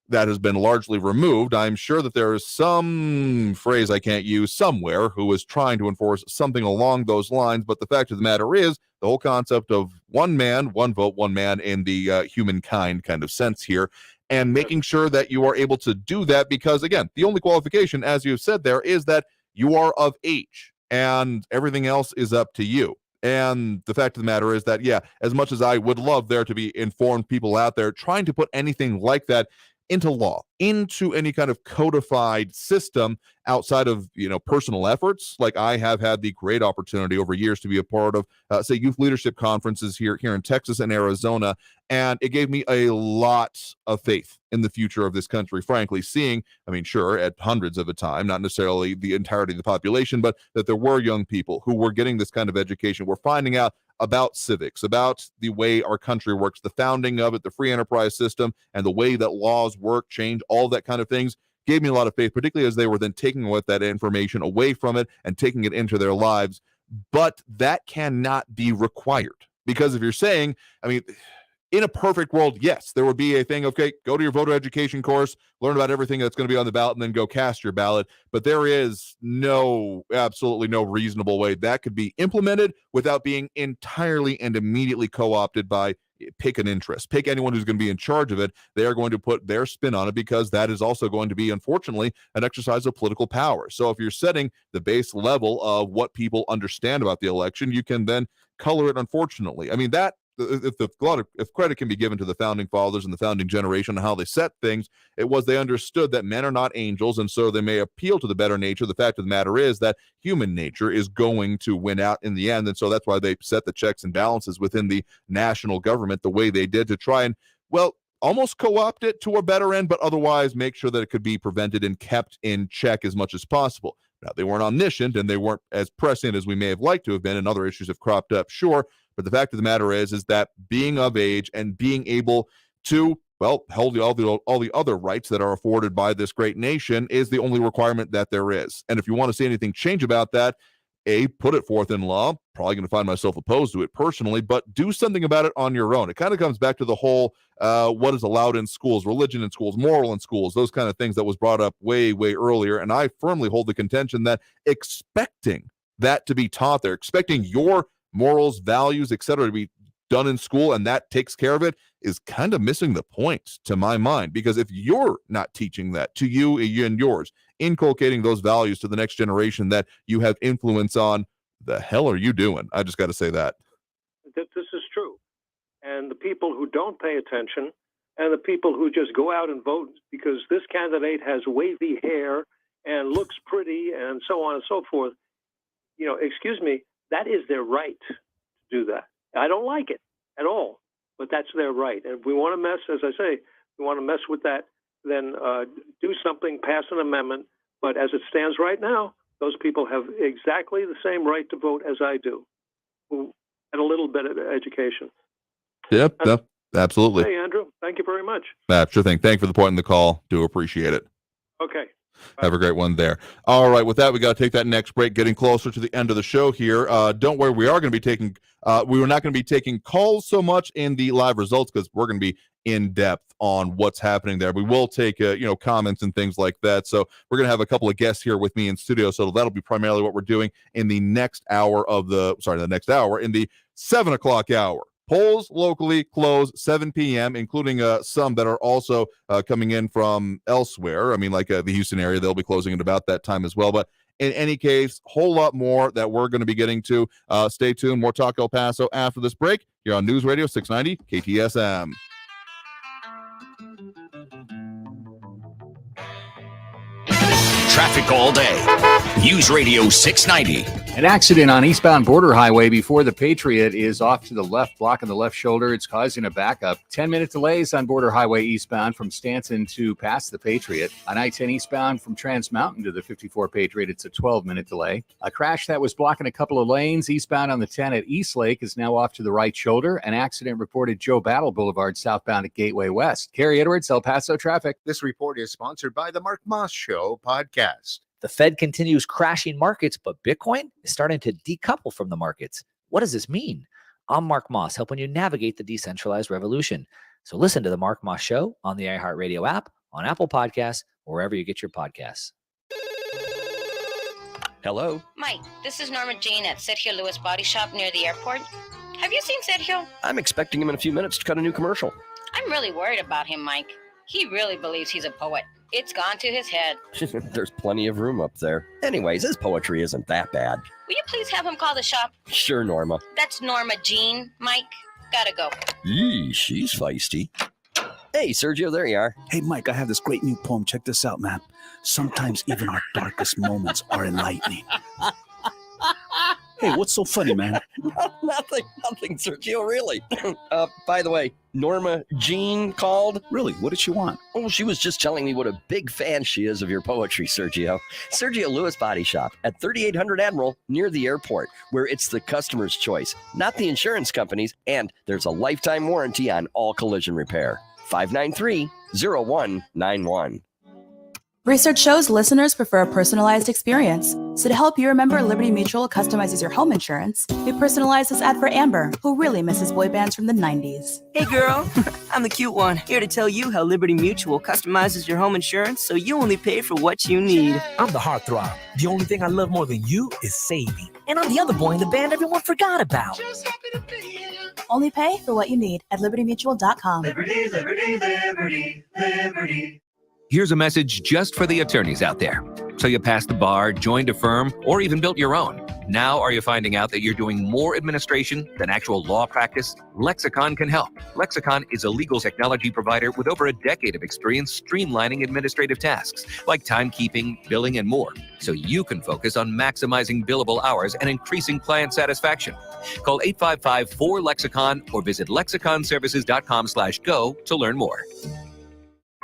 that has been largely removed. I'm sure that there is some phrase I can't use somewhere who is trying to enforce something along those lines. But the fact of the matter is, the whole concept of one man, one vote, one man in the humankind kind of sense here, and making sure that you are able to do that, because, again, the only qualification, as you've said there, is that you are of age, and everything else is up to you. And the fact of the matter is that, yeah, as much as I would love there to be informed people out there trying to put anything like that into law, into any kind of codified system outside of, personal efforts, like I have had the great opportunity over years to be a part of, say, youth leadership conferences here in Texas and Arizona. And it gave me a lot of faith in the future of this country, frankly, seeing, I mean, sure, at hundreds of a time, not necessarily the entirety of the population, but that there were young people who were getting this kind of education. We're finding out about civics, about the way our country works, the founding of it, the free enterprise system, and the way that laws work, change, all that kind of things. Gave me a lot of faith, particularly as they were then taking with that information away from it and taking it into their lives. But that cannot be required, because if you're saying, I mean, in a perfect world, yes, there would be a thing, okay, go to your voter education course, learn about everything that's going to be on the ballot, and then go cast your ballot. But there is absolutely no reasonable way that could be implemented without being entirely and immediately co-opted by pick an interest. Pick anyone who's going to be in charge of it. They are going to put their spin on it, because that is also going to be, unfortunately, an exercise of political power. So if you're setting the base level of what people understand about the election, you can then color it, unfortunately. I mean, that if credit can be given to the founding fathers and the founding generation on how they set things, it was they understood that men are not angels, and so they may appeal to the better nature. The fact of the matter is that human nature is going to win out in the end, and so that's why they set the checks and balances within the national government the way they did, to try and, well, almost co-opt it to a better end, but otherwise make sure that it could be prevented and kept in check as much as possible. Now, they weren't omniscient, and they weren't as prescient as we may have liked to have been, and other issues have cropped up, sure. But the fact of the matter is that being of age and being able to well, all the other rights that are afforded by this great nation is the only requirement that there is. And if you want to see anything change about that, put it forth in law. Probably going to find myself opposed to it personally, but do something about it on your own. It kind of comes back to the whole what is allowed in schools, religion in schools, moral in schools, those kind of things that was brought up way, way earlier. And I firmly hold the contention that expecting that to be taught there, expecting your morals, values, etc., to be done in school, and that takes care of it, is kind of missing the point to my mind. Because if you're not teaching that to you and yours, inculcating those values to the next generation that you have influence on, the hell are you doing? I just got to say that. This is true. And the people who don't pay attention and the people who just go out and vote because this candidate has wavy hair and looks pretty and so on and so forth, excuse me, that is their right to do that. I don't like it at all, but that's their right. And if we want to mess, as I say, we want to mess with that, then do something, pass an amendment. But as it stands right now, those people have exactly the same right to vote as I do, and a little bit of education. Yep, absolutely. Hey, Andrew, thank you very much. Sure thing. Thank you for the point in the call. Do appreciate it. Okay. Have a great one there. All right, with that, we got to take that next break. Getting closer to the end of the show here. Don't worry, we are going to be taking. We were not going to be taking calls so much in the live results because we're going to be in depth on what's happening there. We will take comments and things like that. So we're going to have a couple of guests here with me in studio. So that'll be primarily what we're doing in the next hour in the 7 o'clock hour. Polls locally close 7 p.m., including some that are also coming in from elsewhere. I mean, like the Houston area, they'll be closing at about that time as well. But in any case, whole lot more that we're going to be getting to. Stay tuned. More Talk El Paso after this break here on News Radio 690 KTSM. Traffic all day. News Radio 690. An accident on eastbound Border Highway before the Patriot is off to the left, blocking the left shoulder. It's causing a backup. 10-minute delays on Border Highway eastbound from Stanton to past the Patriot. On I-10 eastbound from Trans Mountain to the 54 Patriot, it's a 12-minute delay. A crash that was blocking a couple of lanes eastbound on the 10 at East Lake is now off to the right shoulder. An accident reported Joe Battle Boulevard southbound at Gateway West. Carrie Edwards, El Paso traffic. This report is sponsored by the Mark Moss Show podcast. The Fed continues crashing markets, but Bitcoin is starting to decouple from the markets. What does this mean? I'm Mark Moss, helping you navigate the decentralized revolution. So listen to the Mark Moss Show on the iHeartRadio app, on Apple Podcasts, or wherever you get your podcasts. Hello? Mike, this is Norma Jean at Sergio Lewis Body Shop near the airport. Have you seen Sergio? I'm expecting him in a few minutes to cut a new commercial. I'm really worried about him, Mike. He really believes he's a poet. It's gone to his head. There's plenty of room up there. Anyways, his poetry isn't that bad. Will you please have him call the shop? Sure, Norma. That's Norma Jean, Mike. Gotta go. Yee, she's feisty. Hey, Sergio, there you are. Hey, Mike, I have this great new poem. Check this out, man. Sometimes even our darkest moments are enlightening. Hey, what's so funny, man? Nothing, Sergio, really. By the way, Norma Jean called. Really? What did she want? Oh, she was just telling me what a big fan she is of your poetry, Sergio. Sergio Lewis Body Shop at 3800 Admiral near the airport, where it's the customer's choice, not the insurance company's, and there's a lifetime warranty on all collision repair. 593-0191. Research shows listeners prefer a personalized experience. So to help you remember, Liberty Mutual customizes your home insurance. We personalize this ad for Amber, who really misses boy bands from the 90s. Hey girl, I'm the cute one, here to tell you how Liberty Mutual customizes your home insurance so you only pay for what you need. I'm the heartthrob. The only thing I love more than you is saving. And I'm the other boy in the band everyone forgot about. Only pay for what you need at libertymutual.com. Liberty, liberty, liberty, liberty. Here's a message just for the attorneys out there. So you passed the bar, joined a firm, or even built your own. Now are you finding out that you're doing more administration than actual law practice? Lexicon can help. Lexicon is a legal technology provider with over a decade of experience streamlining administrative tasks like timekeeping, billing, and more, so you can focus on maximizing billable hours and increasing client satisfaction. Call 855-4-LEXICON or visit lexiconservices.com/go to learn more.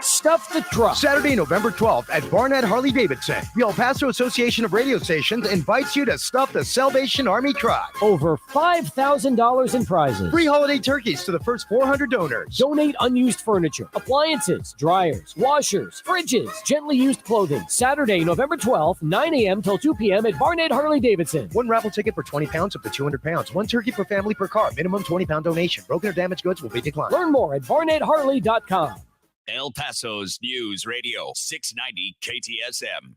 Stuff the truck. Saturday, November 12th at Barnett Harley-Davidson. The El Paso Association of Radio Stations invites you to stuff the Salvation Army truck. Over $5,000 in prizes. Free holiday turkeys to the first 400 donors. Donate unused furniture, appliances, dryers, washers, fridges, gently used clothing. Saturday, November 12th, 9 a.m. till 2 p.m. at Barnett Harley-Davidson. One raffle ticket for 20 pounds up to 200 pounds. One turkey per family per car. Minimum 20-pound donation. Broken or damaged goods will be declined. Learn more at barnettharley.com. El Paso's News Radio 690 KTSM.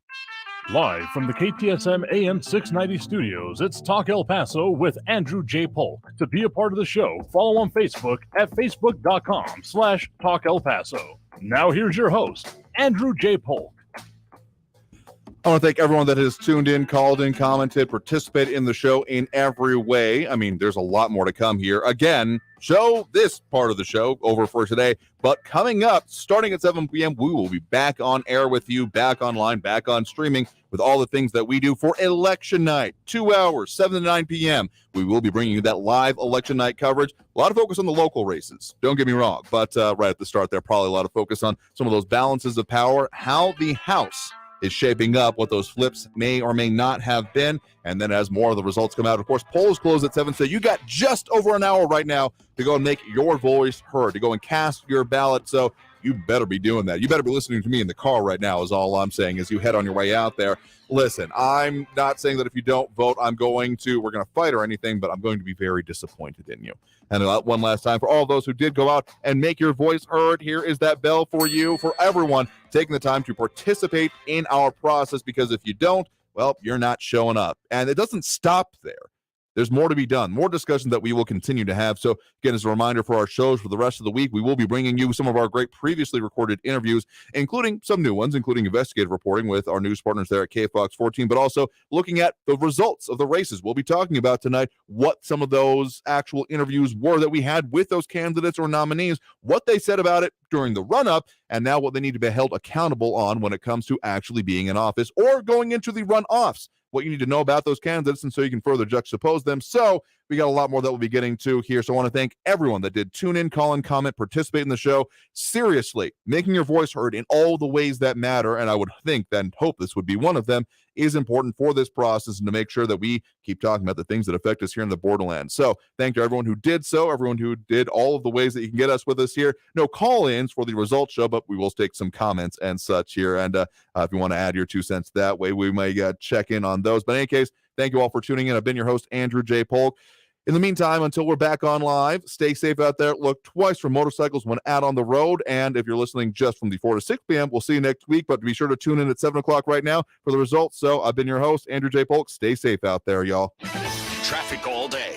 Live from the KTSM AM 690 studios, it's Talk El Paso with Andrew J. Polk. To be a part of the show, follow on Facebook at facebook.com/Talk El Paso. Now here's your host, Andrew J. Polk. I want to thank everyone that has tuned in, called in, commented, participated in the show in every way. I mean, there's a lot more to come here. Again, this part of the show over for today. But coming up, starting at 7 p.m., we will be back on air with you, back online, back on streaming with all the things that we do for election night. 2 hours, 7 to 9 p.m. We will be bringing you that live election night coverage. A lot of focus on the local races. Don't get me wrong. But right at the start there, probably a lot of focus on some of those balances of power, how the House is shaping up, what those flips may or may not have been. And then as more of the results come out, of course, polls close at 7. So you got just over an hour right now to go and make your voice heard, to go and cast your ballot. So you better be doing that. You better be listening to me in the car right now is all I'm saying as you head on your way out there. Listen, I'm not saying that if you don't vote, we're going to fight or anything, but I'm going to be very disappointed in you. And one last time, for all those who did go out and make your voice heard, here is that bell for you, for everyone taking the time to participate in our process, because if you don't, well, you're not showing up. And it doesn't stop there. There's more to be done, more discussion that we will continue to have. So again, as a reminder for our shows for the rest of the week, we will be bringing you some of our great previously recorded interviews, including some new ones, including investigative reporting with our news partners there at KFOX 14, but also looking at the results of the races. We'll be talking about tonight what some of those actual interviews were that we had with those candidates or nominees, what they said about it during the run-up, and now what they need to be held accountable on when it comes to actually being in office or going into the runoffs. What you need to know about those candidates, and so you can further juxtapose them. So we got a lot more that we'll be getting to here. So I want to thank everyone that did tune in, call in, comment, participate in the show. Seriously, making your voice heard in all the ways that matter, and I would think and hope this would be one of them, is important for this process and to make sure that we keep talking about the things that affect us here in the borderlands. So thank you to everyone who did so, everyone who did all of the ways that you can get us with us here. No call-ins for the results show, but we will take some comments and such here. And if you want to add your 2 cents that way, we may check in on those. But in any case, thank you all for tuning in. I've been your host, Andrew J. Polk. In the meantime, until we're back on live, stay safe out there. Look twice for motorcycles when out on the road. And if you're listening just from the 4 to 6 p.m., we'll see you next week. But be sure to tune in at 7 o'clock right now for the results. So I've been your host, Andrew J. Polk. Stay safe out there, y'all. Traffic all day.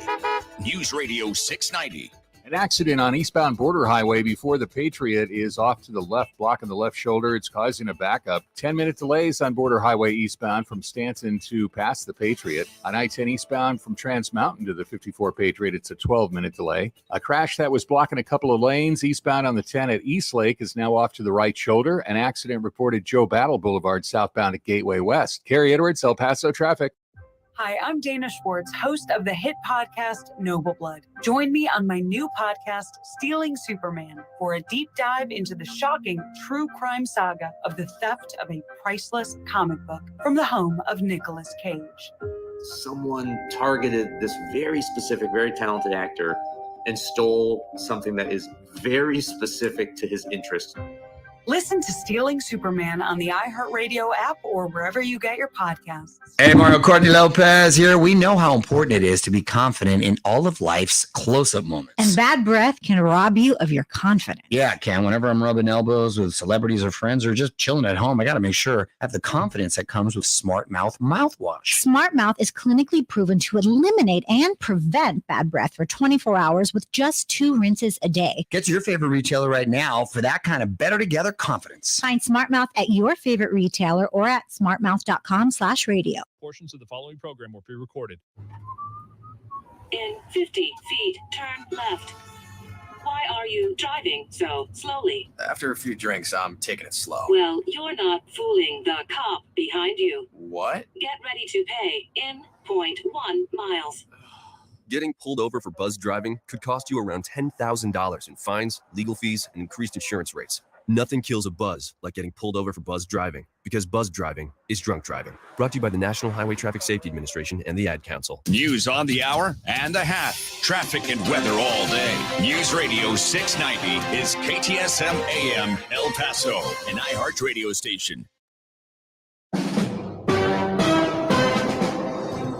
News Radio 690. An accident on eastbound Border Highway before the Patriot is off to the left, blocking the left shoulder. It's causing a backup. 10-minute delays on Border Highway eastbound from Stanton to past the Patriot. On I-10 eastbound from Trans Mountain to the 54 Patriot, it's a 12-minute delay. A crash that was blocking a couple of lanes eastbound on the 10 at East Lake is now off to the right shoulder. An accident reported Joe Battle Boulevard southbound at Gateway West. Carrie Edwards, El Paso traffic. Hi, I'm Dana Schwartz, host of the hit podcast Noble Blood. Join me on my new podcast, Stealing Superman, for a deep dive into the shocking true crime saga of the theft of a priceless comic book from the home of Nicolas Cage. Someone targeted this very specific, very talented actor and stole something that is very specific to his interest. Listen to Stealing Superman on the iHeartRadio app or wherever you get your podcasts. Hey, Mario Courtney Lopez here. We know how important it is to be confident in all of life's close-up moments. And bad breath can rob you of your confidence. Yeah, it can. Whenever I'm rubbing elbows with celebrities or friends or just chilling at home, I got to make sure I have the confidence that comes with Smart Mouth mouthwash. Smart Mouth is clinically proven to eliminate and prevent bad breath for 24 hours with just 2 rinses a day. Get to your favorite retailer right now for that kind of better together confidence. Find Smart Mouth at your favorite retailer or at smartmouth.com/radio. Portions of the following program were pre-recorded. In 50 feet, turn left. Why are you driving so slowly? After a few drinks, I'm taking it slow. Well, you're not fooling the cop behind you. What? Get ready to pay in 0.1 miles. Getting pulled over for buzz driving could cost you around $10,000 in fines, legal fees, and increased insurance rates. Nothing kills a buzz like getting pulled over for buzz driving, because buzz driving is drunk driving. Brought to you by the National Highway Traffic Safety Administration and the Ad Council. News on the hour and a half. Traffic and weather all day. News Radio 690 is KTSM AM El Paso, an iHeart radio station.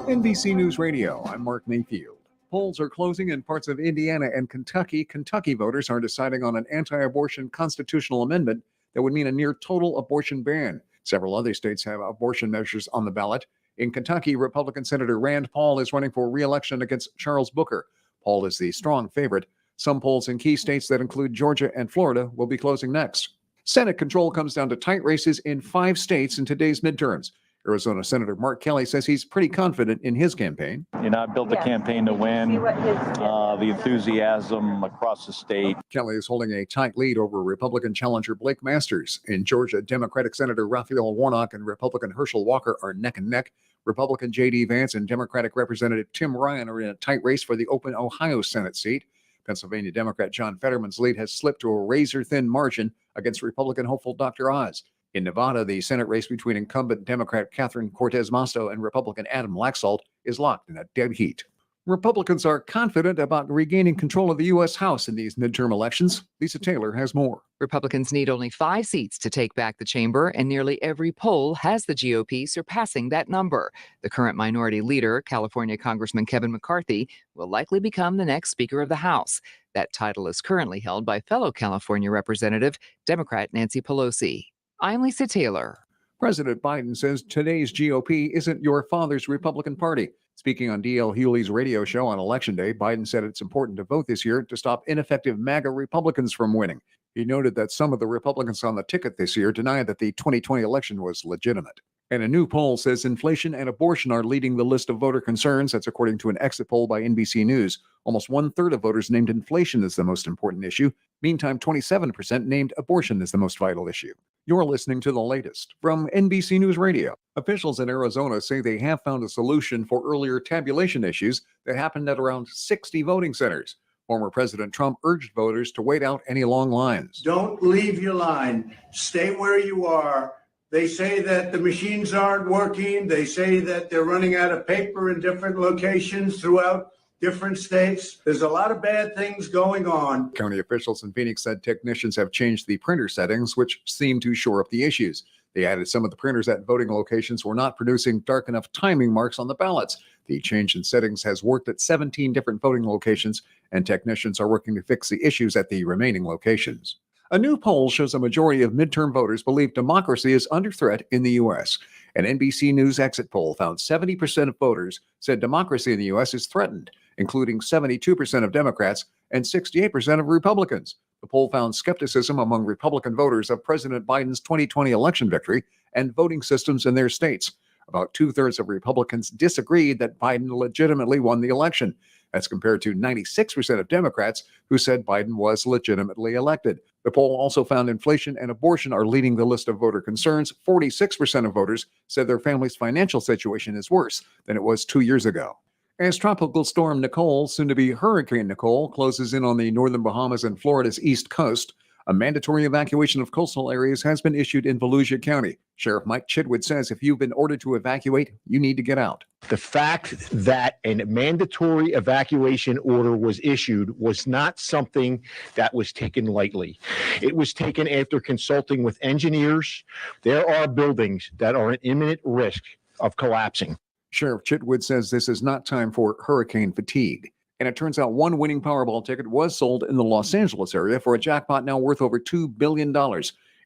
NBC News Radio, I'm Mark Mayfield. Polls are closing in parts of Indiana and Kentucky. Kentucky voters are deciding on an anti-abortion constitutional amendment that would mean a near total abortion ban. Several other states have abortion measures on the ballot. In Kentucky, Republican Senator Rand Paul is running for re-election against Charles Booker. Paul is the strong favorite. Some polls in key states that include Georgia and Florida will be closing next. Senate control comes down to tight races in 5 states in today's midterms. Arizona Senator Mark Kelly says he's pretty confident in his campaign. I built the campaign to win. The enthusiasm across the state. Kelly is holding a tight lead over Republican challenger Blake Masters. In Georgia, Democratic Senator Raphael Warnock and Republican Herschel Walker are neck and neck. Republican J.D. Vance and Democratic Representative Tim Ryan are in a tight race for the open Ohio Senate seat. Pennsylvania Democrat John Fetterman's lead has slipped to a razor-thin margin against Republican hopeful Dr. Oz. In Nevada, the Senate race between incumbent Democrat Catherine Cortez Masto and Republican Adam Laxalt is locked in a dead heat. Republicans are confident about regaining control of the U.S. House in these midterm elections. Lisa Taylor has more. Republicans need only 5 seats to take back the chamber, and nearly every poll has the GOP surpassing that number. The current minority leader, California Congressman Kevin McCarthy, will likely become the next Speaker of the House. That title is currently held by fellow California Representative, Democrat Nancy Pelosi. I'm Lisa Taylor. President Biden says today's GOP isn't your father's Republican Party. Speaking on D.L. Hewley's radio show on Election Day, Biden said it's important to vote this year to stop ineffective MAGA Republicans from winning. He noted that some of the Republicans on the ticket this year denied that the 2020 election was legitimate. And a new poll says inflation and abortion are leading the list of voter concerns. That's according to an exit poll by NBC News. Almost 1/3 of voters named inflation as the most important issue. Meantime, 27% named abortion as the most vital issue. You're listening to the latest from NBC News Radio. Officials in Arizona say they have found a solution for earlier tabulation issues that happened at around 60 voting centers. Former President Trump urged voters to wait out any long lines. Don't leave your line. Stay where you are. They say that the machines aren't working. They say that they're running out of paper in different locations throughout different states. There's a lot of bad things going on. County officials in Phoenix said technicians have changed the printer settings, which seem to shore up the issues. They added some of the printers at voting locations were not producing dark enough timing marks on the ballots. The change in settings has worked at 17 different voting locations, and technicians are working to fix the issues at the remaining locations. A new poll shows a majority of midterm voters believe democracy is under threat in the U.S. An NBC News exit poll found 70% of voters said democracy in the U.S. is threatened, including 72% of Democrats and 68% of Republicans. The poll found skepticism among Republican voters of President Biden's 2020 election victory and voting systems in their states. About 2/3 of Republicans disagreed that Biden legitimately won the election. That's compared to 96% of Democrats who said Biden was legitimately elected. The poll also found inflation and abortion are leading the list of voter concerns. 46% of voters said their family's financial situation is worse than it was 2 years ago. As Tropical Storm Nicole, soon to be Hurricane Nicole, closes in on the northern Bahamas and Florida's east coast, a mandatory evacuation of coastal areas has been issued in Volusia County. Sheriff Mike Chitwood says if you've been ordered to evacuate, you need to get out. The fact that a mandatory evacuation order was issued was not something that was taken lightly. It was taken after consulting with engineers. There are buildings that are at imminent risk of collapsing. Sheriff Chitwood says this is not time for hurricane fatigue. And it turns out one winning Powerball ticket was sold in the Los Angeles area for a jackpot now worth over $2 billion.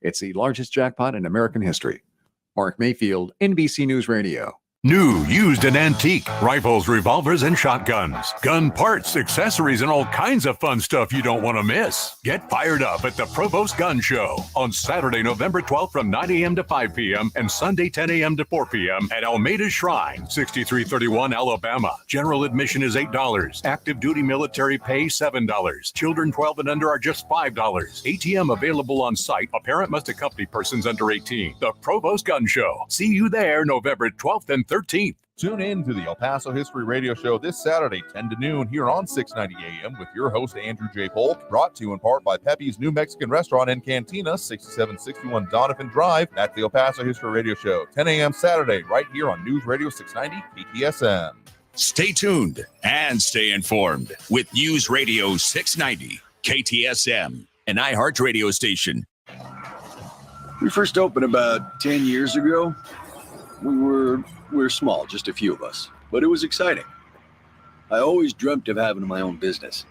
It's the largest jackpot in American history. Mark Mayfield, NBC News Radio. New, used, and antique. Rifles, revolvers, and shotguns. Gun parts, accessories, and all kinds of fun stuff you don't want to miss. Get fired up at the Provost Gun Show on Saturday, November 12th from 9 a.m. to 5 p.m. and Sunday 10 a.m. to 4 p.m. at Almeida Shrine, 6331 Alabama. General admission is $8. Active duty military pay $7. Children 12 and under are just $5. ATM available on site. A parent must accompany persons under 18. The Provost Gun Show. See you there November 12th and 13th. Tune in to the El Paso History Radio Show this Saturday, 10 to noon, here on 690 AM with your host, Andrew J. Polk, brought to you in part by Pepe's New Mexican Restaurant and Cantina, 6761 Donovan Drive. That's the El Paso History Radio Show, 10 a.m. Saturday, right here on News Radio 690 KTSM. Stay tuned and stay informed with News Radio 690 KTSM, an iHeart radio station. We first opened about 10 years ago. We were small, just a few of us, but it was exciting. I always dreamt of having my own business.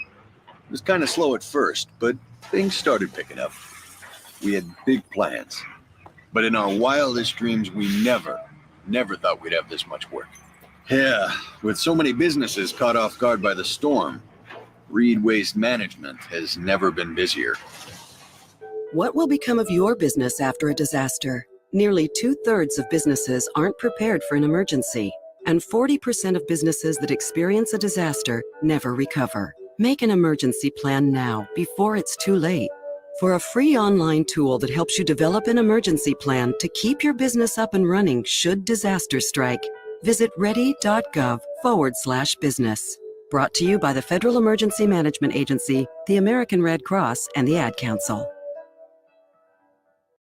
It was kind of slow at first, but things started picking up. We had big plans, but in our wildest dreams, we never thought we'd have this much work. Yeah, with so many businesses caught off guard by the storm, Reed Waste Management has never been busier. What will become of your business after a disaster? Nearly 2/3 of businesses aren't prepared for an emergency, and 40% of businesses that experience a disaster never recover. Make an emergency plan now, before it's too late. For a free online tool that helps you develop an emergency plan to keep your business up and running should disaster strike, visit ready.gov/business. Brought to you by the Federal Emergency Management Agency, the American Red Cross, and the Ad Council.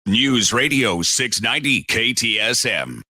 News Radio 690 KTSM.